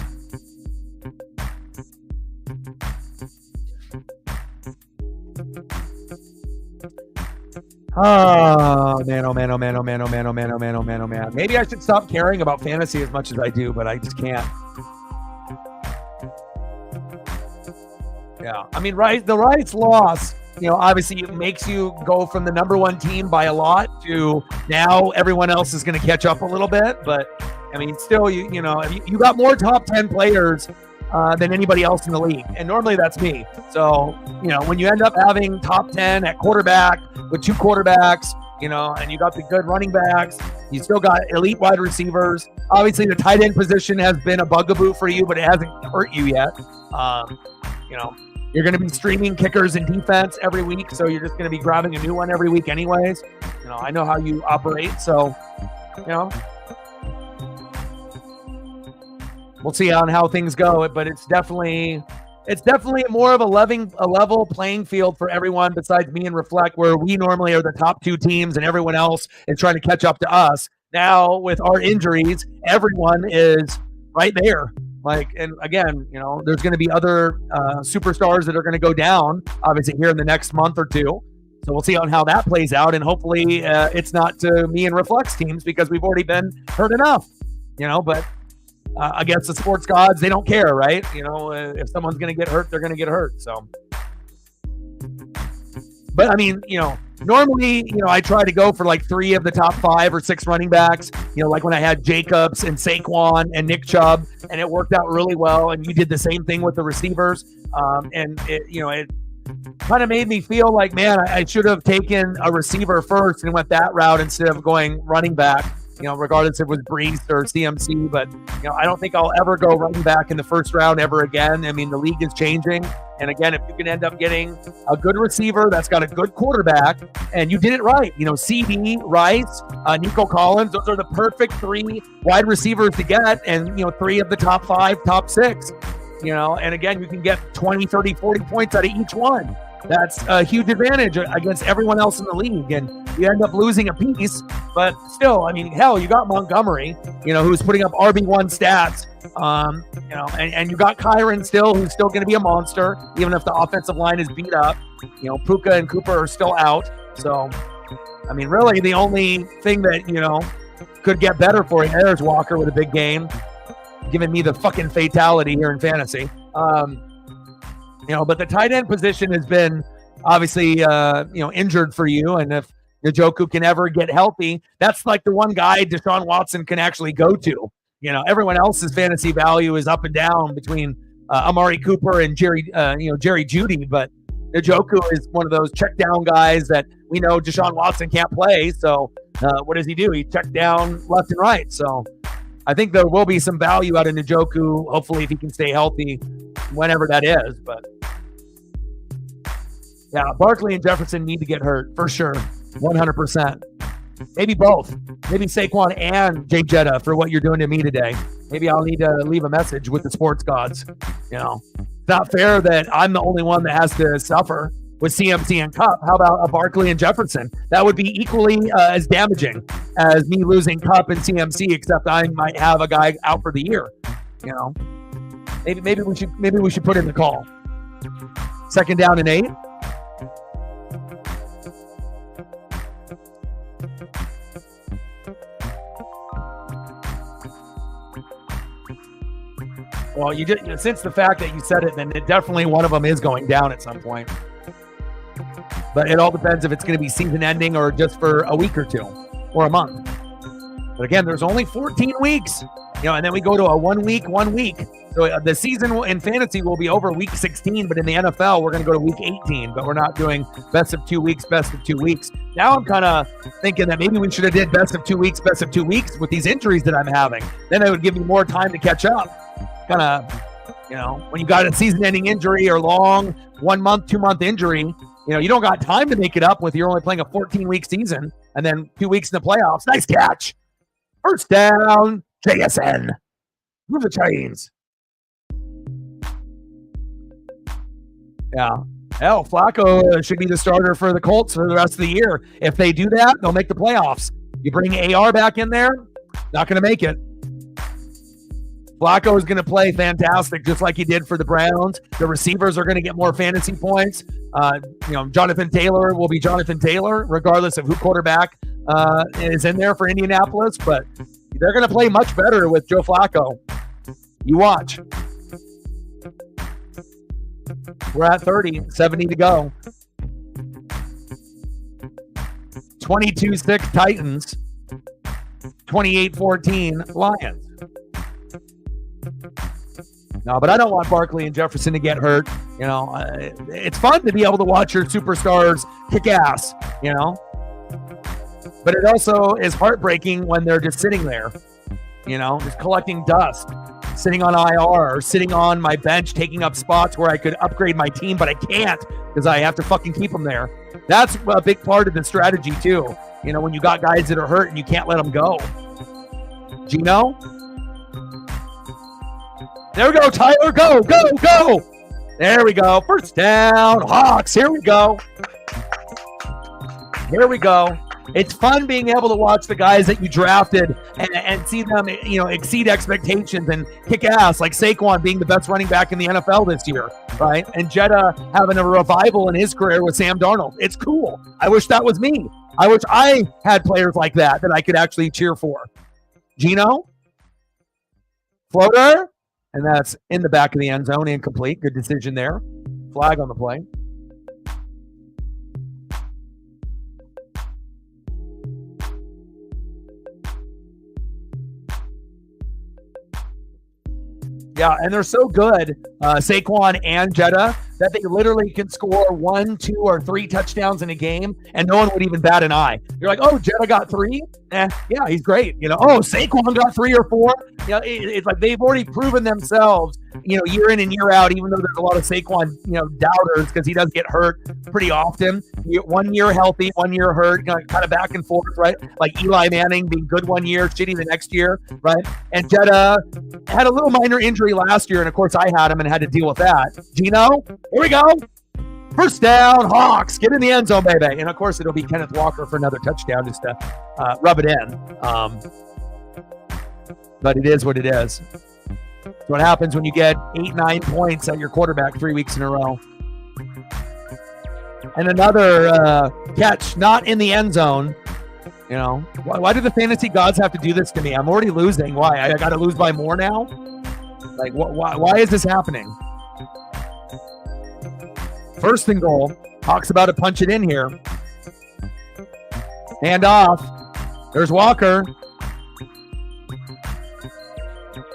Oh man, oh man, oh man, oh man, oh man, oh man, oh man, oh man, oh man. Maybe I should stop caring about fantasy as much as I do, but I just can't. Yeah, I mean, the Rice loss, obviously it makes you go from the number 1 team by a lot to now everyone else is going to catch up a little bit. But I mean, still, you got more top 10 players than anybody else in the league, and normally that's me. So when you end up having top 10 at quarterback with 2 quarterbacks, and you got the good running backs, you still got elite wide receivers. Obviously, the tight end position has been a bugaboo for you, but it hasn't hurt you yet. You're going to be streaming kickers and defense every week, so you're just going to be grabbing a new one every week anyways. I know how you operate, so, we'll see on how things go, but it's definitely more of a level playing field for everyone besides me and Reflect, where we normally are the top 2 teams and everyone else is trying to catch up to us. Now, with our injuries, everyone is right there. And again, there's going to be other superstars that are going to go down, obviously, here in the next month or 2. So we'll see on how that plays out. And hopefully it's not to me and Reflect's teams because we've already been hurt enough, but I guess the sports gods, they don't care, right? If someone's going to get hurt, they're going to get hurt. So, but I mean, normally, I try to go for like 3 of the top 5 or 6 running backs, like when I had Jacobs and Saquon and Nick Chubb, and it worked out really well. And you did the same thing with the receivers. And it kind of made me feel like, man, I should have taken a receiver first and went that route instead of going running back, regardless if it was Brees or CMC. But, I don't think I'll ever go running back in the first round ever again. I mean, the league is changing. And again, if you can end up getting a good receiver that's got a good quarterback, and you did it right, CD, Rice, Nico Collins, those are the perfect 3 wide receivers to get, and, 3 of the top 5, top 6, and again, you can get 20, 30, 40 points out of each one. That's a huge advantage against everyone else in the league, and you end up losing a piece, but still, I mean, hell, you got Montgomery, who's putting up RB1 stats, and you got Kyron still, who's still going to be a monster, even if the offensive line is beat up. Puka and Cooper are still out, so, I mean, really, the only thing that, could get better for you there is Walker with a big game, giving me the fucking fatality here in fantasy. But the tight end position has been obviously, injured for you. And if Njoku can ever get healthy, that's like the one guy Deshaun Watson can actually go to. Everyone else's fantasy value is up and down between Amari Cooper and Jerry Jeudy. But Njoku is one of those check down guys that we know Deshaun Watson can't play. So what does he do? He checks down left and right. So I think there will be some value out of Njoku, hopefully, if he can stay healthy, whenever that is. But yeah, Barkley and Jefferson need to get hurt for sure, 100%. Maybe both. Maybe Saquon and Jay Jetta for what you're doing to me today. Maybe I'll need to leave a message with the sports gods. You know, it's not fair that I'm the only one that has to suffer with CMC and Cup. How about a Barkley and Jefferson? That would be equally as damaging as me losing Cup and CMC, except I might have a guy out for the year. You know, maybe we should put in the call. 2nd down and 8. Well, you just, since the fact that you said it, then definitely one of them is going down at some point. But it all depends if it's going to be season ending or just for a week or 2 or a month. But again, there's only 14 weeks, and then we go to a 1 week. So the season in fantasy will be over week 16, but in the NFL, we're going to go to week 18, but we're not doing best of 2 weeks. Now I'm kind of thinking that maybe we should have did best of 2 weeks with these injuries that I'm having. Then it would give me more time to catch up. Kind of, when you got a season-ending injury or long 1 month, 2 month injury, you don't got time to make it up with you're only playing a 14-week season and then 2 weeks in the playoffs. Nice catch. First down, JSN. Move the chains. Yeah. Hell, Flacco should be the starter for the Colts for the rest of the year. If they do that, they'll make the playoffs. You bring AR back in there, not going to make it. Flacco is going to play fantastic, just like he did for the Browns. The receivers are going to get more fantasy points. Jonathan Taylor will be Jonathan Taylor, regardless of who quarterback is in there for Indianapolis. But they're going to play much better with Joe Flacco. You watch. We're at 30, 70 to go. 22-6 Titans. 28-14 Lions. No, but I don't want Barkley and Jefferson to get hurt. It's fun to be able to watch your superstars kick ass, But it also is heartbreaking when they're just sitting there, just collecting dust, sitting on IR or sitting on my bench, taking up spots where I could upgrade my team, but I can't because I have to fucking keep them there. That's a big part of the strategy too. When you got guys that are hurt and you can't let them go. Gino? There we go, Tyler. Go. There we go. First down. Hawks. Here we go. It's fun being able to watch the guys that you drafted and see them, exceed expectations and kick ass, like Saquon being the best running back in the NFL this year, right? And Jetta having a revival in his career with Sam Darnold. It's cool. I wish that was me. I wish I had players like that I could actually cheer for. Gino? Floater? And that's in the back of the end zone, incomplete. Good decision there. Flag on the play. Yeah, and they're so good, Saquon and Jetta, that they literally can score 1, 2, or 3 touchdowns in a game, and no one would even bat an eye. You're like, oh, Jetta got 3? Yeah, he's great. Oh, Saquon got 3 or 4. It's like they've already proven themselves, year in and year out, even though there's a lot of Saquon, doubters because he does get hurt pretty often. 1 year healthy, 1 year hurt, kind of back and forth, right? Like Eli Manning being good 1 year, shitty the next year, right? And Jetta had a little minor injury last year, and of course I had him and had to deal with that. Gino, here we go. First down, Hawks. Get in the end zone, baby. And of course it'll be Kenneth Walker for another touchdown just to rub it in. But it is what it is. It's what happens when you get 8, 9 points at your quarterback 3 weeks in a row. And another catch, not in the end zone. Why do the fantasy gods have to do this to me? I'm already losing. Why? I got to lose by more now? Like, why is this happening? First and goal. Hawks about to punch it in here. Hand off. There's Walker.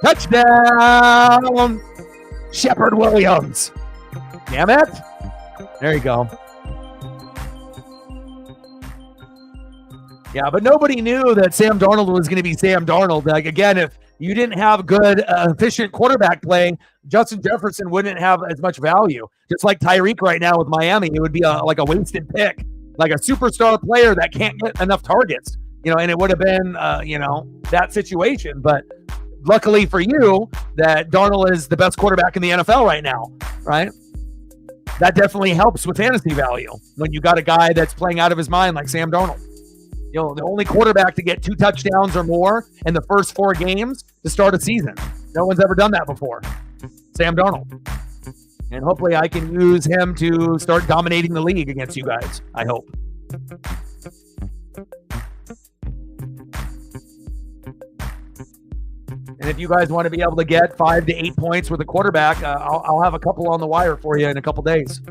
Touchdown! Shepard Williams. Damn it. There you go. Yeah, but nobody knew that Sam Darnold was going to be Sam Darnold. Like, again, if you didn't have good, efficient quarterback play, Justin Jefferson wouldn't have as much value. Just like Tyreek right now with Miami, it would be like a wasted pick, like a superstar player that can't get enough targets, and it would have been, that situation. But luckily for you, that Darnold is the best quarterback in the NFL right now, right? That definitely helps with fantasy value when you got a guy that's playing out of his mind like Sam Darnold. You know, the only quarterback to get 2 touchdowns or more in the first 4 games to start a season. No one's ever done that before. Sam Darnold. And hopefully I can use him to start dominating the league against you guys. I hope. And if you guys want to be able to get 5 to 8 points with a quarterback, I'll have a couple on the wire for you in a couple days.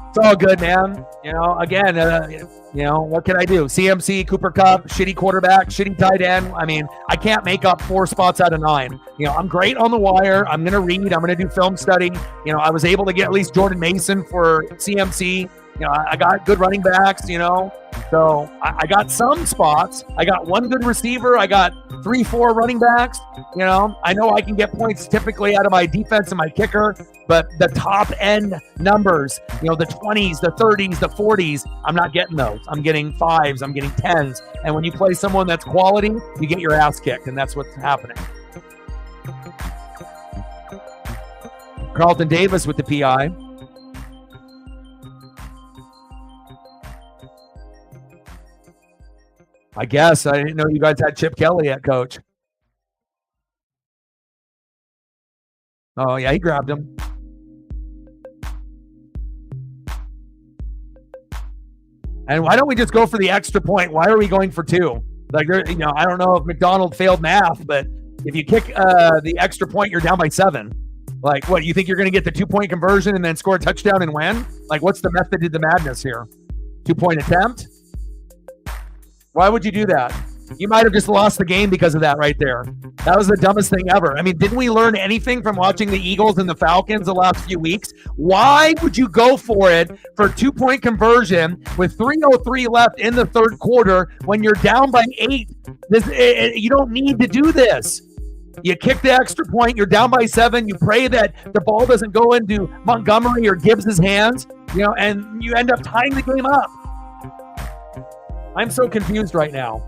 It's all good, man. You know, again, you know, what can I do? CMC, Cooper Kupp, shitty quarterback, shitty tight end. I mean, I can't make up 4 spots out of 9. You know, I'm great on the wire. I'm going to read. I'm going to do film study. You know, I was able to get at least Jordan Mason for CMC. You know, I got good running backs, you know. So I got some spots. I got 1 good receiver. I got 3, 4 running backs. You know I can get points typically out of my defense and my kicker, but the top end numbers, you know, the 20s, the 30s, the 40s, I'm not getting those. I'm getting 5s. I'm getting 10s. And when you play someone that's quality, you get your ass kicked, and that's what's happening. Carlton Davis with the PI. I guess. I didn't know you guys had Chip Kelly at coach. Oh, yeah, he grabbed him. And why don't we just go for the extra point? Why are we going for 2? Like, you know, I don't know if McDonald failed math, but if you kick the extra point, you're down by 7. Like, what, you think you're going to get the 2-point conversion and then score a touchdown and win? Like, what's the method to the madness here? 2-point attempt? Why would you do that? You might have just lost the game because of that right there. That was the dumbest thing ever. I mean, didn't we learn anything from watching the Eagles and the Falcons the last few weeks? Why would you go for it for 2-point conversion with 3:03 left in the third quarter when you're down by 8? You don't need to do this. You kick the extra point, you're down by 7, you pray that the ball doesn't go into Montgomery or Gibbs' hands, you know, and you end up tying the game up. I'm so confused right now.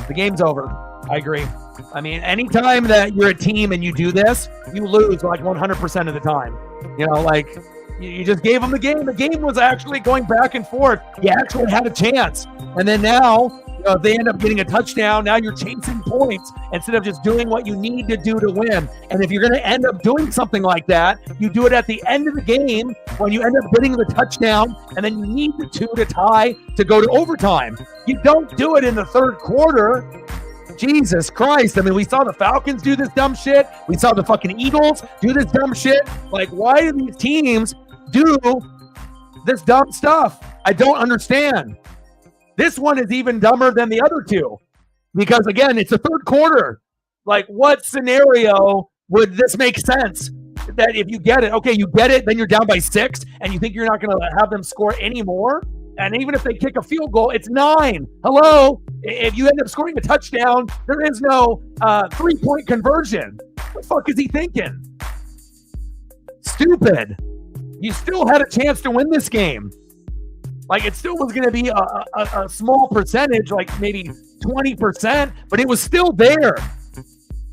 The game's over. I agree. I mean, anytime that you're a team and you do this, you lose like 100% of the time. You know, like, you just gave them the game. The game was actually going back and forth. You actually had a chance. And then now, if they end up getting a touchdown, now you're chasing points instead of just doing what you need to do to win. And if you're going to end up doing something like that, you do it at the end of the game when you end up getting the touchdown, and then you need the 2 to tie to go to overtime. You don't do it in the third quarter. Jesus Christ. I mean, we saw the Falcons do this dumb shit. We saw the fucking Eagles do this dumb shit. Like, why do these teams do this dumb stuff? I don't understand. This one is even dumber than the other 2 because, again, it's a third quarter. Like, what scenario would this make sense? That if you get it, okay, you get it, then you're down by 6, and you think you're not going to have them score any more? And even if they kick a field goal, it's 9. Hello? If you end up scoring a touchdown, there is no 3-point conversion. What the fuck is he thinking? Stupid. You still had a chance to win this game. Like, it still was going to be a small percentage, like maybe 20%, but it was still there.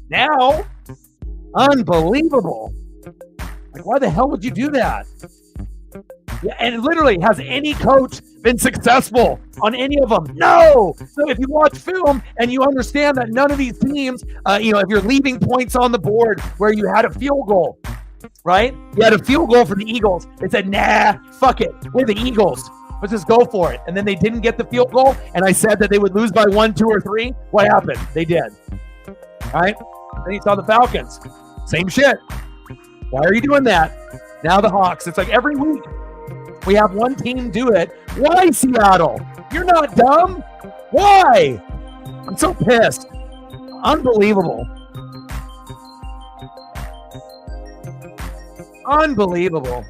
Now, unbelievable. Like, why the hell would you do that? Yeah, and literally, has any coach been successful on any of them? No. So if you watch film and you understand that none of these teams, if you're leaving points on the board where you had a field goal, right? You had a field goal for the Eagles. They said, nah, fuck it. We're the Eagles. Let's just go for it. And then they didn't get the field goal, and I said that they would lose by 1, 2, or 3. What happened? They did. All right? Then you saw the Falcons. Same shit. Why are you doing that? Now the Hawks. It's like every week we have one team do it. Why, Seattle? You're not dumb. Why? I'm so pissed. Unbelievable. Unbelievable.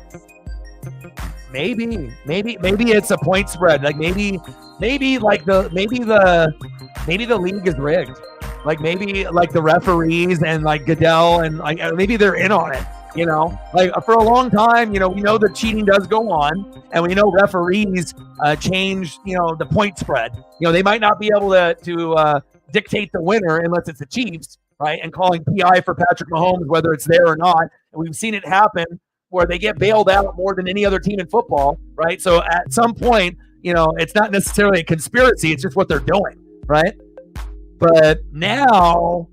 Maybe it's a point spread. Like maybe the league is rigged. Like maybe like the referees and like Goodell and like maybe they're in on it. Like for a long time, we know that cheating does go on, and we know referees change, the point spread. They might not be able to dictate the winner unless it's the Chiefs, right? And calling PI for Patrick Mahomes, whether it's there or not. And we've seen it happen where they get bailed out more than any other team in football, right? So at some point, it's not necessarily a conspiracy. It's just what they're doing, right? But now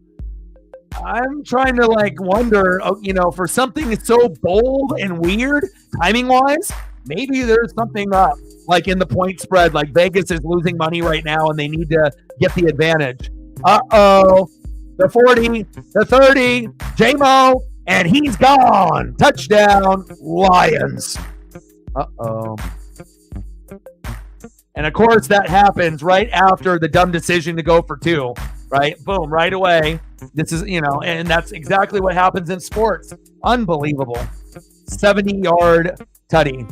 I'm trying to wonder, for something that's so bold and weird, timing-wise, maybe there's something up, in the point spread. Like Vegas is losing money right now, and they need to get the advantage. Uh-oh. The 40, the 30, J-Mo, and he's gone. Touchdown, Lions. Uh-oh. And, of course, that happens right after the dumb decision to go for 2, right? Boom, right away. This is, and that's exactly what happens in sports. Unbelievable. 70-yard tutty.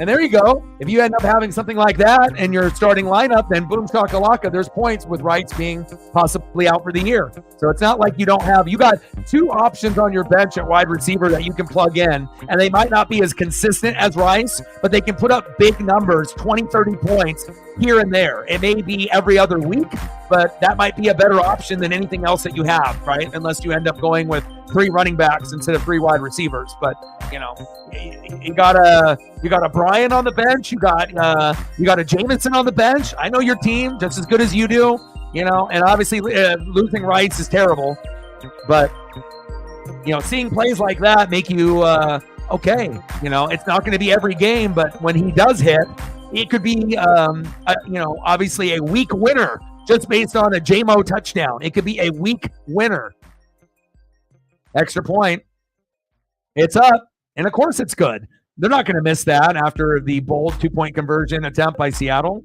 And there you go. If you end up having something like that in your starting lineup, then boom, shakalaka, there's points with Rice being possibly out for the year. So it's not like you got 2 options on your bench at wide receiver that you can plug in, and they might not be as consistent as Rice, but they can put up big numbers, 20, 30 points here and there. It may be every other week, but that might be a better option than anything else that you have, right? Unless you end up going with 3 running backs instead of 3 wide receivers. But, you got a Brian on the bench. You got a Jameson on the bench. I know your team just as good as you do, and obviously losing Rice is terrible. But, seeing plays like that make you, okay. It's not going to be every game, but when he does hit, it could be, obviously a week winner just based on a J-Mo touchdown. It could be a week winner. Extra point. It's up. And, of course, it's good. They're not going to miss that after the bold 2-point conversion attempt by Seattle.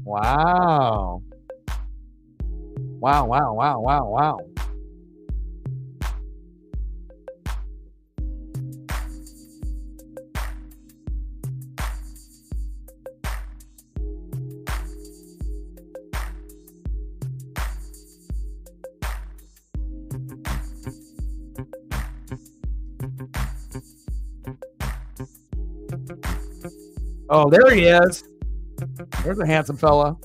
Wow. Wow. Oh, there he is. There's a handsome fella.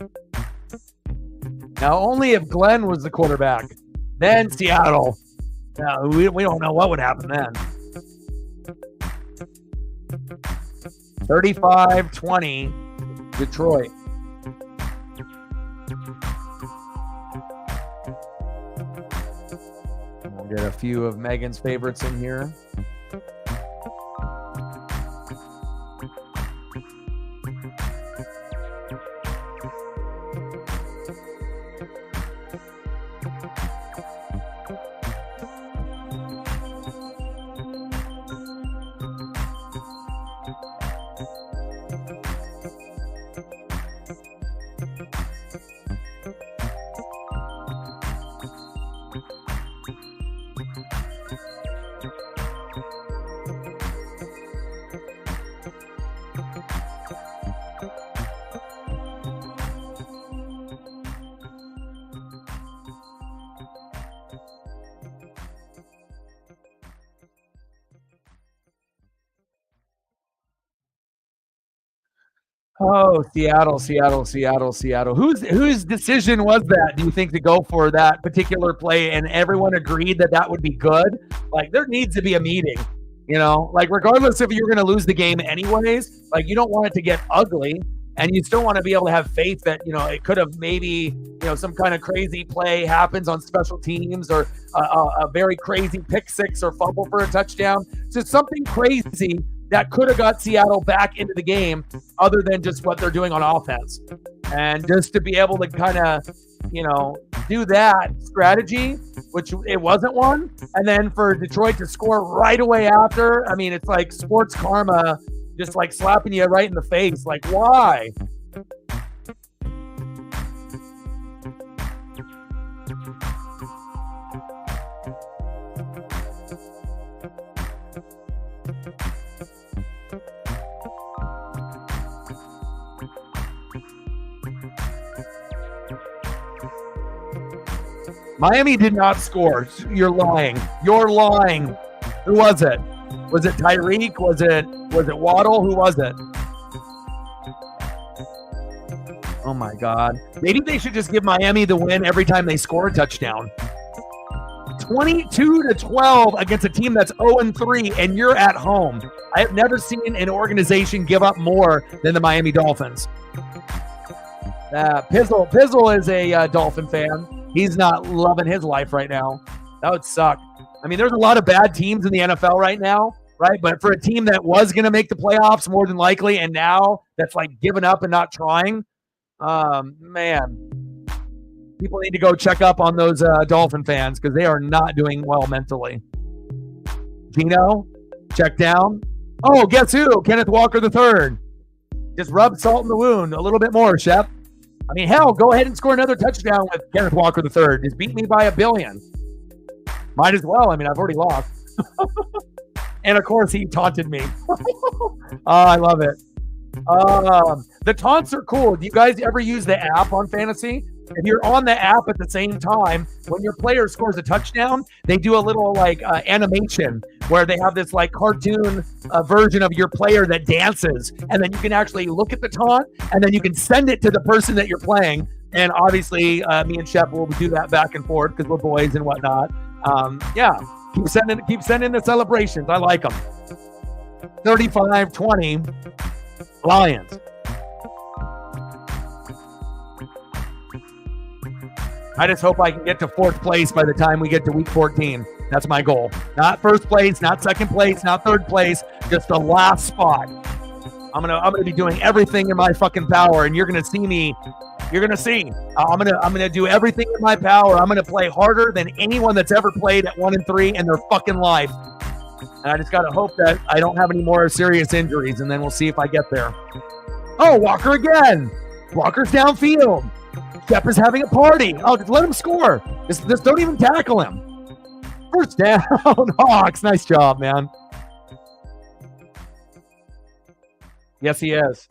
Now, only if Glenn was the quarterback. Then Seattle. Now, we don't know what would happen then. 35-20, Detroit. We'll get a few of Megan's favorites in here. Oh, Seattle. Whose decision was that, do you think, to go for that particular play? And everyone agreed that would be good? There needs to be a meeting, regardless if you're going to lose the game anyways, you don't want it to get ugly. And you still want to be able to have faith that, it could have maybe, some kind of crazy play happens on special teams, or a very crazy pick six or fumble for a touchdown. Just something crazy that could have got Seattle back into the game other than just what they're doing on offense. And just to be able to kind of, do that strategy, which it wasn't one. And then for Detroit to score right away after, I mean, it's like sports karma just slapping you right in the face. Why? Miami did not score. You're lying. Who was it? Was it Tyreek? Was it Waddle? Who was it? Oh my God. Maybe they should just give Miami the win every time they score a touchdown. 22-12 against a team that's 0-3, and you're at home. I have never seen an organization give up more than the Miami Dolphins. Pizzle is a Dolphin fan. He's not loving his life right now. That would suck. I mean, there's a lot of bad teams in the NFL right now, right? But for a team that was going to make the playoffs more than likely, and now that's like giving up and not trying, man. People need to go check up on those Dolphin fans because they are not doing well mentally. Gino, check down. Oh, guess who? Kenneth Walker III. Just rub salt in the wound a little bit more, Shep. I mean, hell, go ahead and score another touchdown with Kenneth Walker III. Just beat me by 1 billion. Might as well. I mean, I've already lost. And, of course, he taunted me. Oh, I love it. The taunts are cool. Do you guys ever use the app on Fantasy? If you're on the app at the same time, when your player scores a touchdown, they do a little like animation where they have this like cartoon version of your player that dances, and then you can actually look at the taunt, and then you can send it to the person that you're playing. And obviously, me and Shep will do that back and forth because we're boys and whatnot. Yeah, keep sending the celebrations. I like them. 35-20, Lions. I just hope I can get to 4th place by the time we get to week 14. That's my goal. Not 1st place, not 2nd place, not 3rd place, just the last spot. I'm gonna be doing everything in my fucking power, and you're gonna see me. You're gonna see. I'm gonna do everything in my power. I'm gonna play harder than anyone that's ever played at 1-3 in their fucking life. And I just gotta hope that I don't have any more serious injuries, and then we'll see if I get there. Oh, Walker again. Walker's downfield. Shep is having a party. Oh, just let him score. Just don't even tackle him. First down. Hawks, nice job, man. Yes, he is.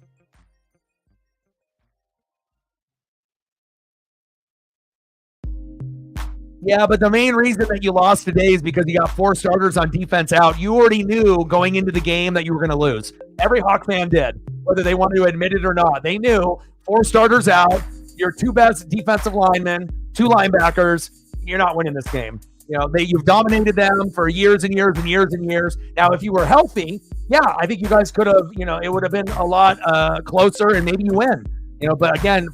Yeah, but the main reason that you lost today is because you got 4 starters on defense out. You already knew going into the game that you were going to lose. Every Hawk fan did, whether they wanted to admit it or not. They knew 4 starters out. Your 2 best defensive linemen, 2 linebackers. You're not winning this game. You know, you've dominated them for years and years and years and years. Now, if you were healthy, yeah, I think you guys could have, it would have been a lot closer and maybe you win. But again,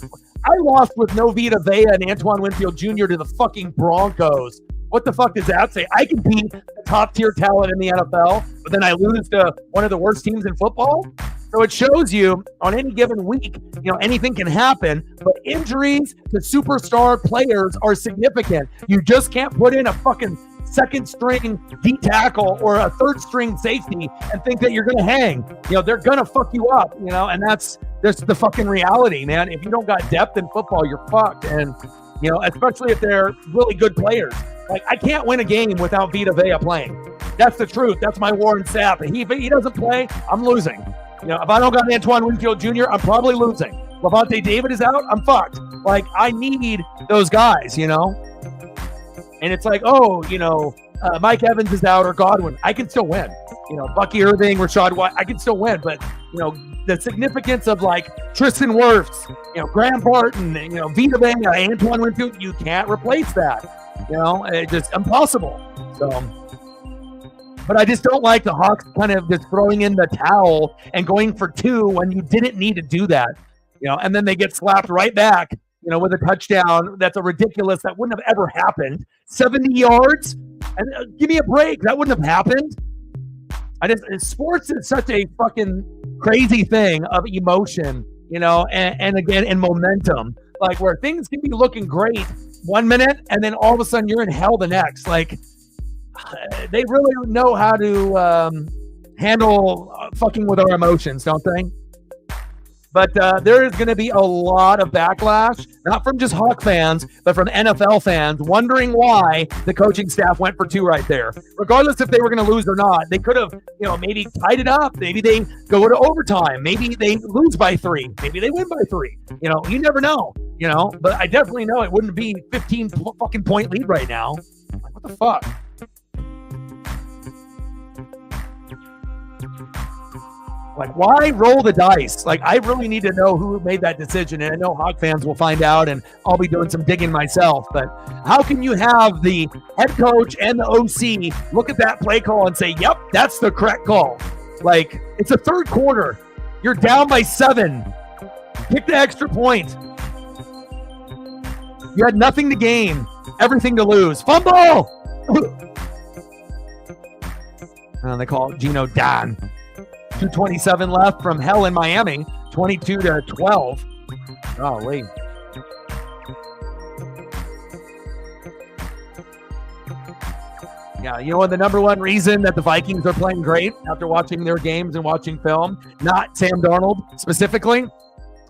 I lost with no Vita Vea and Antoine Winfield Jr. to the fucking Broncos. What the fuck does that say? I can beat the top tier talent in the NFL, but then I lose to one of the worst teams in football? So it shows you on any given week, anything can happen, but injuries to superstar players are significant. You just can't put in a fucking 2nd string D tackle or a 3rd string safety and think that you're going to hang. They're going to fuck you up, and that's the fucking reality, man. If you don't got depth in football, you're fucked. And, especially if they're really good players. Like, I can't win a game without Vita Vea playing. That's the truth. That's my Warren Sapp. If he doesn't play, I'm losing. If I don't got Antoine Winfield Jr., I'm probably losing. Levante David is out, I'm fucked. Like, I need those guys, And it's like, Mike Evans is out or Godwin. I can still win. Bucky Irving, Rashad White, I can still win. But, the significance of, like, Tristan Wirfs, Graham Barton, Vita Vea, Antoine Winfield, you can't replace that. It's just impossible. So... But I just don't like the Hawks kind of just throwing in the towel and going for 2 when you didn't need to do that, and then they get slapped right back, with a touchdown. That's a ridiculous. That wouldn't have ever happened. 70 yards? And give me a break. That wouldn't have happened. Sports is such a fucking crazy thing of emotion, and again, and momentum, like where things can be looking great 1 minute and then all of a sudden you're in hell the next. Like, they really know how to handle fucking with our emotions, don't they? But there is going to be a lot of backlash, not from just Hawk fans, but from NFL fans wondering why the coaching staff went for 2 right there. Regardless if they were going to lose or not, they could have, maybe tied it up. Maybe they go to overtime. Maybe they lose by 3. Maybe they win by 3. You never know, But I definitely know it wouldn't be 15 fucking point lead right now. Like, what the fuck? Like, why roll the dice? Like, I really need to know who made that decision. And I know Hawk fans will find out, and I'll be doing some digging myself. But how can you have the head coach and the OC look at that play call and say, yep, that's the correct call? Like, it's a third quarter. You're down by 7. Kick the extra point. You had nothing to gain, everything to lose. Fumble! And they call it Geno Don. 2:27 left from hell in Miami, 22-12. Golly. Yeah, you know what the number one reason that the Vikings are playing great after watching their games and watching film? Not Sam Darnold specifically,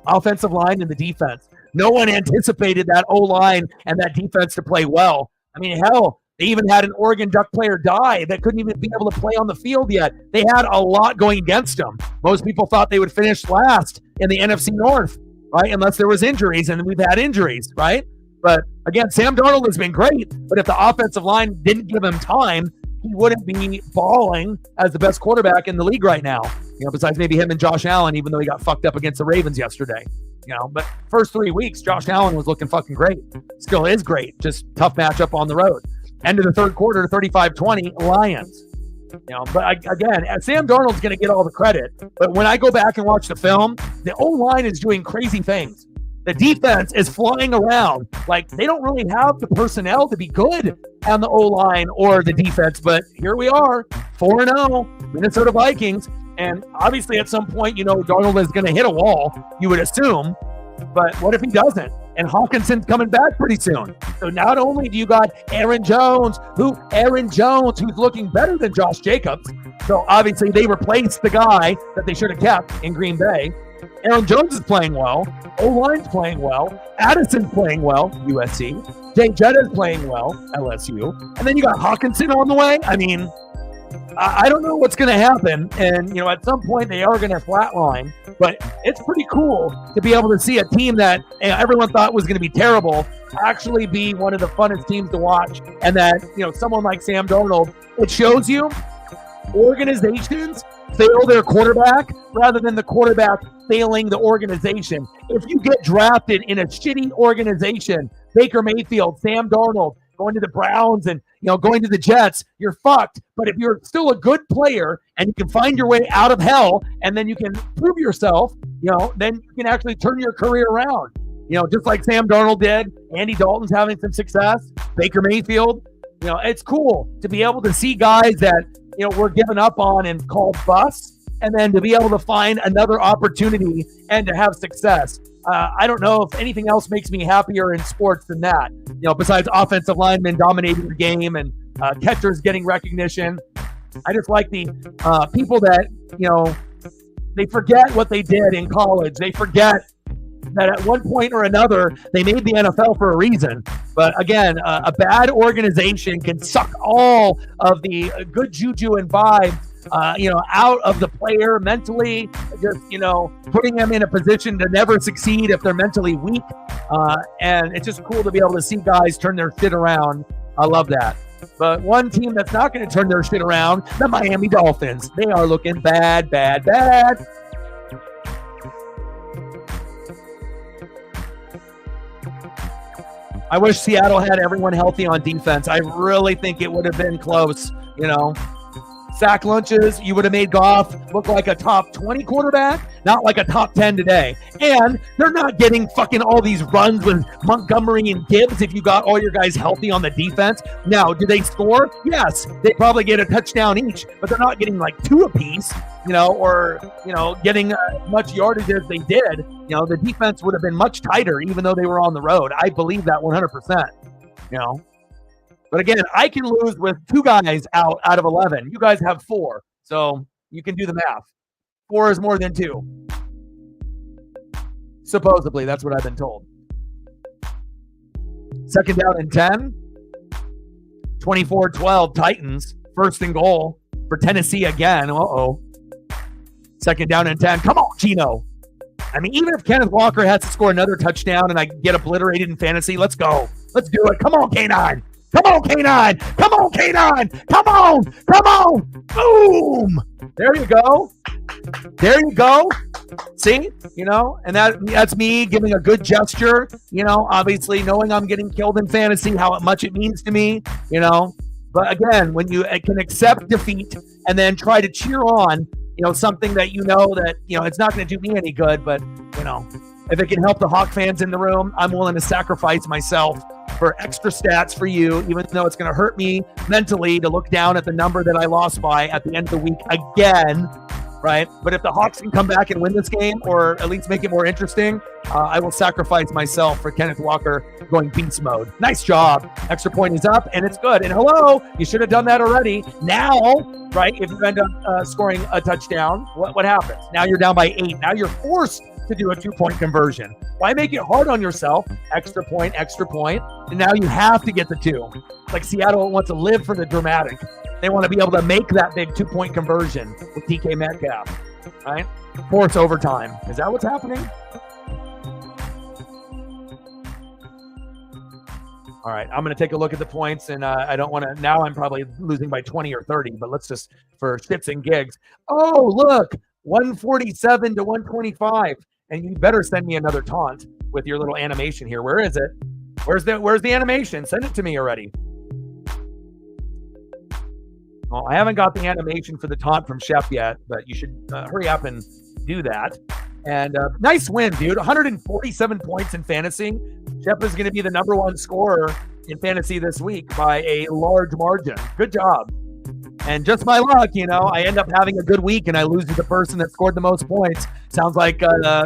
offensive line and the defense. No one anticipated that O-line and that defense to play well. I mean, hell, they even had an Oregon Duck player die that couldn't even be able to play on the field yet. They had a lot going against them. Most people thought they would finish last in the NFC North, right? Unless there was injuries, and we've had injuries, right? But again, Sam Darnold has been great, but if the offensive line didn't give him time, he wouldn't be balling as the best quarterback in the league right now. You know, besides maybe him and Josh Allen, even though he got fucked up against the Ravens yesterday. You know, but first 3 weeks, Josh Allen was looking fucking great. Still is great. Just tough matchup on the road. End of the third quarter, 35-20, Lions. You know, but again, Sam Darnold's going to get all the credit. But when I go back and watch the film, the O-line is doing crazy things. The defense is flying around. Like, they don't really have the personnel to be good on the O-line or the defense. But here we are, 4-0, Minnesota Vikings. And obviously at some point, you know, Darnold is going to hit a wall, you would assume. But what if he doesn't? And Hawkinson's coming back pretty soon. So not only do you got Aaron Jones, who's looking better than Josh Jacobs. So obviously they replaced the guy that they should have kept in Green Bay. Aaron Jones is playing well. O-line's playing well. Addison's playing well, USC. Jay Jetta's playing well, LSU. And then you got Hawkinson on the way. I mean, I don't know what's going to happen. And, you know, at some point they are going to flatline. But it's pretty cool to be able to see a team that everyone thought was going to be terrible actually be one of the funnest teams to watch. And that, you know, someone like Sam Darnold, it shows you organizations fail their quarterback rather than the quarterback failing the organization. If you get drafted in a shitty organization, Baker Mayfield, Sam Darnold, going to the Browns and, you know, going to the Jets, you're fucked. But if you're still a good player and you can find your way out of hell and then you can prove yourself, you know, then you can actually turn your career around. You know, just like Sam Darnold did. Andy Dalton's having some success. Baker Mayfield. You know, it's cool to be able to see guys that, you know, were given up on and called busts, and then to be able to find another opportunity and to have success. I don't know if anything else makes me happier in sports than that. You know, besides offensive linemen dominating the game and catchers getting recognition. I just like the people that, you know, they forget what they did in college. They forget that at one point or another, they made the NFL for a reason. But again, a bad organization can suck all of the good juju and vibe, you know, out of the player mentally, just, you know, putting them in a position to never succeed if they're mentally weak. And it's just cool to be able to see guys turn their shit around. I love that. But one team that's not going to turn their shit around, the Miami Dolphins. They are looking bad, bad, bad. I wish Seattle had everyone healthy on defense. I really think it would have been close, you know. Sack lunches, you would have made Goff look like a top 20 quarterback, not like a top 10 today. And they're not getting fucking all these runs with Montgomery and Gibbs if you got all your guys healthy on the defense. Now, do they score? Yes. They probably get a touchdown each, but they're not getting like 2 apiece, you know, or, you know, getting much yardage as they did. You know, the defense would have been much tighter even though they were on the road. I believe that 100%, you know. But again, I can lose with 2 guys out of 11. You guys have 4, so you can do the math. 4 is more than 2. Supposedly, that's what I've been told. Second down and 10. 24-12 Titans. First and goal for Tennessee again. Uh-oh. Second down and 10. Come on, Geno. I mean, even if Kenneth Walker has to score another touchdown and I get obliterated in fantasy, let's go. Let's do it. Come on, K9. Come on, K9. Come on, K9. Come on. Come on. Boom. There you go. There you go. See, and that's me giving a good gesture, obviously knowing I'm getting killed in fantasy, how much it means to me, But again, when you can accept defeat and then try to cheer on, something that that, it's not going to do me any good, but, if it can help the Hawk fans in the room, I'm willing to sacrifice myself for extra stats for you, even though it's going to hurt me mentally to look down at the number that I lost by at the end of the week again, right? But if the Hawks can come back and win this game, or at least make it more interesting, I will sacrifice myself for Kenneth Walker going beast mode. Nice job. Extra point is up, and it's good. And hello, you should have done that already. Now, right, if you end up scoring a touchdown, what happens? Now you're down by 8. Now you're forced to do a 2-point conversion. Why make it hard on yourself? Extra point, and now you have to get the 2. Like Seattle wants to live for the dramatic. They want to be able to make that big 2-point conversion with DK Metcalf, right? Force overtime. Is that what's happening? All right, I'm going to take a look at the points, and I don't want to. Now I'm probably losing by 20 or 30, but let's just, for shits and gigs. Oh, look, 147 to 125. And you better send me another taunt with your little animation here. Where is it? Where's the animation? Send it to me already. Well, I haven't got the animation for the taunt from Chef yet, but you should hurry up and do that. And nice win, dude. 147 points in fantasy. Chef is going to be the number 1 scorer in fantasy this week by a large margin. Good job. And just my luck, I end up having a good week and I lose to the person that scored the most points. Sounds like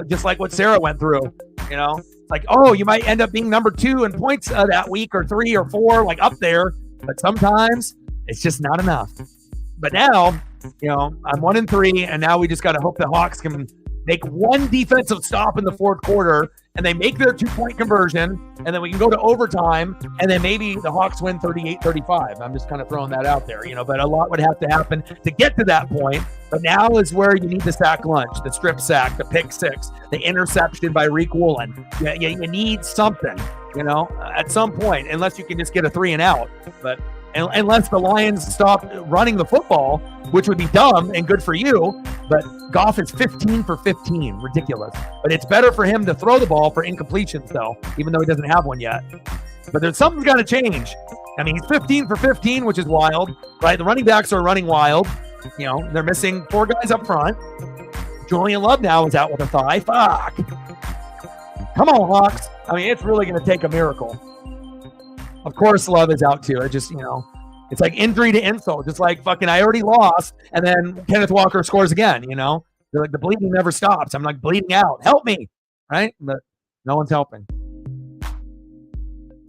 just like what Sarah went through, Like, oh, you might end up being number 2 in points that week, or 3 or 4, like up there. But sometimes it's just not enough. But now, I'm 1-3, and now we just got to hope the Hawks can make one defensive stop in the fourth quarter, and they make their 2-point conversion, and then we can go to overtime, and then maybe the Hawks win 38-35. I'm just kind of throwing that out there, but a lot would have to happen to get to that point. But now is where you need the sack lunch, the strip sack, the pick 6, the interception by Reek Woolen. You need something, at some point, unless you can just get a 3 and out. But unless the Lions stop running the football, which would be dumb and good for you. But Goff is 15 for 15. Ridiculous. But it's better for him to throw the ball for incompletions, though, even though he doesn't have one yet. But something's got to change. I mean, he's 15 for 15, which is wild, right? The running backs are running wild. They're missing 4 guys up front. Julian Love now is out with a thigh. Fuck. Come on, Hawks. I mean, it's really going to take a miracle. Of course, Love is out too. It just, it's like injury to insult. Just like fucking, I already lost, and then Kenneth Walker scores again. They're like, the bleeding never stops. I'm like bleeding out. Help me, right? But no one's helping.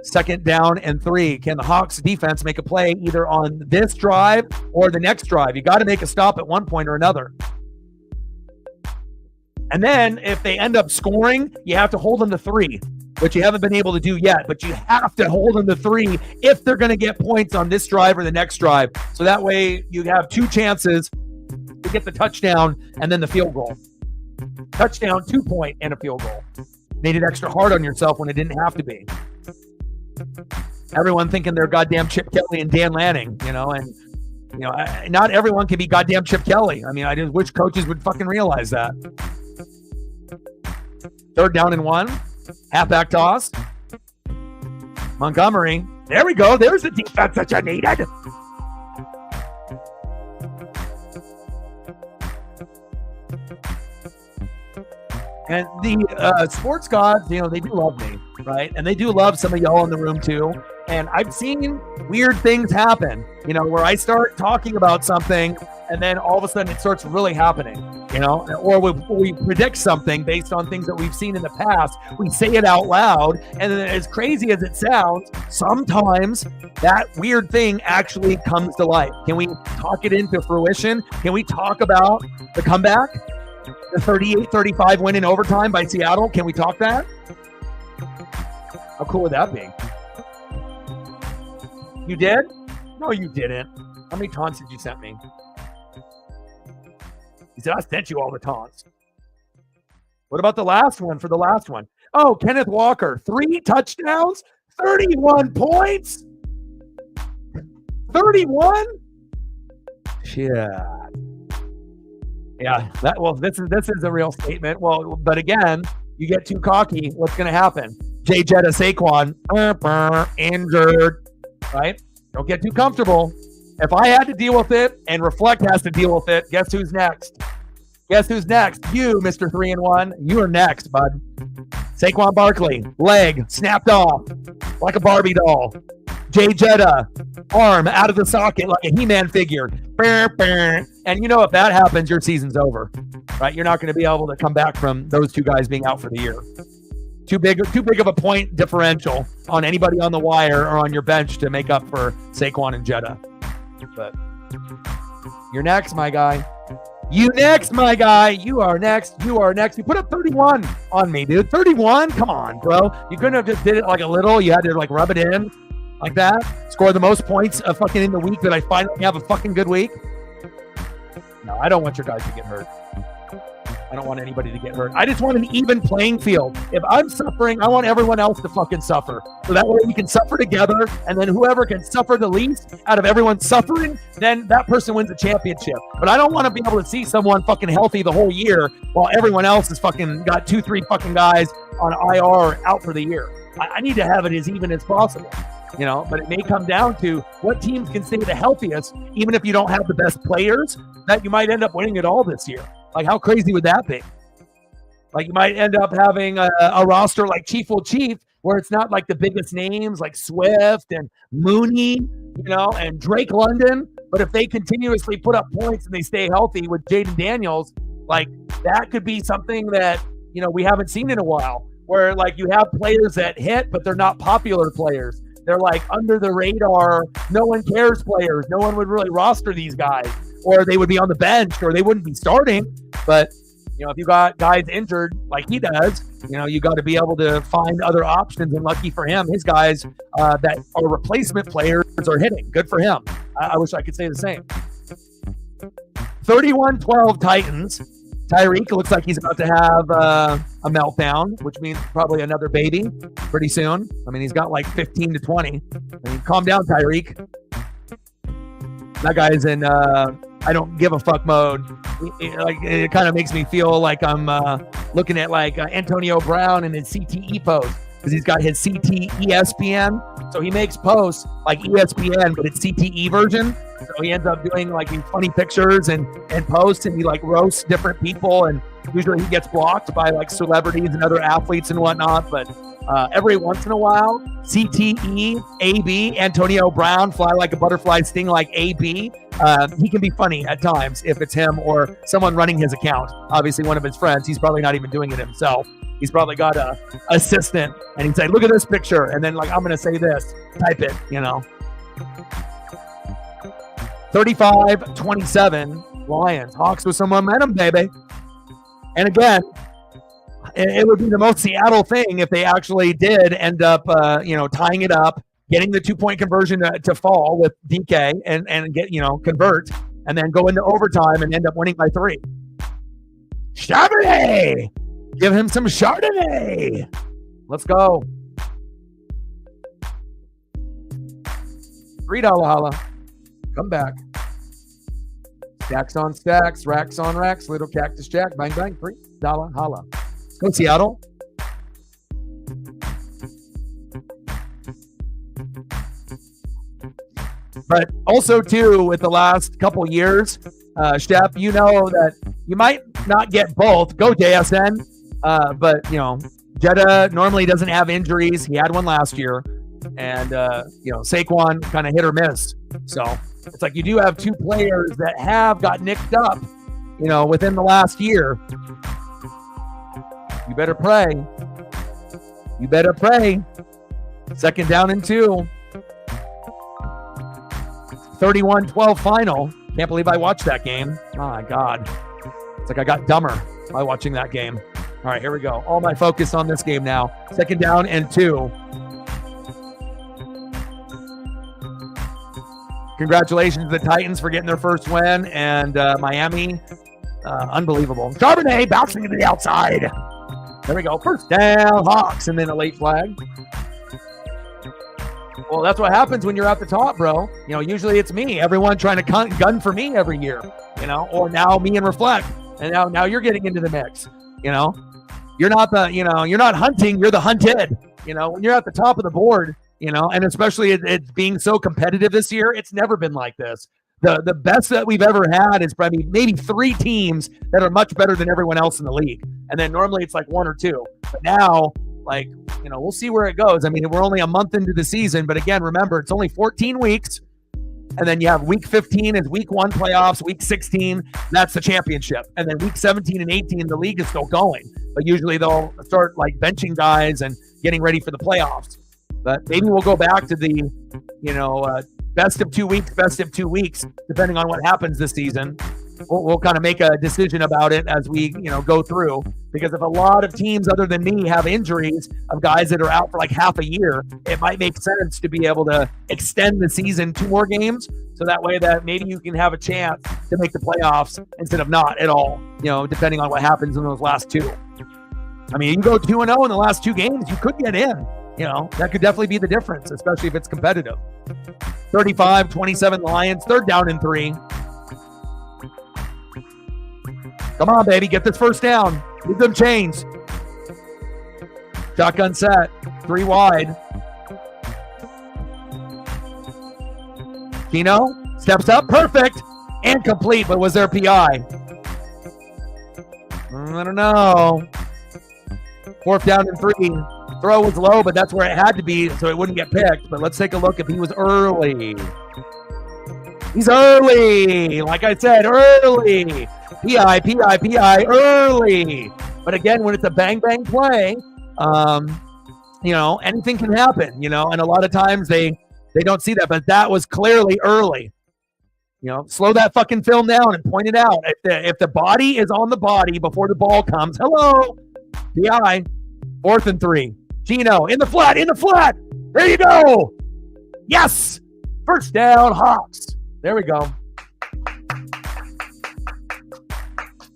2nd down and 3. Can the Hawks defense make a play either on this drive or the next drive? You got to make a stop at one point or another. And then if they end up scoring, you have to hold them to 3. Which you haven't been able to do yet, but you have to hold them to 3 if they're going to get points on this drive or the next drive. So that way you have 2 chances to get the touchdown and then the field goal. Touchdown, 2-point, and a field goal. Made it extra hard on yourself when it didn't have to be. Everyone thinking they're goddamn Chip Kelly and Dan Lanning, and not everyone can be goddamn Chip Kelly. I mean, I just wish coaches would fucking realize that. 3rd down and 1. Halfback toss. Montgomery. There we go. There's the defense that you needed. And the sports gods, they do love me, right? And they do love some of y'all in the room too. And I've seen weird things happen, where I start talking about something and then all of a sudden it starts really happening, or we predict something based on things that we've seen in the past. We say it out loud, and then as crazy as it sounds, sometimes that weird thing actually comes to life. Can we talk it into fruition? Can we talk about the comeback? The 38-35 win in overtime by Seattle? Can we talk that? How cool would that be? You did? No, you didn't. How many taunts did you send me? He said, I sent you all the taunts. What about the last one for the last one? Oh, Kenneth Walker, 3 touchdowns, 31 points. 31? Shit. Yeah, this is a real statement. Well, but again, you get too cocky, what's going to happen? Jay Jetta Saquon, injured, right? Don't get too comfortable. If I had to deal with it and Reflect has to deal with it, guess who's next? Guess who's next? You, Mr. 3-1. You are next, bud. Saquon Barkley, leg snapped off like a Barbie doll. Jay Jetta, arm out of the socket like a He-Man figure. And you know, if that happens, your season's over, right? You're not going to be able to come back from those two guys being out for the year. Too big of a point differential on anybody on the wire or on your bench to make up for Saquon and Jetta. But you're next, my guy. You next, my guy. You are next. You are next. You put up 31 on me, dude. 31? Come on, bro. You couldn't have just did it like a little. You had to like rub it in like that. Score the most points of fucking in the week that I finally have a fucking good week. No, I don't want your guys to get hurt. I don't want anybody to get hurt. I just want an even playing field. If I'm suffering, I want everyone else to fucking suffer. So that way we can suffer together, and then whoever can suffer the least out of everyone suffering, then that person wins the championship. But I don't want to be able to see someone fucking healthy the whole year while everyone else has fucking got 2-3 fucking guys on IR out for the year. I need to have it as even as possible. You know, but it may come down to what teams can stay the healthiest, even if you don't have the best players, that you might end up winning it all this year. Like, how crazy would that be? Like, you might end up having a roster like Chief will Chief, where it's not like the biggest names like Swift and Mooney, you know, and Drake London. But if they continuously put up points and they stay healthy with Jaden Daniels, like, that could be something that, you know, we haven't seen in a while, where like you have players that hit, but they're not popular players. They're like under the radar, no one cares players. No one would really roster these guys, or they would be on the bench, or they wouldn't be starting. But, you know, if you got guys injured like he does, you know, you got to be able to find other options. And lucky for him, his guys that are replacement players are hitting. Good for him. I wish I could say the same. 31-12 Titans. Tyreek looks like he's about to have a meltdown, which means probably another baby pretty soon. I mean, he's got like 15 to 20. I mean, calm down, Tyreek. That guy's in I don't give a fuck mode. It kind of makes me feel like I'm looking at like Antonio Brown and his CTE post, because he's got his CT ESPN. So he makes posts like ESPN, but it's CTE version. So he ends up doing like these funny pictures and posts, and he like roasts different people, and usually he gets blocked by like celebrities and other athletes and whatnot. But every once in a while, CTE, AB, Antonio Brown, fly like a butterfly, sting like AB. He can be funny at times if it's him or someone running his account. Obviously, one of his friends. He's probably not even doing it himself. He's probably got a assistant, and he'd say, "Look at this picture," and then like, "I'm going to say this." Type it, you know. 35-27 Lions. Hawks with some momentum, baby. And again, it would be the most Seattle thing if they actually did end up, tying it up, getting the 2-point conversion to fall with DK and get, convert, and then go into overtime and end up winning by 3. Chardonnay! Give him some Chardonnay! Let's go. $3 holla. Come back. Stacks on stacks, racks on racks, little cactus jack, bang bang, $3 holla. Let's go, Seattle. But also, too, with the last couple years, Shep, you know that you might not get both. Go JSN. But, Jetta normally doesn't have injuries. He had one last year. And, Saquon kind of hit or miss. So it's like you do have 2 players that have got nicked up, within the last year. You better pray. You better pray. 2nd down and 2. 31-12 final. Can't believe I watched that game. Oh, my God. It's like I got dumber by watching that game. All right, here we go. All my focus on this game now. 2nd down and 2. Congratulations to the Titans for getting their first win, and Miami, unbelievable. Charbonnet bouncing to the outside. There we go. First down, Hawks, and then a late flag. Well, that's what happens when you're at the top, bro. Usually it's me. Everyone trying to gun for me every year, or now me and Reflect. And now you're getting into the mix. You know, you're not hunting, you're the hunted. You know, when you're at the top of the board, you know, and especially it's being so competitive this year, it's never been like this. The best that we've ever had is probably maybe 3 teams that are much better than everyone else in the league. And then normally it's like 1 or 2. But now, like, you know, we'll see where it goes. I mean, we're only a month into the season, but again, remember, it's only 14 weeks. And then you have week 15 is week 1 playoffs, week 16, that's the championship. And then week 17 and 18, the league is still going. But usually they'll start like benching guys and getting ready for the playoffs. But maybe we'll go back to the, you know, best of 2 weeks, depending on what happens this season. We'll kind of make a decision about it as we, you know, go through. Because if a lot of teams other than me have injuries of guys that are out for like half a year, it might make sense to be able to extend the season 2 more games. So that way that maybe you can have a chance to make the playoffs instead of not at all, you know, depending on what happens in those last 2. I mean, you can go 2-0 in the last 2 games, you could get in. You know, that could definitely be the difference, especially if it's competitive. 35-27 Lions, 3rd down and 3. Come on, baby, get this first down. Leave them chains. Shotgun set, 3 wide. Keno steps up, perfect, and complete, but was there a PI? I don't know. 4th down and 3. Throw was low, but that's where it had to be, so it wouldn't get picked. But let's take a look if he was early. He's early. Like I said, early. PI, early. But again, when it's a bang-bang play, you know, anything can happen, you know, and a lot of times they don't see that, but that was clearly early. You know, slow that fucking film down and point it out. If the body is on the body before the ball comes, hello, PI, 4th and 3. Gino in the flat. There you go. Yes. First down, Hawks. There we go.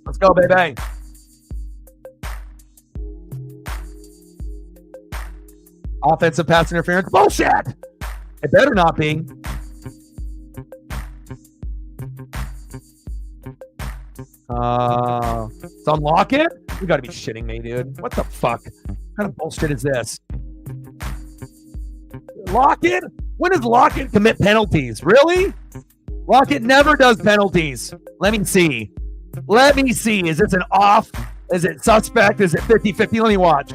Let's go, baby. Offensive pass interference. Bullshit. It better not be. Let's unlock it. You got to be shitting me, dude. What the fuck? What kind of bullshit is this? Lockett? When does Lockett commit penalties? Really? Lockett never does penalties. Let me see. Is this an off? Is it suspect? Is it 50-50? Let me watch.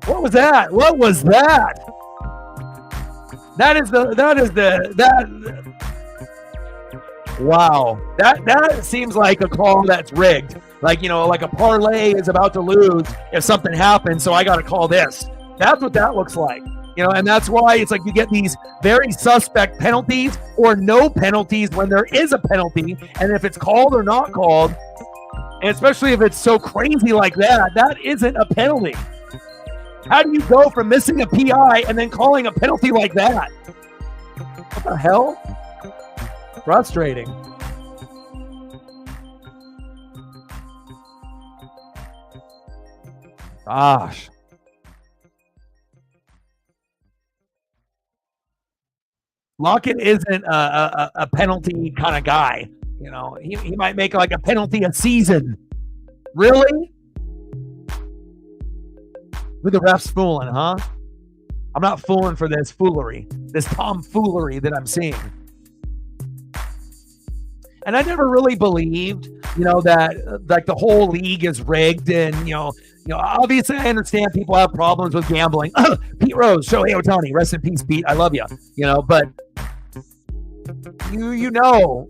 What was that? Wow. That seems like a call that's rigged. Like, you know, like a parlay is about to lose if something happens, so I got to call this. That's what that looks like. You know, and that's why it's like you get these very suspect penalties or no penalties when there is a penalty. And if it's called or not called, and especially if it's so crazy like that, that isn't a penalty. How do you go from missing a PI and then calling a penalty like that? What the hell? Frustrating. Gosh. Lockett isn't a penalty kind of guy. You know, he might make like a penalty a season. Really? Who the refs fooling, huh? I'm not fooling for this foolery, this tomfoolery that I'm seeing. And I never really believed, you know, that like the whole league is rigged, and you know, obviously I understand people have problems with gambling. Pete Rose, Shohei Ohtani, rest in peace, Pete. I love you. You know, but you know,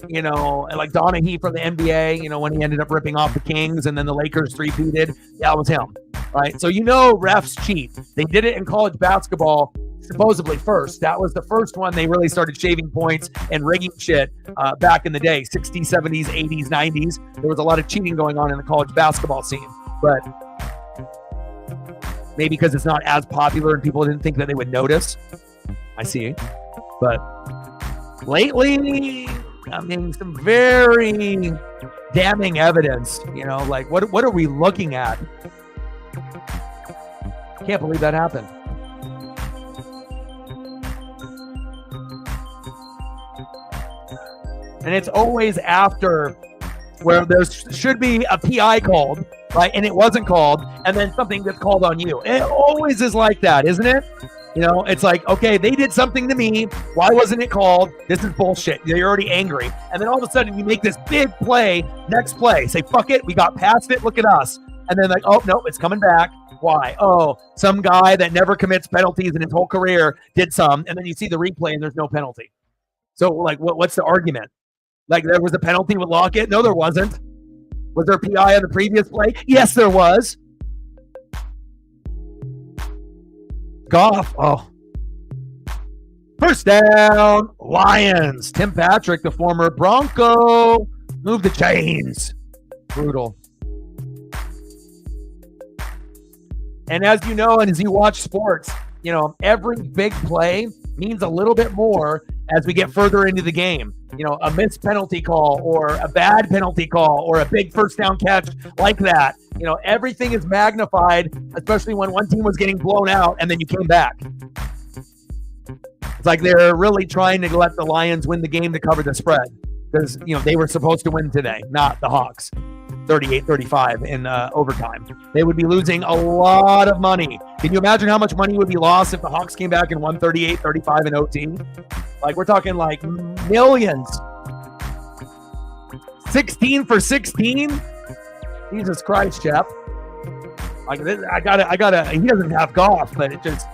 like Donaghy from the NBA, you know, when he ended up ripping off the Kings and then the Lakers three-peated, that was him, right? So you know refs cheat. They did it in college basketball supposedly first. That was the first one they really started shaving points and rigging shit back in the day, 60s, 70s, 80s, 90s. There was a lot of cheating going on in the college basketball scene, but maybe because it's not as popular and people didn't think that they would notice. I see. But lately, I mean, some very damning evidence, you know, like what are we looking at? Can't believe that happened. And it's always after where there should be a PI called, right? And it wasn't called, and then something gets called on you. It always is like that, isn't it? You know, it's like, okay, they did something to me. Why wasn't it called? This is bullshit. You're already angry. And then all of a sudden you make this big play, next play. Say, fuck it. We got past it. Look at us. And then like, oh, no, it's coming back. Why? Oh, some guy that never commits penalties in his whole career did some. And then you see the replay and there's no penalty. So like, what's the argument? Like there was a penalty with Lockett? No, there wasn't. Was there a PI on the previous play? Yes, there was. Goff. Oh. First down, Lions. Tim Patrick, the former Bronco. Move the chains. Brutal. And as you know, and as you watch sports, you know, every big play means a little bit more as we get further into the game. You know, a missed penalty call or a bad penalty call or a big first down catch like that. You know, everything is magnified, especially when one team was getting blown out and then you came back. It's like they're really trying to let the Lions win the game to cover the spread because, you know, they were supposed to win today, not the Hawks. 38-35 in overtime. They would be losing a lot of money. Can you imagine how much money would be lost if the Hawks came back and won 38-35 in OT? Like, we're talking like millions. 16 for 16? Jesus Christ, Jeff. Like, I gotta, he doesn't have Goff, but it just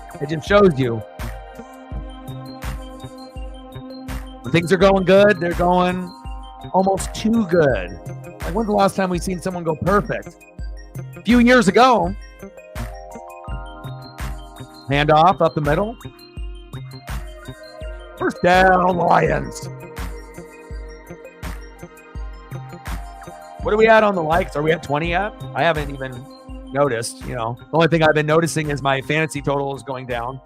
shows you. When things are going good, they're going almost too good. Like, when's the last time we've seen someone go perfect? A few years ago. Handoff up the middle. First down, Lions. What are we at on the likes? Are we at 20 yet? I haven't even noticed. You know, the only thing I've been noticing is my fantasy total is going down.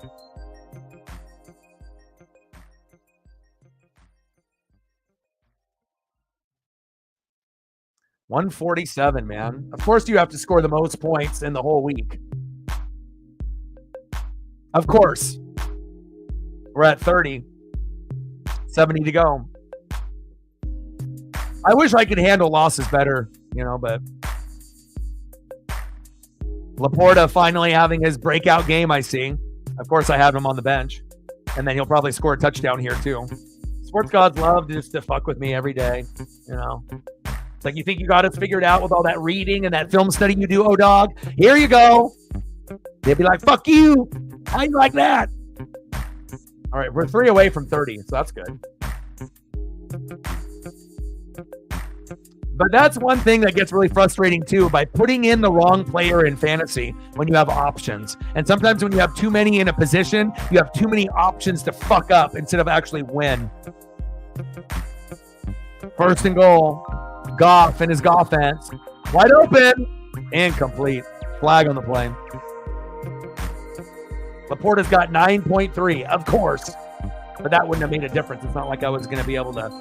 $147, man. Of course you have to score the most points in the whole week. Of course. We're at 30. 70 to go. I wish I could handle losses better, you know, but Laporta finally having his breakout game, I see. Of course, I have him on the bench. And then he'll probably score a touchdown here, too. Sports gods love just to fuck with me every day, you know. It's like, you think you got it figured out with all that reading and that film study you do, dog? Here you go. They'd be like, fuck you. How you like that? All right, we're 3 away from 30, so that's good. But that's one thing that gets really frustrating, too, by putting in the wrong player in fantasy when you have options. And sometimes when you have too many in a position, you have too many options to fuck up instead of actually win. First and goal. Goff and his offense. Wide open. Incomplete. Flag on the play. Laporta's got 9.3, of course. But that wouldn't have made a difference. It's not like I was going to be able to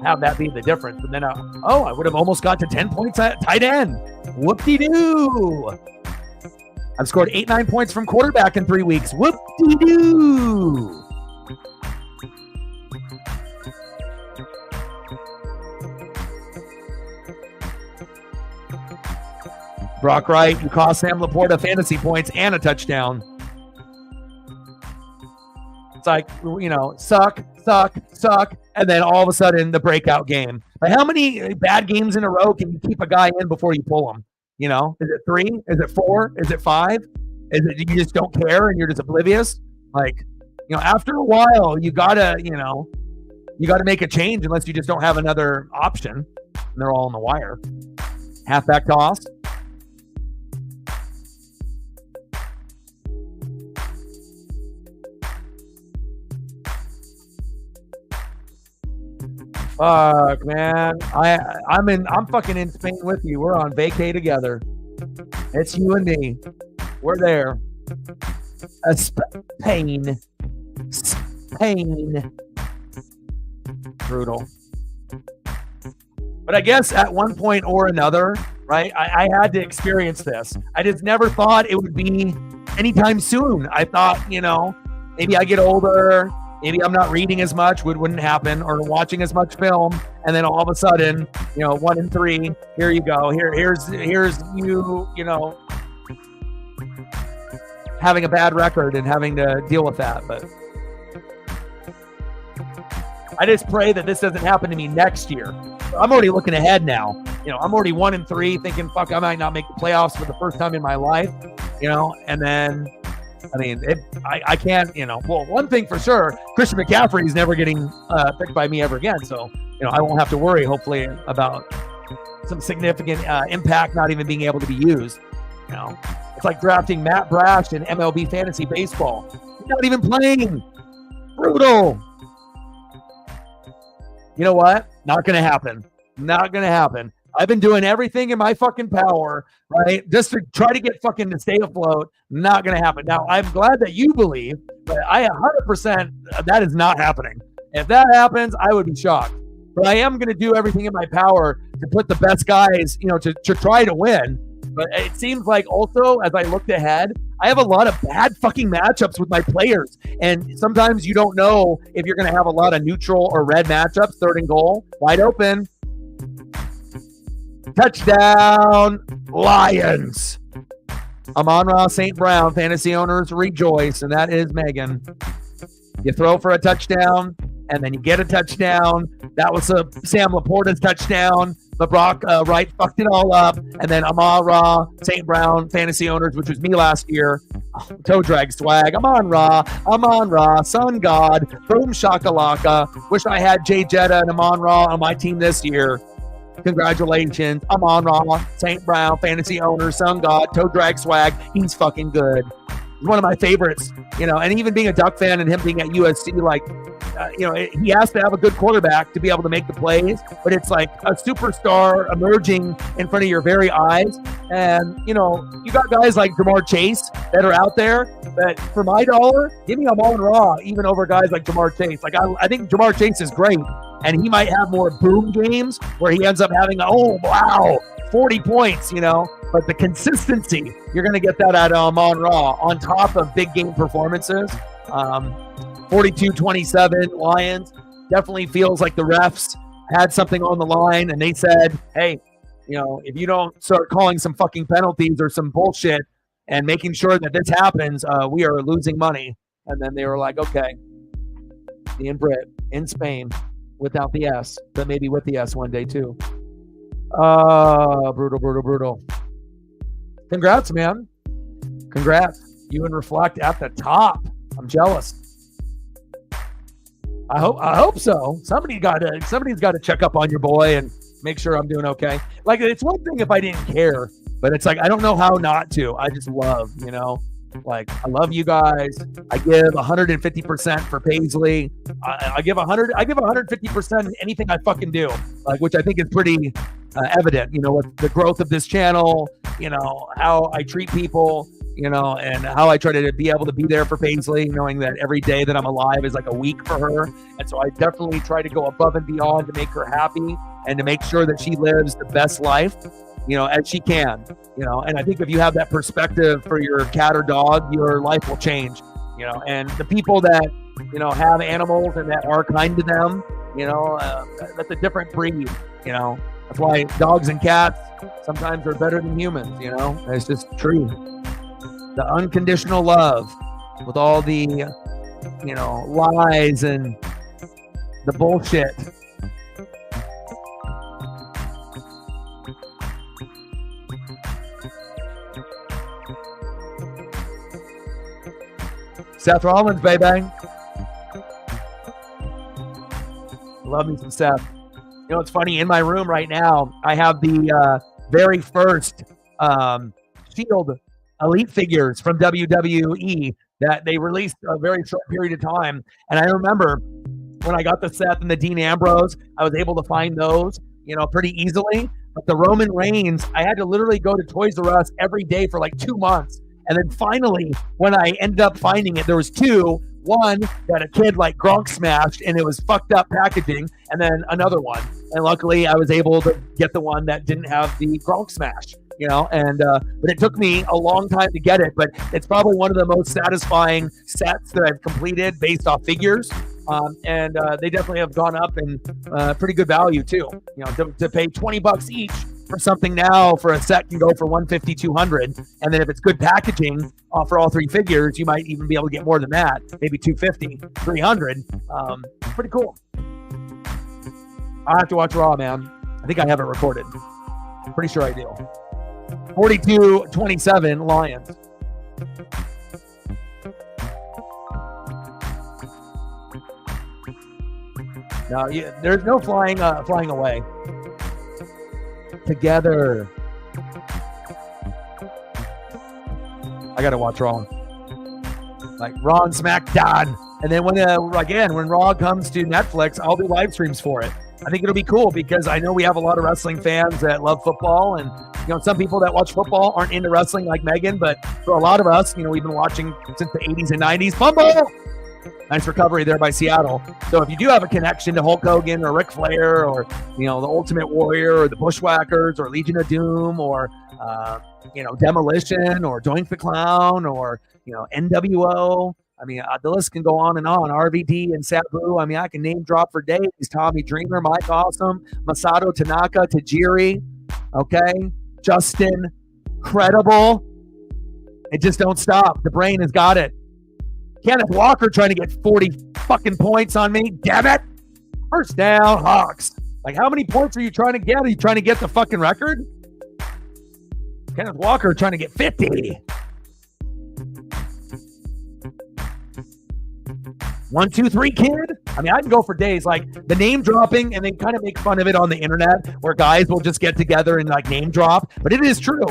have that be the difference. And then, I would have almost got to 10 points at tight end. Whoop-de-doo. I've scored 8-9 points from quarterback in 3 weeks. Whoop-de-doo. Brock Wright, you cost Sam Laporta fantasy points and a touchdown. It's like, you know, suck, and then all of a sudden the breakout game. Like, how many bad games in a row can you keep a guy in before you pull him? You know, is it 3? Is it 4? Is it 5? Is it you just don't care and you're just oblivious? Like, you know, after a while, you gotta make a change unless you just don't have another option. And they're all on the wire. Halfback toss. Fuck, man. I'm fucking in Spain with you. We're on vacay together. It's you and me. We're there. Spain. Brutal. But I guess at one point or another, right, I had to experience this. I just never thought it would be anytime soon. I thought, you know, maybe I get older, maybe I'm not reading as much, wouldn't happen, or watching as much film, and then all of a sudden, 1-3, here you go. Here's you, having a bad record and having to deal with that. But I just pray that this doesn't happen to me next year. I'm already looking ahead now. I'm already 1-3, thinking, fuck, I might not make the playoffs for the first time in my life, and then, I can't, well, one thing for sure, Christian McCaffrey is never getting picked by me ever again. So, I won't have to worry, hopefully, about some significant impact not even being able to be used. It's like drafting Matt Brash in MLB Fantasy Baseball. He's not even playing. Brutal. You know what? Not going to happen. Not going to happen. I've been doing everything in my fucking power, right? Just to try to get fucking to stay afloat. Not going to happen. Now, I'm glad that you believe, but I 100% that is not happening. If that happens, I would be shocked. But I am going to do everything in my power to put the best guys, to try to win. But it seems like also, as I looked ahead, I have a lot of bad fucking matchups with my players. And sometimes you don't know if you're going to have a lot of neutral or red matchups. 3rd and goal, wide open. Touchdown, Lions. Amon-Ra St. Brown, fantasy owners rejoice, and that is Megan. You throw for a touchdown, and then you get a touchdown. That was a Sam Laporta's touchdown. But Brock Wright fucked it all up. And then Amon-Ra St. Brown, fantasy owners, which was me last year. Toe drag swag. Amon-Ra, Sun God, boom shakalaka. Wish I had Jay Jetta and Amon-Ra on my team this year. Congratulations, Amon-Ra St. Brown, fantasy owner, Sun God, toe drag swag. He's fucking good. He's one of my favorites, and even being a Duck fan and him being at USC, he has to have a good quarterback to be able to make the plays, but it's like a superstar emerging in front of your very eyes. And, you got guys like Jamar Chase that are out there that for my dollar, give me Amon-Ra even over guys like Jamar Chase. Like, I think Jamar Chase is great, and he might have more boom games where he ends up having, 40 points, but the consistency, you're going to get that out of Amon-Ra on top of big game performances. 42-27 Lions. Definitely feels like the refs had something on the line, and they said, hey, if you don't start calling some fucking penalties or some bullshit and making sure that this happens, we are losing money. And then they were like, okay, me and Britt in Spain without the S, but maybe with the S one day too. Brutal. Congrats, man. Congrats. You and Reflect at the top. I'm jealous. I hope so. Somebody's got to check up on your boy and make sure I'm doing okay. Like, it's one thing if I didn't care, but it's like I don't know how not to. I just love, like, I love you guys. I give 150% for Paisley. I give 150% in anything I fucking do, like, which I think is pretty evident, with the growth of this channel, how I treat people, and how I try to be able to be there for Paisley, knowing that every day that I'm alive is like a week for her. And so I definitely try to go above and beyond to make her happy and to make sure that she lives the best life, as she can, and I think if you have that perspective for your cat or dog, your life will change, and the people that, have animals and that are kind to them, that's a different breed, That's why dogs and cats sometimes are better than humans, It's just true. The unconditional love with all the, lies and the bullshit. Seth Rollins, baby. Love me some Seth. It's funny, in my room right now, I have the very first Shield Elite figures from WWE that they released a very short period of time. And I remember when I got the Seth and the Dean Ambrose, I was able to find those, pretty easily. But the Roman Reigns, I had to literally go to Toys R Us every day for like 2 months. And then finally, when I ended up finding it, there was two. One that a kid like Gronk smashed, and it was fucked up packaging, and then another one. And luckily, I was able to get the one that didn't have the Gronk smash, but it took me a long time to get it. But it's probably one of the most satisfying sets that I've completed based off figures. And they definitely have gone up in pretty good value too. You know, to pay $20 each for something now for a set can go for $150, $200, and then if it's good packaging for all three figures, you might even be able to get more than that, maybe $250, $300. Pretty cool. I have to watch Raw, man. I think I have it recorded. Pretty sure I do. 42-27 Lions. No, there's no flying away. Together. I gotta watch Raw. Like Raw and SmackDown. And then when Raw comes to Netflix, I'll do live streams for it. I think it'll be cool because I know we have a lot of wrestling fans that love football, and some people that watch football aren't into wrestling like Megan, but for a lot of us, we've been watching since the 80s and 90s. Fumble! Nice recovery there by Seattle. So if you do have a connection to Hulk Hogan or Ric Flair or, the Ultimate Warrior or the Bushwhackers or Legion of Doom or, Demolition or Doink the Clown or, NWO. I mean, the list can go on and on. RVD and Sabu. I mean, I can name drop for days. Tommy Dreamer, Mike Awesome, Masato Tanaka, Tajiri. Okay. Justin, Credible. It just don't stop. The brain has got it. Kenneth Walker trying to get 40 fucking points on me. Damn it. First down, Hawks. Like, how many points are you trying to get? Are you trying to get the fucking record? Kenneth Walker trying to get 50. 1, 2, 3, kid. I mean, I can go for days. Like the name dropping and then kind of make fun of it on the internet where guys will just get together and like name drop. But it is true,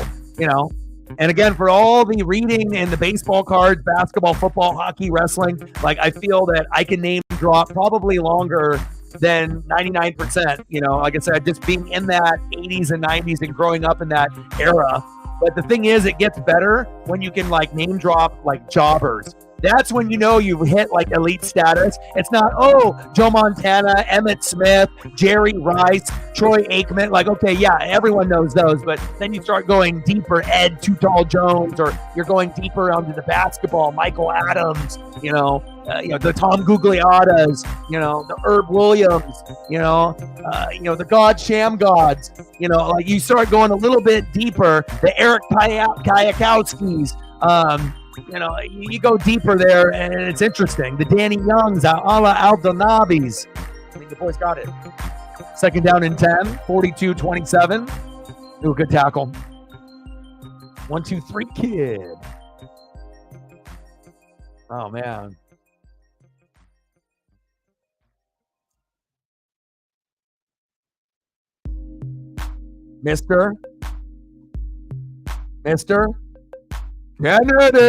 And again, for all the reading and the baseball cards, basketball, football, hockey, wrestling, like I feel that I can name drop probably longer than 99%. Like I said, just being in that 80s and 90s and growing up in that era. But the thing is, it gets better when you can like name drop like jobbers. That's when you've hit like elite status. It's not, Joe Montana, Emmett Smith, Jerry Rice, Troy Aikman. Like, okay, yeah, everyone knows those. But then you start going deeper, Ed Too Tall Jones, or you're going deeper onto the basketball, Michael Adams, the Tom Gugliotas, the Herb Williams, the God Sham Gods. Like you start going a little bit deeper, the Eric Kayakowskis. You go deeper there, and it's interesting. The Danny Youngs, Ala Aldonabis. I mean, the boys got it. Second down and 10, 42-27. Do a good tackle. 1, 2, 3, kid. Oh, man. Mister. Kennedy.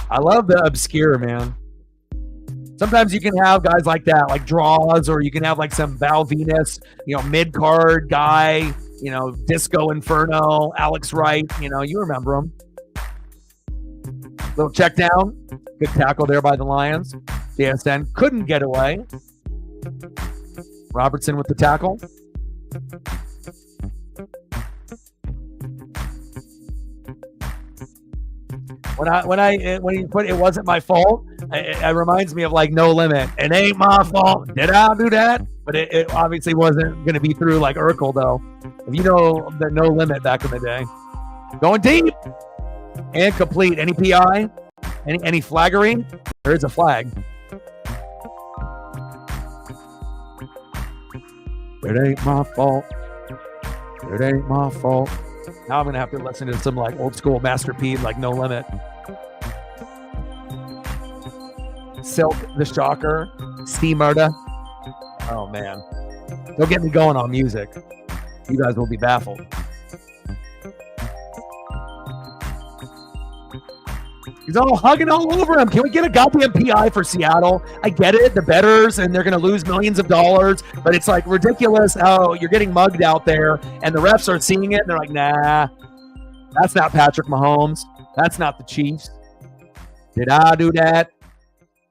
I love the obscure, man. Sometimes you can have guys like that, like draws, or you can have like some Val Venus, mid-card guy, Disco Inferno, Alex Wright, you remember him. Little check down. Good tackle there by the Lions. DSN couldn't get away. Robertson with the tackle. When you put it wasn't my fault, it reminds me of like No Limit. It ain't my fault. Did I do that? But it obviously wasn't going to be through like Urkel though. If you know the No Limit back in the day, going deep and complete. Any PI, any flaggery? There is a flag. It ain't my fault. It ain't my fault. Now I'm going to have to listen to some like old school Master P, like No Limit. Silk the Shocker, Steamerda. Oh, man. Don't get me going on music. You guys will be baffled. He's all hugging all over him. Can we get a goddamn PI for Seattle? I get it. The bettors, and they're going to lose millions of dollars. But it's like ridiculous how you're getting mugged out there, and the refs are seeing it, and they're like, nah, that's not Patrick Mahomes. That's not the Chiefs. Did I do that?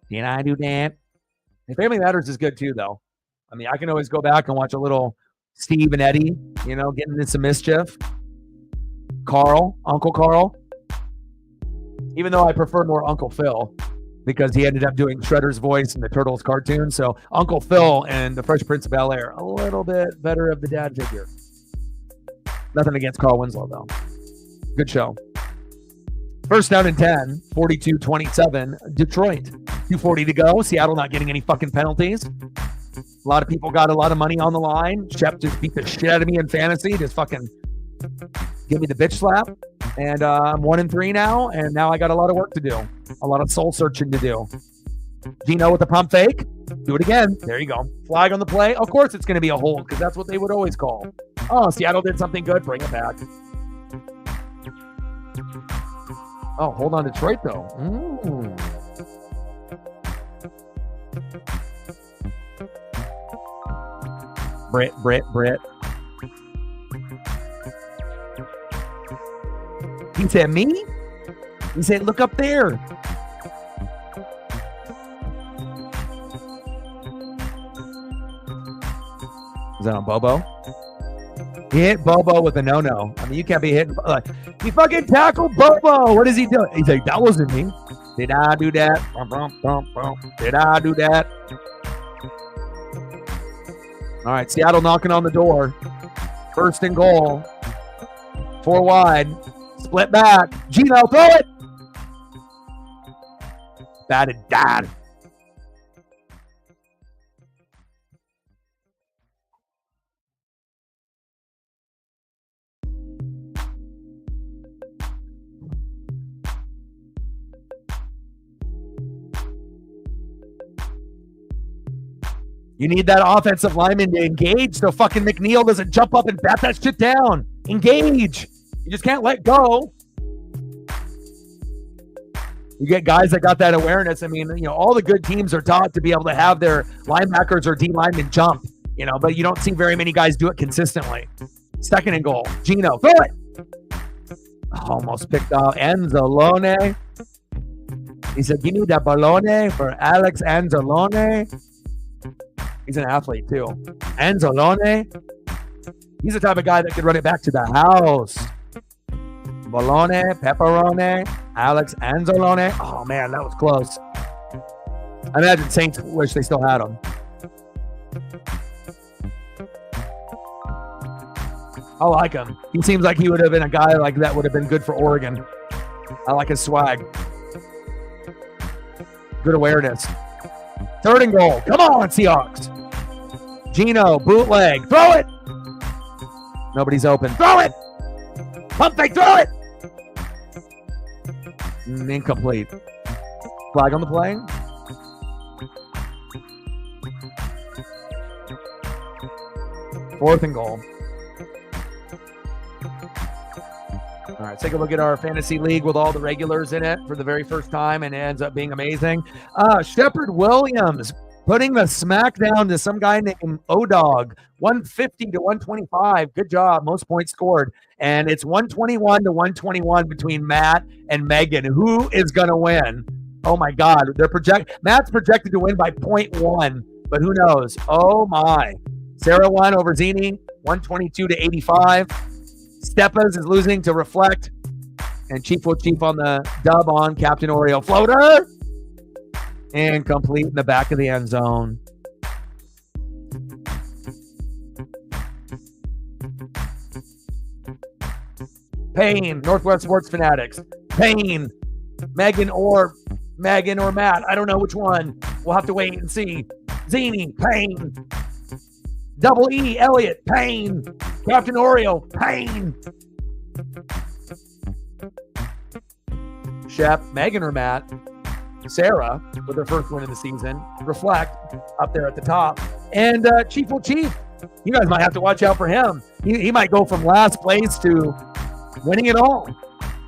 Did I do that? And Family Matters is good too, though. I mean, I can always go back and watch a little Steve and Eddie, getting into some mischief. Carl, Uncle Carl. Even though I prefer more Uncle Phil. because he ended up doing Shredder's voice in the Turtles cartoon. So Uncle Phil and the Fresh Prince of Bel-Air, a little bit better of the dad figure. Nothing against Carl Winslow, though. Good show. First down and 10, 42-27, Detroit. 2:40 to go. Seattle not getting any fucking penalties. A lot of people got a lot of money on the line. Shep just beat the shit out of me in fantasy. Just fucking give me the bitch slap. And I'm 1-3 now, and now I got a lot of work to do. A lot of soul searching to do. Gino with the pump fake. Do it again. There you go. Flag on the play. Of course it's going to be a hold because that's what they would always call. Oh, Seattle did something good. Bring it back. Oh, hold on, Detroit, though. Britt. He said, me? He said, look up there. Is that on Bobo? He hit Bobo with a no-no. I mean, you can't be hitting. He fucking tackled Bobo. What is he doing? He's like, that wasn't me. Did I do that? Did I do that? All right, Seattle knocking on the door. First and goal. 4 wide. Split back. Gino, throw it. Batted dad. You need that offensive lineman to engage so fucking McNeil doesn't jump up and bat that shit down. Engage. You just can't let go. You get guys that got that awareness. I mean, all the good teams are taught to be able to have their linebackers or D linemen jump, but you don't see very many guys do it consistently. Second and goal. Gino, throw it. Almost picked off Anzalone. He said, give me the balone for Alex Anzalone. He's an athlete, too. Anzalone. He's the type of guy that could run it back to the house. Bologna, pepperoni, Alex Anzalone. Oh, man, that was close. I imagine Saints wish they still had him. I like him. He seems like he would have been a guy like that would have been good for Oregon. I like his swag. Good awareness. Third and goal. Come on, Seahawks. Gino, bootleg. Throw it. Nobody's open. Throw it. Pump fake. Throw it. Incomplete. Flag on the play. Fourth and goal. All right, take a look at our fantasy league with all the regulars in it for the very first time, and it ends up being amazing. Shepard Williams putting the smack down to some guy named O-Dog, 150-125. Good job, most points scored. And it's 121-121 between Matt and Megan. Who is going to win? Oh, my God. Matt's projected to win by 0.1, but who knows? Oh, my. Sarah won over Zini, 122-85. Steppas is losing to Reflect. And Chief will Chief on the dub on Captain Oreo floater. And complete in the back of the end zone. Payne, Northwest Sports Fanatics. Payne, Megan or Matt. I don't know which one. We'll have to wait and see. Zini, Payne. Double E, Elliott, Payne. Captain Oreo, Payne. Shep, Megan or Matt. Sarah with her first win of the season. Reflect up there at the top. And Chief will Chief. You guys might have to watch out for him. He might go from last place to winning it all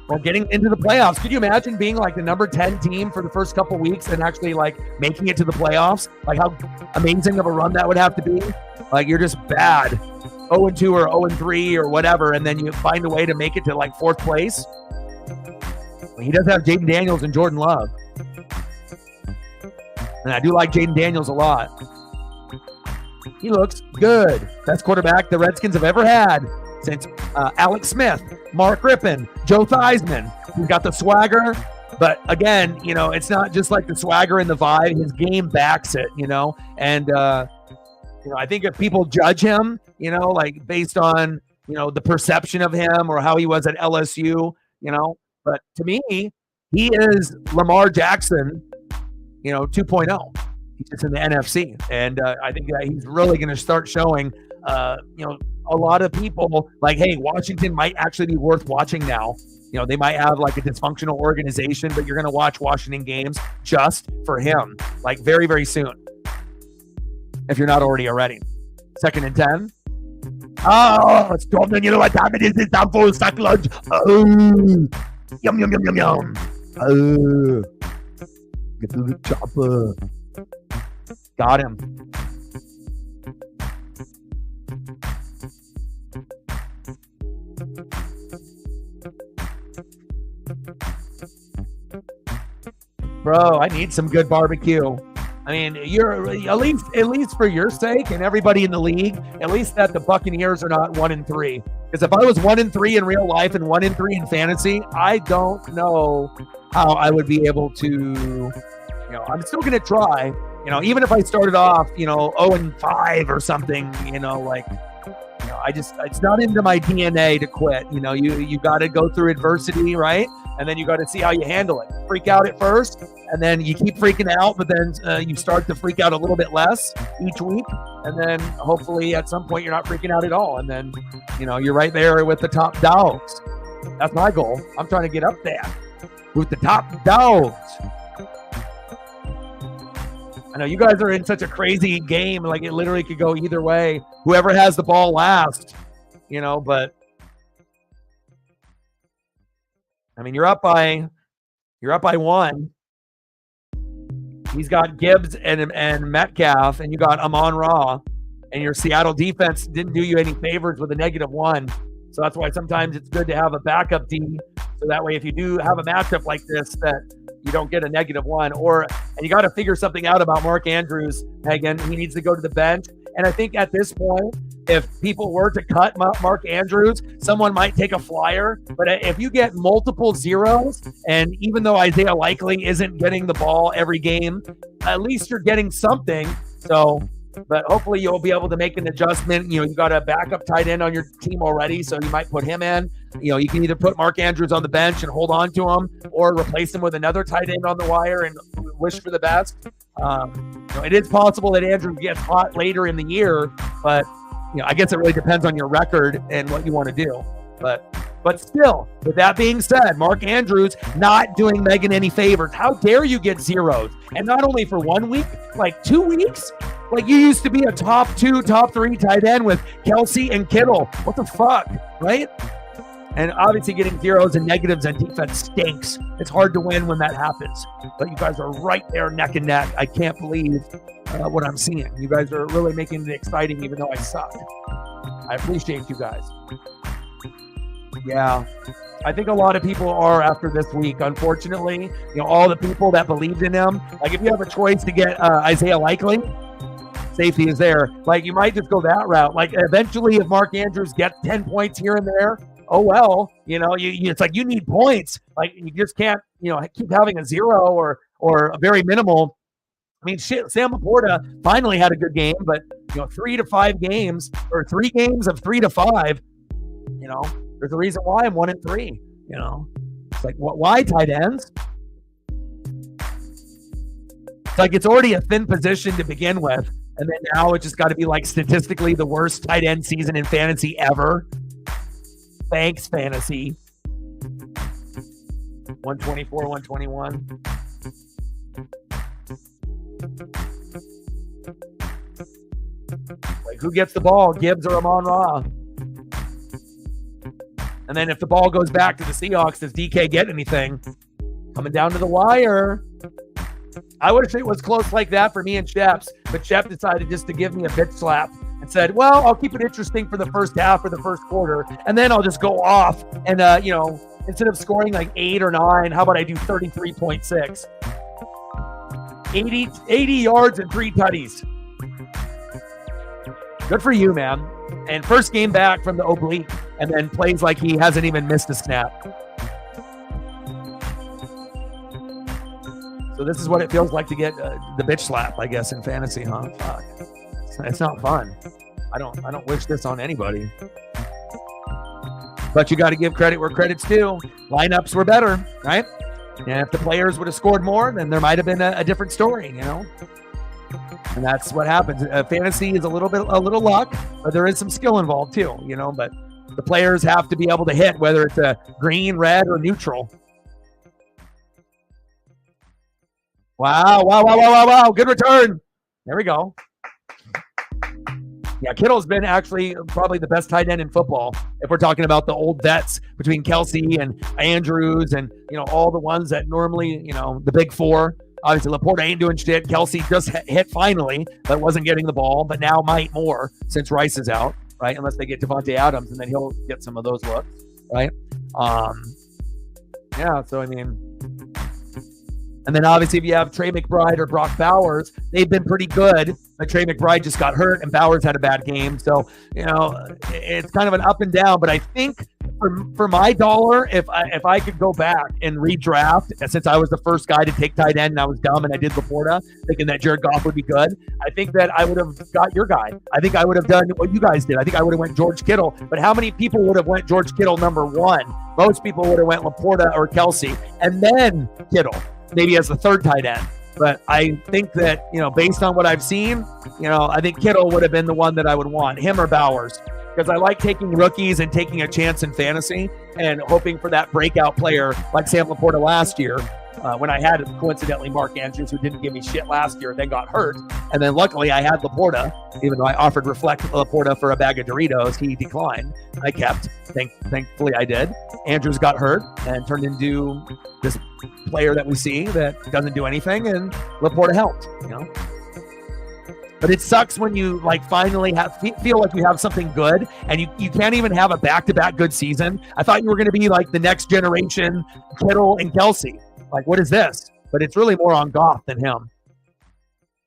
or getting into the playoffs. Could you imagine being like the number 10 team for the first couple weeks and actually like making it to the playoffs? Like how amazing of a run that would have to be. Like you're just bad. 0-2 or 0-3 or whatever, and then you find a way to make it to like fourth place. He does have Jaden Daniels and Jordan Love. And I do like Jaden Daniels a lot. He looks good. Best quarterback the Redskins have ever had since Alex Smith, Mark Rippon, Joe Theismann. He's got the swagger. But again, it's not just like the swagger and the vibe. His game backs it, and I think if people judge him, like based on the perception of him or how he was at LSU, but to me, he is Lamar Jackson, 2.0. He's just in the NFC, and I think that he's really going to start showing, a lot of people like, hey, Washington might actually be worth watching now. They might have like a dysfunctional organization, but you're going to watch Washington games just for him, like very, very soon. If you're not already. 2nd and 10. Oh, it's Dortmund. You know what time it is? It's time for sack lunch. Oh, yum, yum, yum, yum, yum. Oh, get to the chopper. Got him. Bro, I need some good barbecue. I mean, you're at least for your sake and everybody in the league, at least that the Buccaneers are not 1-3. Because if I was 1-3 in real life and 1-3 in fantasy, I don't know how I would be able to. I'm still gonna try. Even if I started off, 0-5 or something. It's not into my DNA to quit. You got to go through adversity, right? And then you got to see how you handle it. Freak out at first, and then you keep freaking out, but then you start to freak out a little bit less each week. And then hopefully at some point you're not freaking out at all. And then, you're right there with the top dogs. That's my goal. I'm trying to get up there with the top dogs. I know you guys are in such a crazy game. Like it literally could go either way. Whoever has the ball last, but I mean, you're up by 1. He's got Gibbs and Metcalf, and you got Amon-Ra, and your Seattle defense didn't do you any favors with a -1. So that's why sometimes it's good to have a backup D. So that way, if you do have a matchup like this, that you don't get a -1. And you got to figure something out about Mark Andrews, Megan. He needs to go to the bench. And I think at this point, if people were to cut Mark Andrews, someone might take a flyer. But if you get multiple zeros, and even though Isaiah Likely isn't getting the ball every game, at least you're getting something. So, but hopefully you'll be able to make an adjustment. You got a backup tight end on your team already, so you might put him in. You can either put Mark Andrews on the bench and hold on to him, or replace him with another tight end on the wire and wish for the best. It is possible that Andrews gets hot later in the year, but I guess it really depends on your record and what you want to do. But still, with that being said, Mark Andrews not doing Megan any favors. How dare you get zeros? And not only for 1 week, like 2 weeks? Like you used to be a top 2, top 3 tight end with Kelsey and Kittle. What the fuck, right? And obviously getting zeros and negatives on defense stinks. It's hard to win when that happens. But you guys are right there neck and neck. I can't believe what I'm seeing. You guys are really making it exciting even though I suck. I appreciate you guys. Yeah. I think a lot of people are after this week, unfortunately. All the people that believed in him. Like if you have a choice to get Isaiah Likely, safety is there. Like you might just go that route. Like eventually if Mark Andrews gets 10 points here and there, oh well, it's like you need points. Like you just can't, keep having a zero or a very minimal. I mean, shit, Sam Laporta finally had a good game, but 3 to 5 games or 3 games of 3 to 5, there's a reason why I'm 1-3. It's like why tight ends? It's like it's already a thin position to begin with, and then now it's just got to be like statistically the worst tight end season in fantasy ever. Thanks, fantasy. 124, 121. Like, who gets the ball, Gibbs or Amon-Ra? And then if the ball goes back to the Seahawks, does DK get anything? Coming down to the wire. I wish it was close like that for me and Sheps, but Shep decided just to give me a bitch slap and said, well, I'll keep it interesting for the first half or the first quarter, and then I'll just go off and, instead of scoring like 8 or 9, how about I do 33.6? 80 yards and 3 tutties. Good for you, man. And first game back from the oblique, and then plays like he hasn't even missed a snap. So this is what it feels like to get the bitch slap, I guess, in fantasy, huh? Fuck. It's not fun. I don't wish this on anybody. But you got to give credit where credit's due. Lineups were better, right? And if the players would have scored more, then there might have been a different story, you know? And that's what happens. Fantasy is a little luck, but there is some skill involved too, you know? But the players have to be able to hit, whether it's a green, red, or neutral. Wow. Good return. There we go. Yeah, Kittle's been actually probably the best tight end in football. If we're talking about the old vets between Kelsey and Andrews and, you know, all the ones that normally, you know, the big four. Obviously, Laporta ain't doing shit. Kelsey just hit finally, but wasn't getting the ball, but now might more since Rice is out, right? Unless they get Devontae Adams, and then he'll get some of those looks, right? Yeah, so, I mean... And then obviously if you have Trey McBride or Brock Bowers, they've been pretty good. But Trey McBride just got hurt and Bowers had a bad game. So, you know, it's kind of an up and down. But I think for my dollar, if I could go back and redraft, since I was the first guy to take tight end and I was dumb and I did Laporta, thinking that Jared Goff would be good, I think that I would have got your guy. I think I would have done what you guys did. I think I would have went George Kittle. But how many people would have went George Kittle number one? Most people would have went Laporta or Kelsey and then Kittle. Maybe as the third tight end. But I think that, you know, based on what I've seen, you know, I think Kittle would have been the one that I would want, him or Bowers, because I like taking rookies and taking a chance in fantasy and hoping for that breakout player like Sam Laporta last year when I had, coincidentally, Mark Andrews, who didn't give me shit last year and then got hurt. And then luckily I had Laporta, even though I offered Reflect Laporta for a bag of Doritos, he declined. I kept. Thankfully I did. Andrews got hurt and turned into this player that we see that doesn't do anything, and Laporta helped, you know. But it sucks when you like finally feel like you have something good and you can't even have a back-to-back good season. I thought you were going to be like the next generation Kittle and Kelsey. Like, what is this? But it's really more on Goff than him.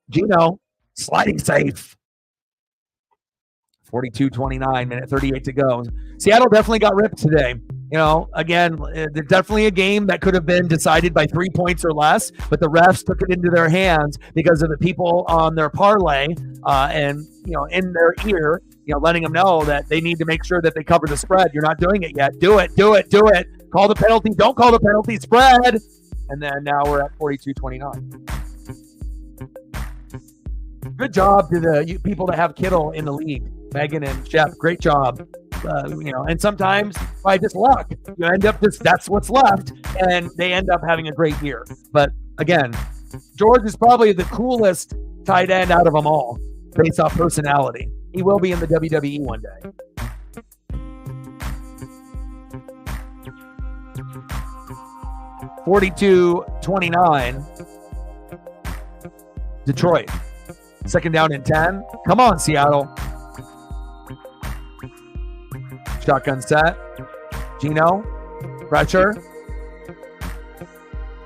Gino, sliding safe. 42-29, minute 38 to go. Seattle definitely got ripped today. You know, again, definitely a game that could have been decided by 3 points or less, but the refs took it into their hands because of the people on their parlay and, you know, in their ear, you know, letting them know that they need to make sure that they cover the spread. You're not doing it yet. Do it. Call the penalty. Don't call the penalty. Spread. And then now we're at 42-29. Good job to the people that have Kittle in the league. Megan and Shep, great job. You know, and sometimes by just luck, you end up that's what's left, and they end up having a great year. But again, George is probably the coolest tight end out of them all, based off personality. He will be in the WWE one day. (42-29) Detroit. Second down and 10. Come on, Seattle. Shotgun set. Gino. Pressure.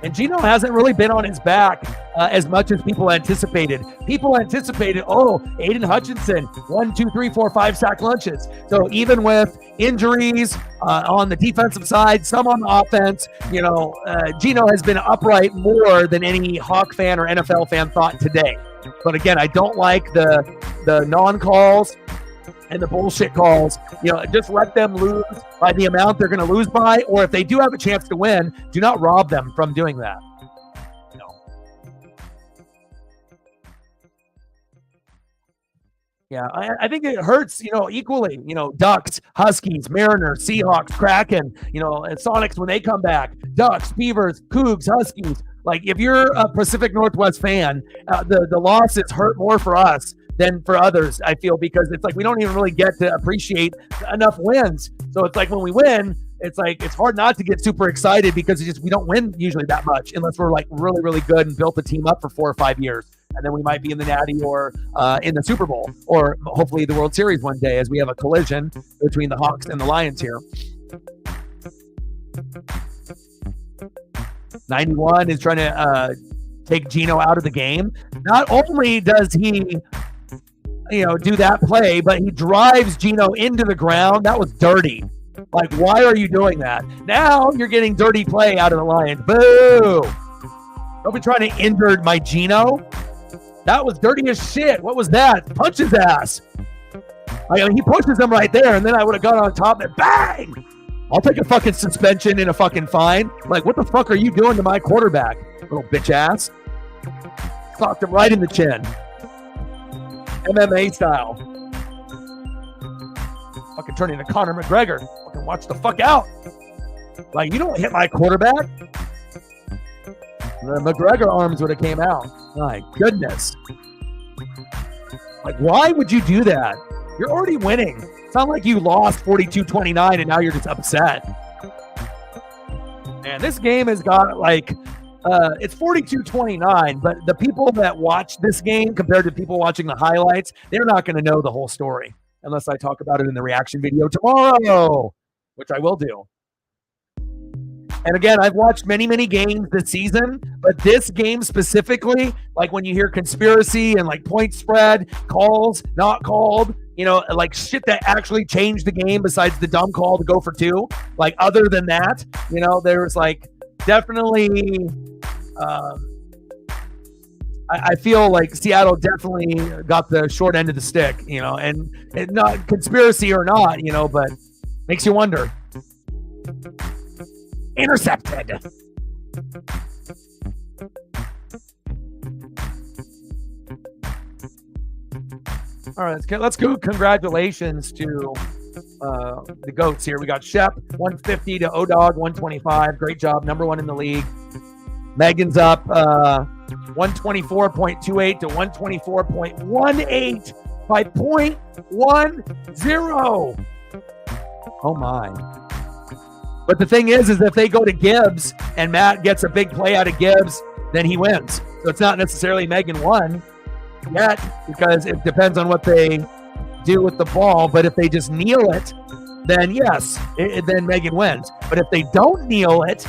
And Gino hasn't really been on his back as much as people anticipated. People anticipated, Aiden Hutchinson, 1, 2, 3, 4, 5 sack lunches. So even with injuries on the defensive side, some on the offense, you know, Gino has been upright more than any Hawk fan or NFL fan thought today. But again, I don't like the non-calls and the bullshit calls. You know, just let them lose by the amount they're going to lose by, or if they do have a chance to win, do not rob them from doing that. No. Yeah, I think it hurts, you know, equally. You know, Ducks, Huskies, Mariners, Seahawks, Kraken, you know, and Sonics when they come back. Ducks, Beavers, Cougs, Huskies. Like, if you're a Pacific Northwest fan, the losses hurt more for us than for others, I feel, because it's like we don't even really get to appreciate enough wins. So it's like when we win, it's like it's hard not to get super excited because we don't win usually that much unless we're like really, really good and built the team up for 4 or 5 years. And then we might be in the Natty or in the Super Bowl or hopefully the World Series one day as we have a collision between the Hawks and the Lions here. 91 is trying to take Gino out of the game. Not only does he, you know, do that play, but he drives Gino into the ground. That was dirty. Like, why are you doing that? Now you're getting dirty play out of the Lions. Boo! Don't be trying to injure my Gino. That was dirty as shit. What was that? Punch his ass. I mean, he pushes him right there, and then I would have got on top and bang. I'll take a fucking suspension and a fucking fine. Like, what the fuck are you doing to my quarterback, little bitch ass? Clocked him right in the chin. MMA style. Fucking turning into Conor McGregor. Fucking watch the fuck out. Like, you don't hit my quarterback. The McGregor arms would have came out. My goodness. Like, why would you do that? You're already winning. It's not like you lost 42-29 and now you're just upset. Man, this game has got like, it's 42-29, but the people that watch this game compared to people watching the highlights, they're not going to know the whole story unless I talk about it in the reaction video tomorrow, which I will do. And again, I've watched many, many games this season, but this game specifically, like when you hear conspiracy and like point spread, calls, not called, you know, like shit that actually changed the game besides the dumb call to go for two. Like other than that, you know, there's like definitely, I feel like Seattle definitely got the short end of the stick, you know, and not conspiracy or not, you know, but makes you wonder. Intercepted. All right, let's go. Congratulations to the GOATs here. We got Shep, 150 to O-Dog, 125. Great job. Number one in the league. Megan's up 124.28 to 124.18 by 0.10. Oh, my. But the thing is if they go to Gibbs and Matt gets a big play out of Gibbs, then he wins. So it's not necessarily Megan won yet because it depends on what they do with the ball. But if they just kneel it, then yes, then Megan wins. But if they don't kneel it,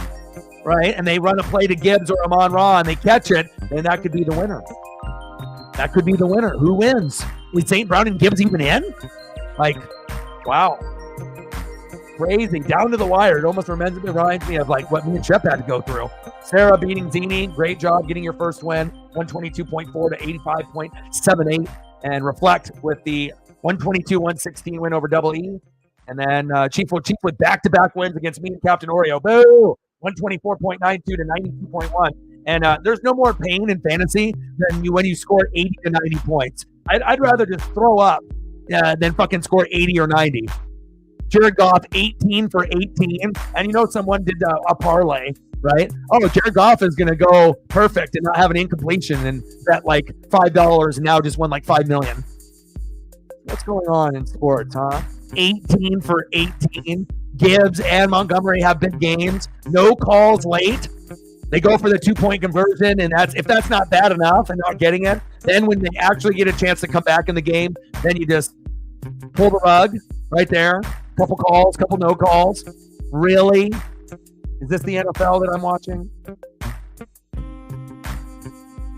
right, and they run a play to Gibbs or Amon-Ra and they catch it, then that could be the winner. That could be the winner. Who wins? Is St. Brown and Gibbs even in? Like, wow. Crazy, down to the wire. It almost reminds me of like what me and Shep had to go through. Sarah beating Zini, great job getting your first win, 122.4 to 85.78, and Reflect with the 122-116 win over Double E, and then Chief with back-to-back wins against me and Captain Oreo. Boo! 124.92 to 92.1, and there's no more pain in fantasy than when you score 80 to 90 points. I'd rather just throw up than fucking score 80 or 90. Jared Goff, 18 for 18. And you know someone did a parlay, right? Oh, Jared Goff is going to go perfect and not have an incompletion and bet like $5 and now just won like $5 million. What's going on in sports, huh? 18 for 18. Gibbs and Montgomery have big games. No calls late. They go for the 2-point conversion, and if that's not bad enough and not getting it, then when they actually get a chance to come back in the game, then you just pull the rug right there. Couple calls, couple no calls. Really? Is this the NFL that I'm watching?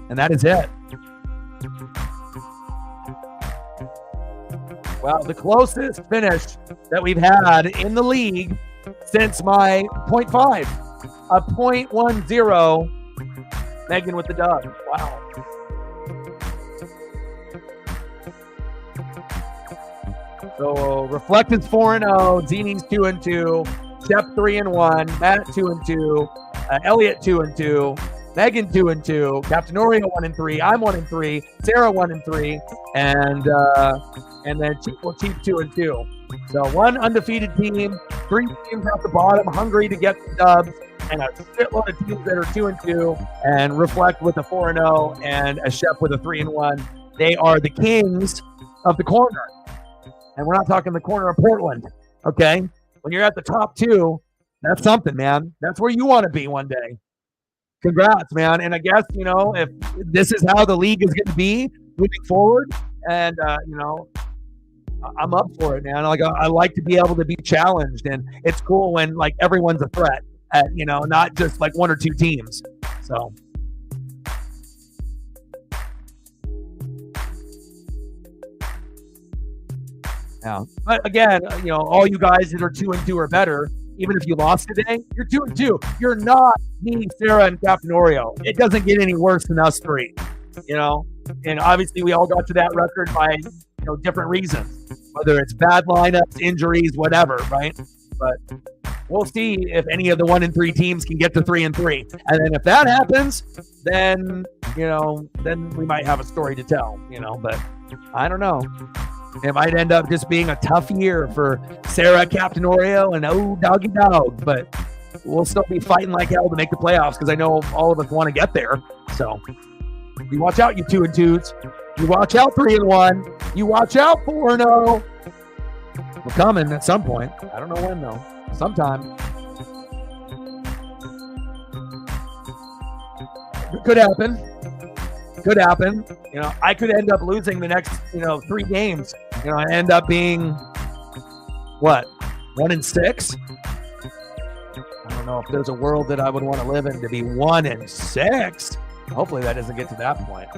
And that is it. Well, the closest finish that we've had in the league since my 0.5. A 0.10. Megan with the dub. Wow. So Reflect is 4-0, Zini's 2-2, Shep 3-1, Matt 2-2, Elliot 2-2, Megan 2-2, Captain Oreo 1-3, I'm 1-3, Sarah 1-3, and then Chief 2-2. So one undefeated team, 3 teams at the bottom, hungry to get the dubs, and a shitload of teams that are 2-2, and Reflect with a 4-0, and a Shep with a 3-1. They are the kings of the corner. And we're not talking the corner of Portland, okay? When you're at the top 2, that's something, man. That's where you want to be one day. Congrats, man. And I guess, you know, if this is how the league is going to be moving forward, and, you know, I'm up for it, man. Like, I like to be able to be challenged, and it's cool when, like, everyone's a threat, you know, not just, like, 1 or 2 teams. So... yeah. But again, you know, all you guys that are 2-2 or better, Even if you lost today, you're 2-2. You're not me, Sarah, and Captain Oreo. It doesn't get any worse than us three, And obviously, we all got to that record by different reasons, whether it's bad lineups, injuries, whatever, right? But we'll see if any of the 1-3 teams can get to 3-3, and then if that happens, then then we might have a story to tell, But I don't know. It might end up just being a tough year for Sarah, Captain Oreo, and doggy dog. But we'll still be fighting like hell to make the playoffs because I know all of us want to get there. So you watch out, you 2-2s. You watch out, 3-1. You watch out, 4-0. We're coming at some point. I don't know when though. Sometime. It could happen. Could happen. I could end up losing the next, 3 games. I end up being what? 1-6? I don't know if there's a world that I would want to live in to be 1-6. Hopefully that doesn't get to that point.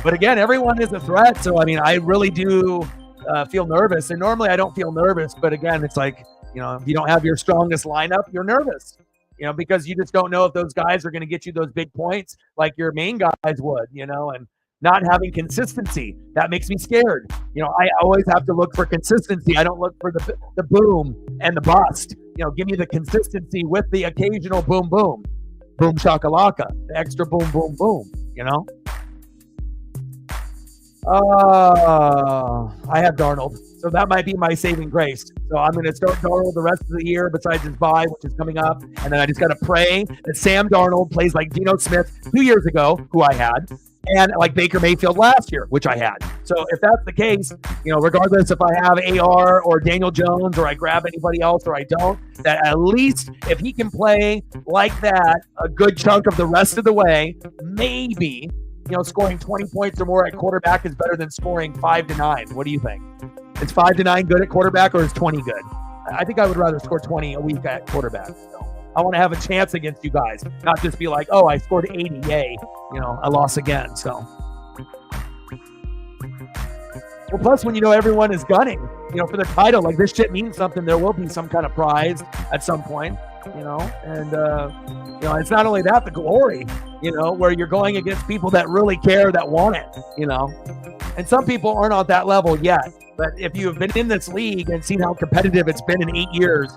But again, everyone is a threat. So, I really do feel nervous. And normally I don't feel nervous. But again, it's like, if you don't have your strongest lineup, you're nervous. Because you just don't know if those guys are going to get you those big points like your main guys would, and not having consistency. That makes me scared. I always have to look for consistency. I don't look for the boom and the bust. Give me the consistency with the occasional boom, boom. Boom shakalaka. The extra boom, boom, boom, I have Darnold. So that might be my saving grace. So I'm going to start Darnold the rest of the year besides his bye, which is coming up. And then I just got to pray that Sam Darnold plays like Geno Smith 2 years ago, who I had, and like Baker Mayfield last year, which I had. So if that's the case, regardless if I have AR or Daniel Jones or I grab anybody else or I don't, that at least if he can play like that a good chunk of the rest of the way, maybe, scoring 20 points or more at quarterback is better than scoring 5 to 9. What do you think? Is 5 to 9 good at quarterback or is 20 good? I think I would rather score 20 a week at quarterback. So I want to have a chance against you guys, not just be like, oh, I scored 80, yay. I lost again. So, well, plus when everyone is gunning, for the title, like this shit means something. There will be some kind of prize at some point, and it's not only that, the glory, where you're going against people that really care, that want it, and some people aren't on that level yet. But if you've been in this league and seen how competitive it's been in 8 years,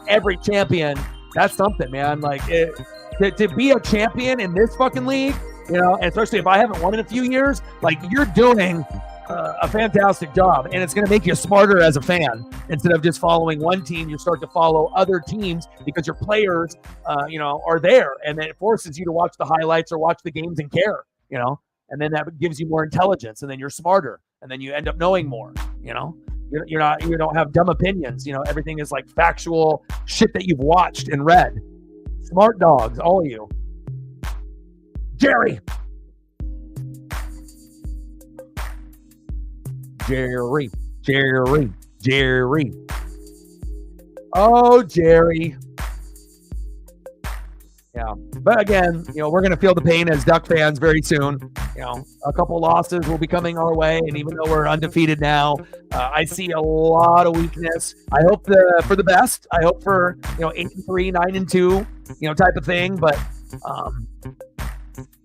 every champion, that's something, man. Like to be a champion in this fucking league, and especially if I haven't won in a few years, like you're doing a fantastic job, and it's going to make you smarter as a fan. Instead of just following one team, you start to follow other teams because your players, are there, and then it forces you to watch the highlights or watch the games and care, and then that gives you more intelligence, and then you're smarter, and then you end up knowing more. You don't have dumb opinions. Everything is like factual shit that you've watched and read. Smart dogs, all of you. Jerry. Oh, Jerry. Yeah. But again, we're going to feel the pain as Duck fans very soon. A couple losses will be coming our way. And even though we're undefeated now, I see a lot of weakness. I hope for the best. I hope for, 8-3, 9-2, type of thing. But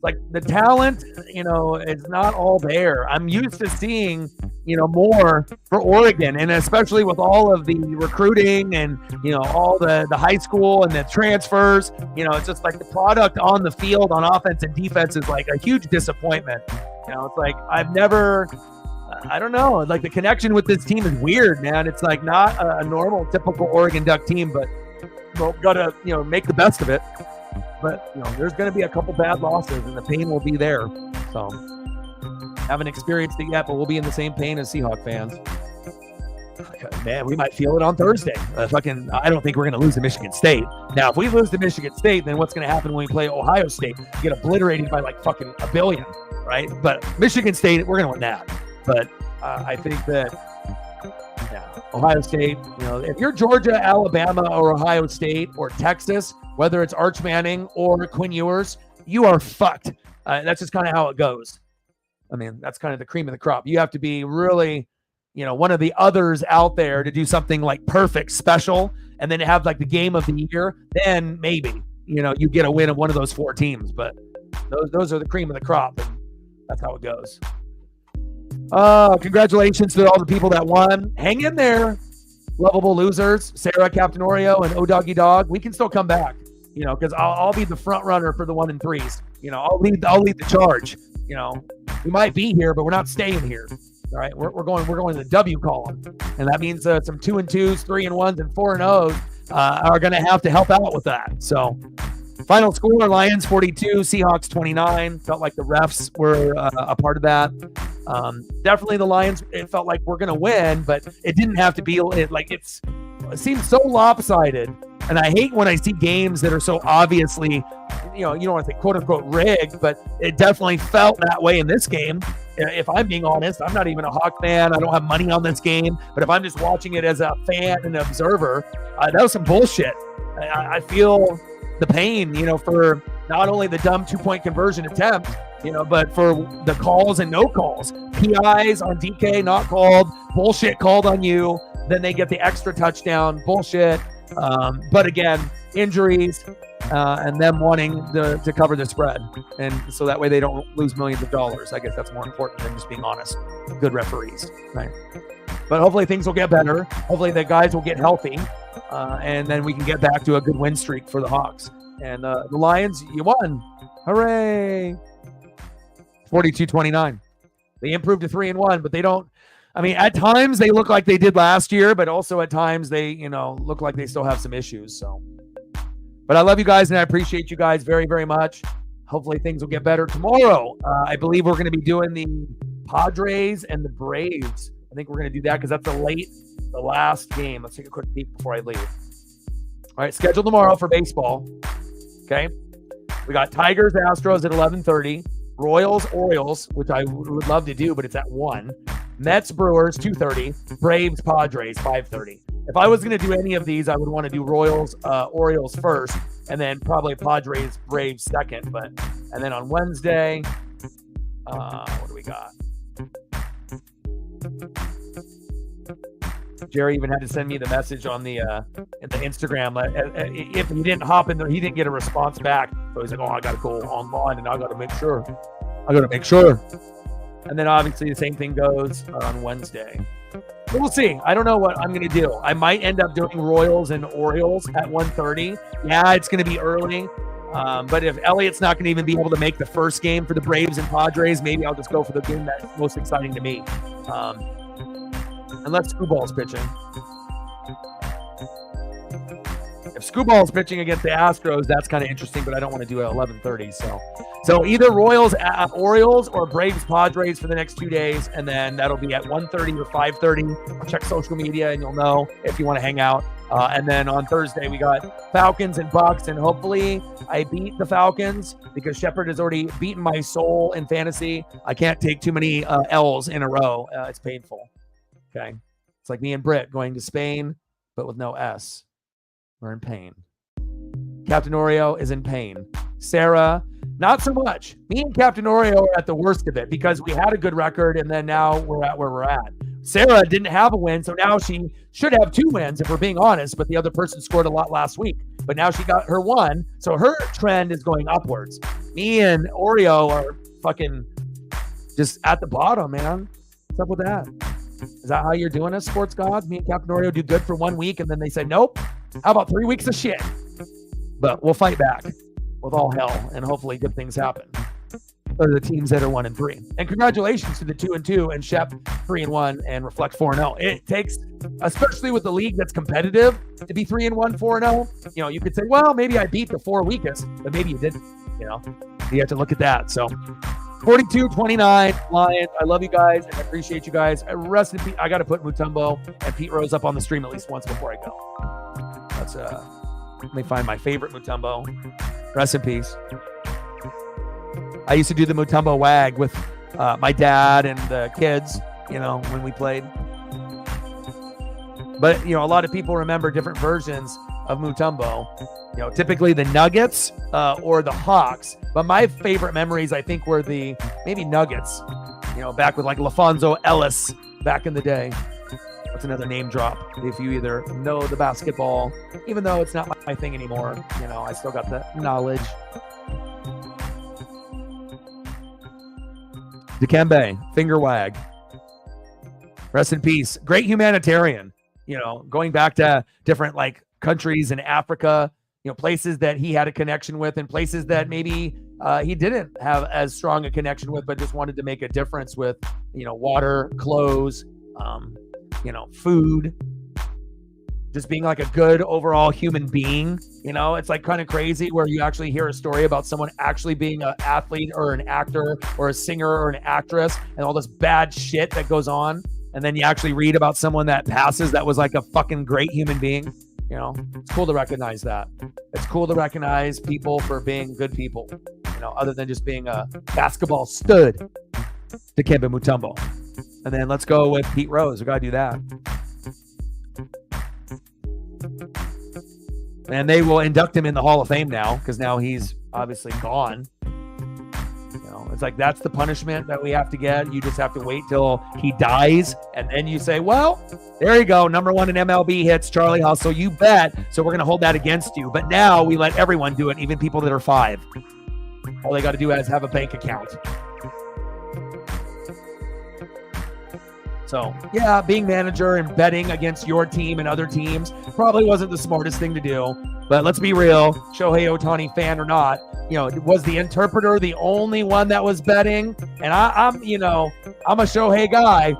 like the talent, is not all there. I'm used to seeing, more for Oregon, and especially with all of the recruiting and, all the high school and the transfers, it's just like the product on the field on offense and defense is like a huge disappointment. It's like I don't know, like the connection with this team is weird, man. It's like not a normal, typical Oregon Duck team, but we'll gotta, make the best of it. But, there's going to be a couple bad losses, and the pain will be there. So, haven't experienced it yet, but we'll be in the same pain as Seahawks fans. Man, we might feel it on Thursday. I don't think we're going to lose to Michigan State. Now, if we lose to Michigan State, then what's going to happen when we play Ohio State? Get obliterated by like fucking a billion, right? But Michigan State, we're going to win that. But I think that, Ohio State, if you're Georgia, Alabama, or Ohio State, or Texas, whether it's Arch Manning or Quinn Ewers, you are fucked. That's just kind of how it goes. I mean, that's kind of the cream of the crop. You have to be really, one of the others out there to do something like perfect, special, and then have like the game of the year, then maybe, you get a win of one of those 4 teams. But those are the cream of the crop, and that's how it goes. Congratulations to all the people that won. Hang in there, lovable losers. Sarah, Captain Oreo, and O Doggy Dog. We can still come back, because I'll be the front runner for the 1 and 3s. I'll lead the charge. We might be here, but we're not staying here. All right, we're going to the W column, and that means some 2 and 2s, 3 and 1s, and 4 and 0s are going to have to help out with that. So, final score: Lions 42, Seahawks 29. Felt like the refs were a part of that. Definitely the Lions. It felt like we're going to win, but it didn't have to be. It seems so lopsided, and I hate when I see games that are so obviously, you don't want to say quote unquote rigged, but it definitely felt that way in this game. If I'm being honest, I'm not even a Hawk fan. I don't have money on this game, but if I'm just watching it as a fan and observer, that was some bullshit. I feel the pain, for not only the dumb 2-point conversion attempt, but for the calls and no calls. PIs on DK not called, bullshit called on you. Then they get the extra touchdown, bullshit. But again, injuries and them wanting to cover the spread. And so that way they don't lose millions of dollars. I guess that's more important than just being honest. Good referees, right? But hopefully things will get better. Hopefully the guys will get healthy. And then we can get back to a good win streak for the Hawks. And the Lions, you won. Hooray. 42-29. They improved to 3 and 1, but they don't. I mean, at times they look like they did last year, but also at times they, look like they still have some issues. So, but I love you guys and I appreciate you guys very, very much. Hopefully things will get better tomorrow. I believe we're going to be doing the Padres and the Braves. I think we're going to do that because that's the last game. Let's take a quick peek before I leave. All right, scheduled tomorrow for baseball. Okay. We got Tigers, Astros at 11:30. Royals, Orioles, which I would love to do, but it's at 1. Mets, Brewers, 2:30. Braves, Padres, 5:30. If I was going to do any of these, I would want to do Royals, Orioles first, and then probably Padres, Braves second. And then on Wednesday, what do we got? Jerry even had to send me the message on the Instagram. If he didn't hop in there, he didn't get a response back. So he's like, "Oh, I got to go online, and I got to make sure. And then obviously the same thing goes on Wednesday. So we'll see. I don't know what I'm going to do. I might end up doing Royals and Orioles at 1:30. Yeah, it's going to be early. But if Elliott's not going to even be able to make the first game for the Braves and Padres, maybe I'll just go for the game that's most exciting to me. Unless Screwball's pitching. If Screwball's pitching against the Astros, that's kind of interesting, but I don't want to do it at 11:30. So either Royals, Orioles, or Braves, Padres for the next 2 days, and then that'll be at 1:30 or 5:30. Check social media, and you'll know if you want to hang out. And then on Thursday, we got Falcons and Bucks, and hopefully I beat the Falcons because Shepard has already beaten my soul in fantasy. I can't take too many L's in a row. It's painful. Okay. It's like me and Britt going to Spain, but with no S. We're in pain. Captain Oreo is in pain. Sarah, not so much. Me and Captain Oreo are at the worst of it because we had a good record and then now we're at where we're at. Sarah didn't have a win, so now she should have 2 wins if we're being honest, but the other person scored a lot last week. But now she got her 1, so her trend is going upwards. Me and Oreo are fucking just at the bottom, man. What's up with that? Is that how you're doing us, sports gods? Me and Captain Oreo do good for 1 week, and then they say, nope. How about 3 weeks of shit? But we'll fight back with all hell, and hopefully good things happen. Those are the teams that are 1 and 3. And congratulations to the 2 and 2 and Shep 3 and 1 and Reflect 4 and 0. It takes, especially with the league that's competitive, to be 3 and 1, 4 and 0. You could say, well, maybe I beat the 4 weakest, but maybe you didn't. You have to look at that. So 42-29 Lions. I love you guys and I appreciate you guys. Rest in peace. I got to put Mutombo and Pete Rose up on the stream at least once before I go. That's let me find my favorite Mutombo. Rest in peace. I used to do the Mutombo wag with my dad and the kids, when we played. But, a lot of people remember different versions of Mutombo. Typically the Nuggets or the Hawks. But my favorite memories, I think, were maybe Nuggets. Back with like LaFonso Ellis back in the day. That's another name drop. If you either know the basketball, even though it's not my thing anymore, I still got the knowledge. Dikembe, finger wag. Rest in peace. Great humanitarian. Going back to different countries in Africa, places that he had a connection with and places that maybe he didn't have as strong a connection with, but just wanted to make a difference with, water, clothes, food, just being like a good overall human being. It's kind of crazy where you actually hear a story about someone actually being an athlete or an actor or a singer or an actress and all this bad shit that goes on. And then you actually read about someone that passes that was like a fucking great human being. It's cool to recognize that. It's cool to recognize people for being good people, other than just being a basketball stud. Dikembe Mutombo. And then let's go with Pete Rose. We got to do that. And they will induct him in the Hall of Fame now because now he's obviously gone. It's like that's the punishment that we have to get. You just have to wait till he dies. And then you say, well, there you go. Number 1 in MLB hits, Charlie Hustle. You bet. So we're going to hold that against you. But now we let everyone do it, even people that are 5. All they got to do is have a bank account. So, yeah, being manager and betting against your team and other teams probably wasn't the smartest thing to do. But let's be real, Shohei Ohtani fan or not, was the interpreter the only one that was betting? And I'm a Shohei guy,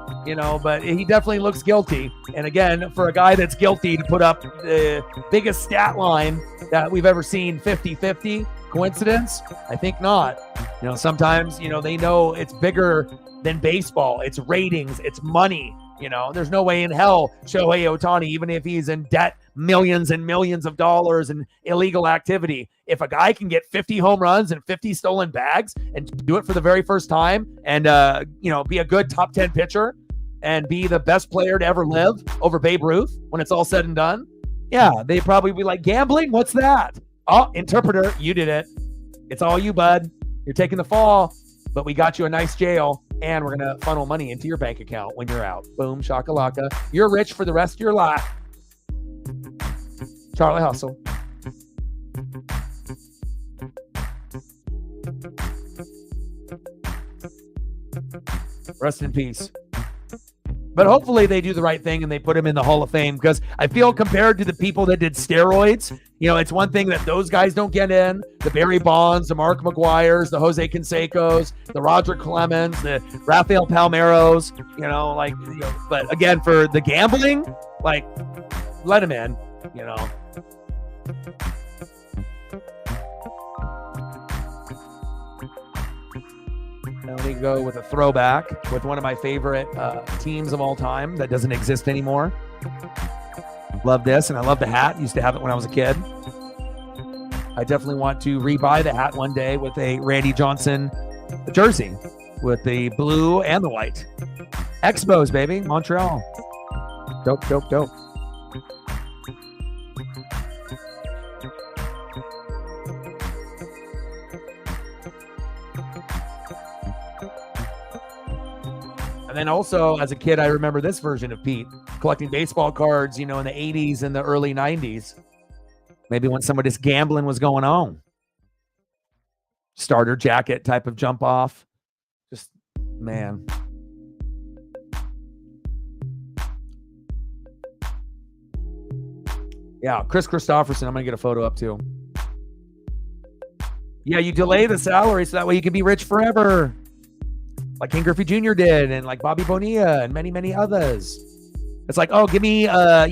but he definitely looks guilty. And again, for a guy that's guilty to put up the biggest stat line that we've ever seen, 50-50, coincidence? I think not. Sometimes, they know it's bigger than baseball. It's ratings, it's money. There's no way in hell Shohei Ohtani, even if he's in debt, millions and millions of dollars and illegal activity, if a guy can get 50 home runs and 50 stolen bags and do it for the very first time and, be a good top 10 pitcher and be the best player to ever live over Babe Ruth when it's all said and done, yeah, they probably be like, gambling? What's that? Oh, interpreter, you did it. It's all you, bud. You're taking the fall, but we got you a nice jail. And we're going to funnel money into your bank account when you're out. Boom, shakalaka. You're rich for the rest of your life. Charlie Hustle. Rest in peace. But hopefully they do the right thing and they put him in the Hall of Fame, because I feel compared to the people that did steroids, it's one thing that those guys don't get in. The Barry Bonds, the Mark McGuires, the Jose Cansecos, the Roger Clemens, the Rafael Palmeiros, but again, for the gambling, let him in, Now we go with a throwback with one of my favorite teams of all time that doesn't exist anymore. Love this, and I love the hat. Used to have it when I was a kid. I definitely want to rebuy the hat one day with a Randy Johnson jersey with the blue and the white. Expos, baby. Montreal. Dope, dope, dope. And then also, as a kid, I remember this version of Pete, collecting baseball cards, in the 80s and the early 90s. Maybe when some of this gambling was going on. Starter jacket type of jump off. Just, man. Yeah, Chris Christopherson, I'm going to get a photo up too. Yeah, you delay the salary so that way you can be rich forever. Like King Griffey Jr. did, and like Bobby Bonilla and many, many others. It's like, oh, give me 5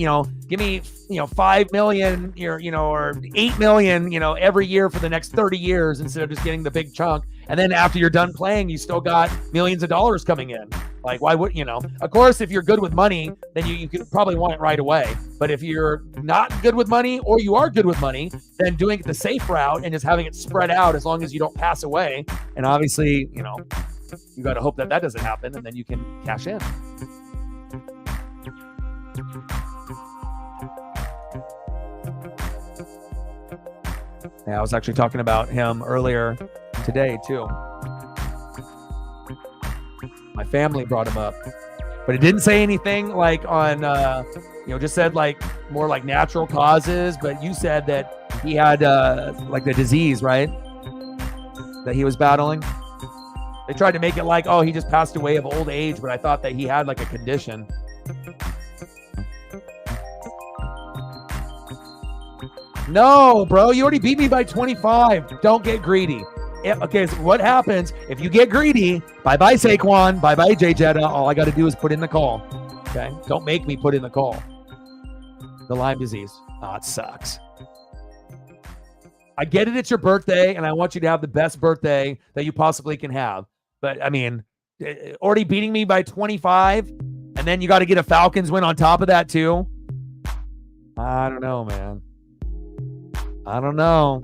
million, or 8 million, every year for the next 30 years instead of just getting the big chunk. And then after you're done playing, you still got millions of dollars coming in. Like, why would, of course, if you're good with money, then you could probably want it right away. But if you're not good with money, or you are good with money, then doing it the safe route and just having it spread out as long as you don't pass away. And obviously, you got to hope that doesn't happen, and then you can cash in. Yeah, I was actually talking about him earlier today, too. My family brought him up. But it didn't say anything like on, just said like more like natural causes. But you said that he had like the disease, right? That he was battling. They tried to make it like, oh, he just passed away of old age, but I thought that he had like a condition. No, bro, you already beat me by 25. Don't get greedy. Okay, so what happens if you get greedy? Bye-bye, Saquon. Bye-bye, Jay Jetta. All I got to do is put in the call. Okay? Don't make me put in the call. The Lyme disease. Oh, it sucks. I get it. It's your birthday, and I want you to have the best birthday that you possibly can have. But, I mean, already beating me by 25, and then you got to get a Falcons win on top of that, too? I don't know, man. I don't know.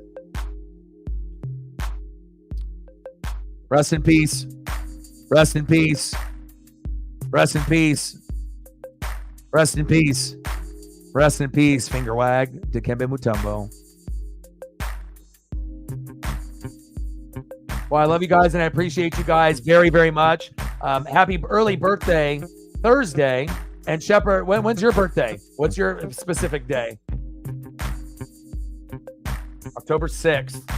Rest in peace. Rest in peace. Rest in peace. Rest in peace. Rest in peace. Finger wag. Dikembe Mutombo. Well, I love you guys and I appreciate you guys very, very much. Happy early birthday Thursday. And Shepard, when's your birthday? What's your specific day? October 6th.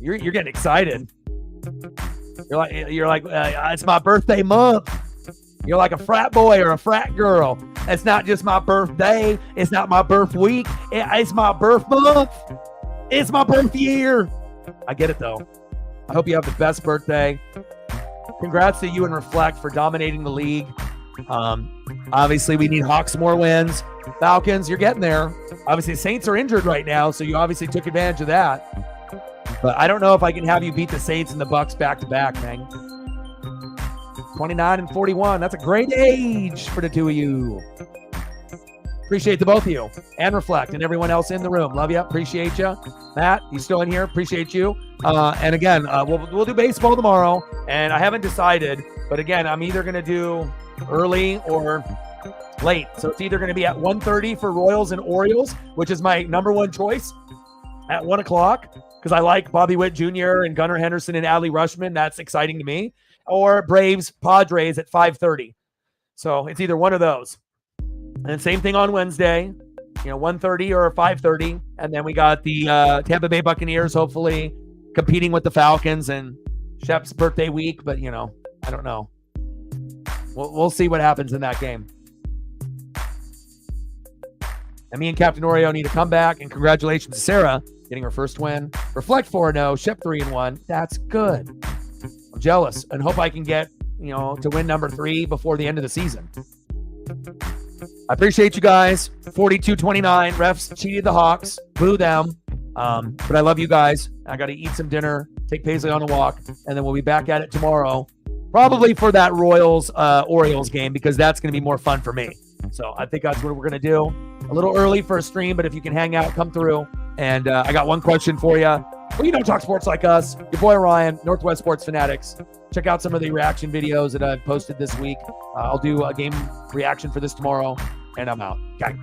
You're getting excited. You're like it's my birthday month. You're like a frat boy or a frat girl. It's not just my birthday. It's not my birth week. It's my birth month. It's my birth year. I get it though. I hope you have the best birthday. Congrats to you and Reflect for dominating the league. Obviously, we need Hawks more wins. Falcons, you're getting there. Obviously, Saints are injured right now, so you obviously took advantage of that. But I don't know if I can have you beat the Saints and the Bucks back-to-back, man. 29 and 41. That's a great age for the two of you. Appreciate the both of you. And Reflect and everyone else in the room. Love you. Appreciate you. Matt, you still in here? Appreciate you. And again, we'll do baseball tomorrow. And I haven't decided. But again, I'm either going to do early or late. So it's either going to be at 1:30 for Royals and Orioles, which is my number one choice, at 1 o'clock, because I like Bobby Witt Jr. and Gunnar Henderson and Adley Rutschman. That's exciting to me. Or Braves, Padres at 5:30. So it's either one of those. And same thing on Wednesday, 1:30 or 5:30. And then we got the Tampa Bay Buccaneers, hopefully competing with the Falcons and Shep's birthday week. But, I don't know. We'll see what happens in that game. And me and Captain Oreo need to come back. And congratulations to Sarah getting her first win. Reflect 4-0, Shep 3-1. That's good. I'm jealous and hope I can get, to win number 3 before the end of the season. I appreciate you guys. 42-29. Refs cheated the Hawks. Boo them. But I love you guys. I got to eat some dinner, take Paisley on a walk, and then we'll be back at it tomorrow. Probably for that Royals-Orioles game, because that's going to be more fun for me. So I think that's what we're going to do. A little early for a stream, but if you can hang out, come through. And I got one question for you. Well, talk sports like us. Your boy Ryan, Northwest Sports Fanatics. Check out some of the reaction videos that I've posted this week. I'll do a game reaction for this tomorrow, and I'm out. Okay.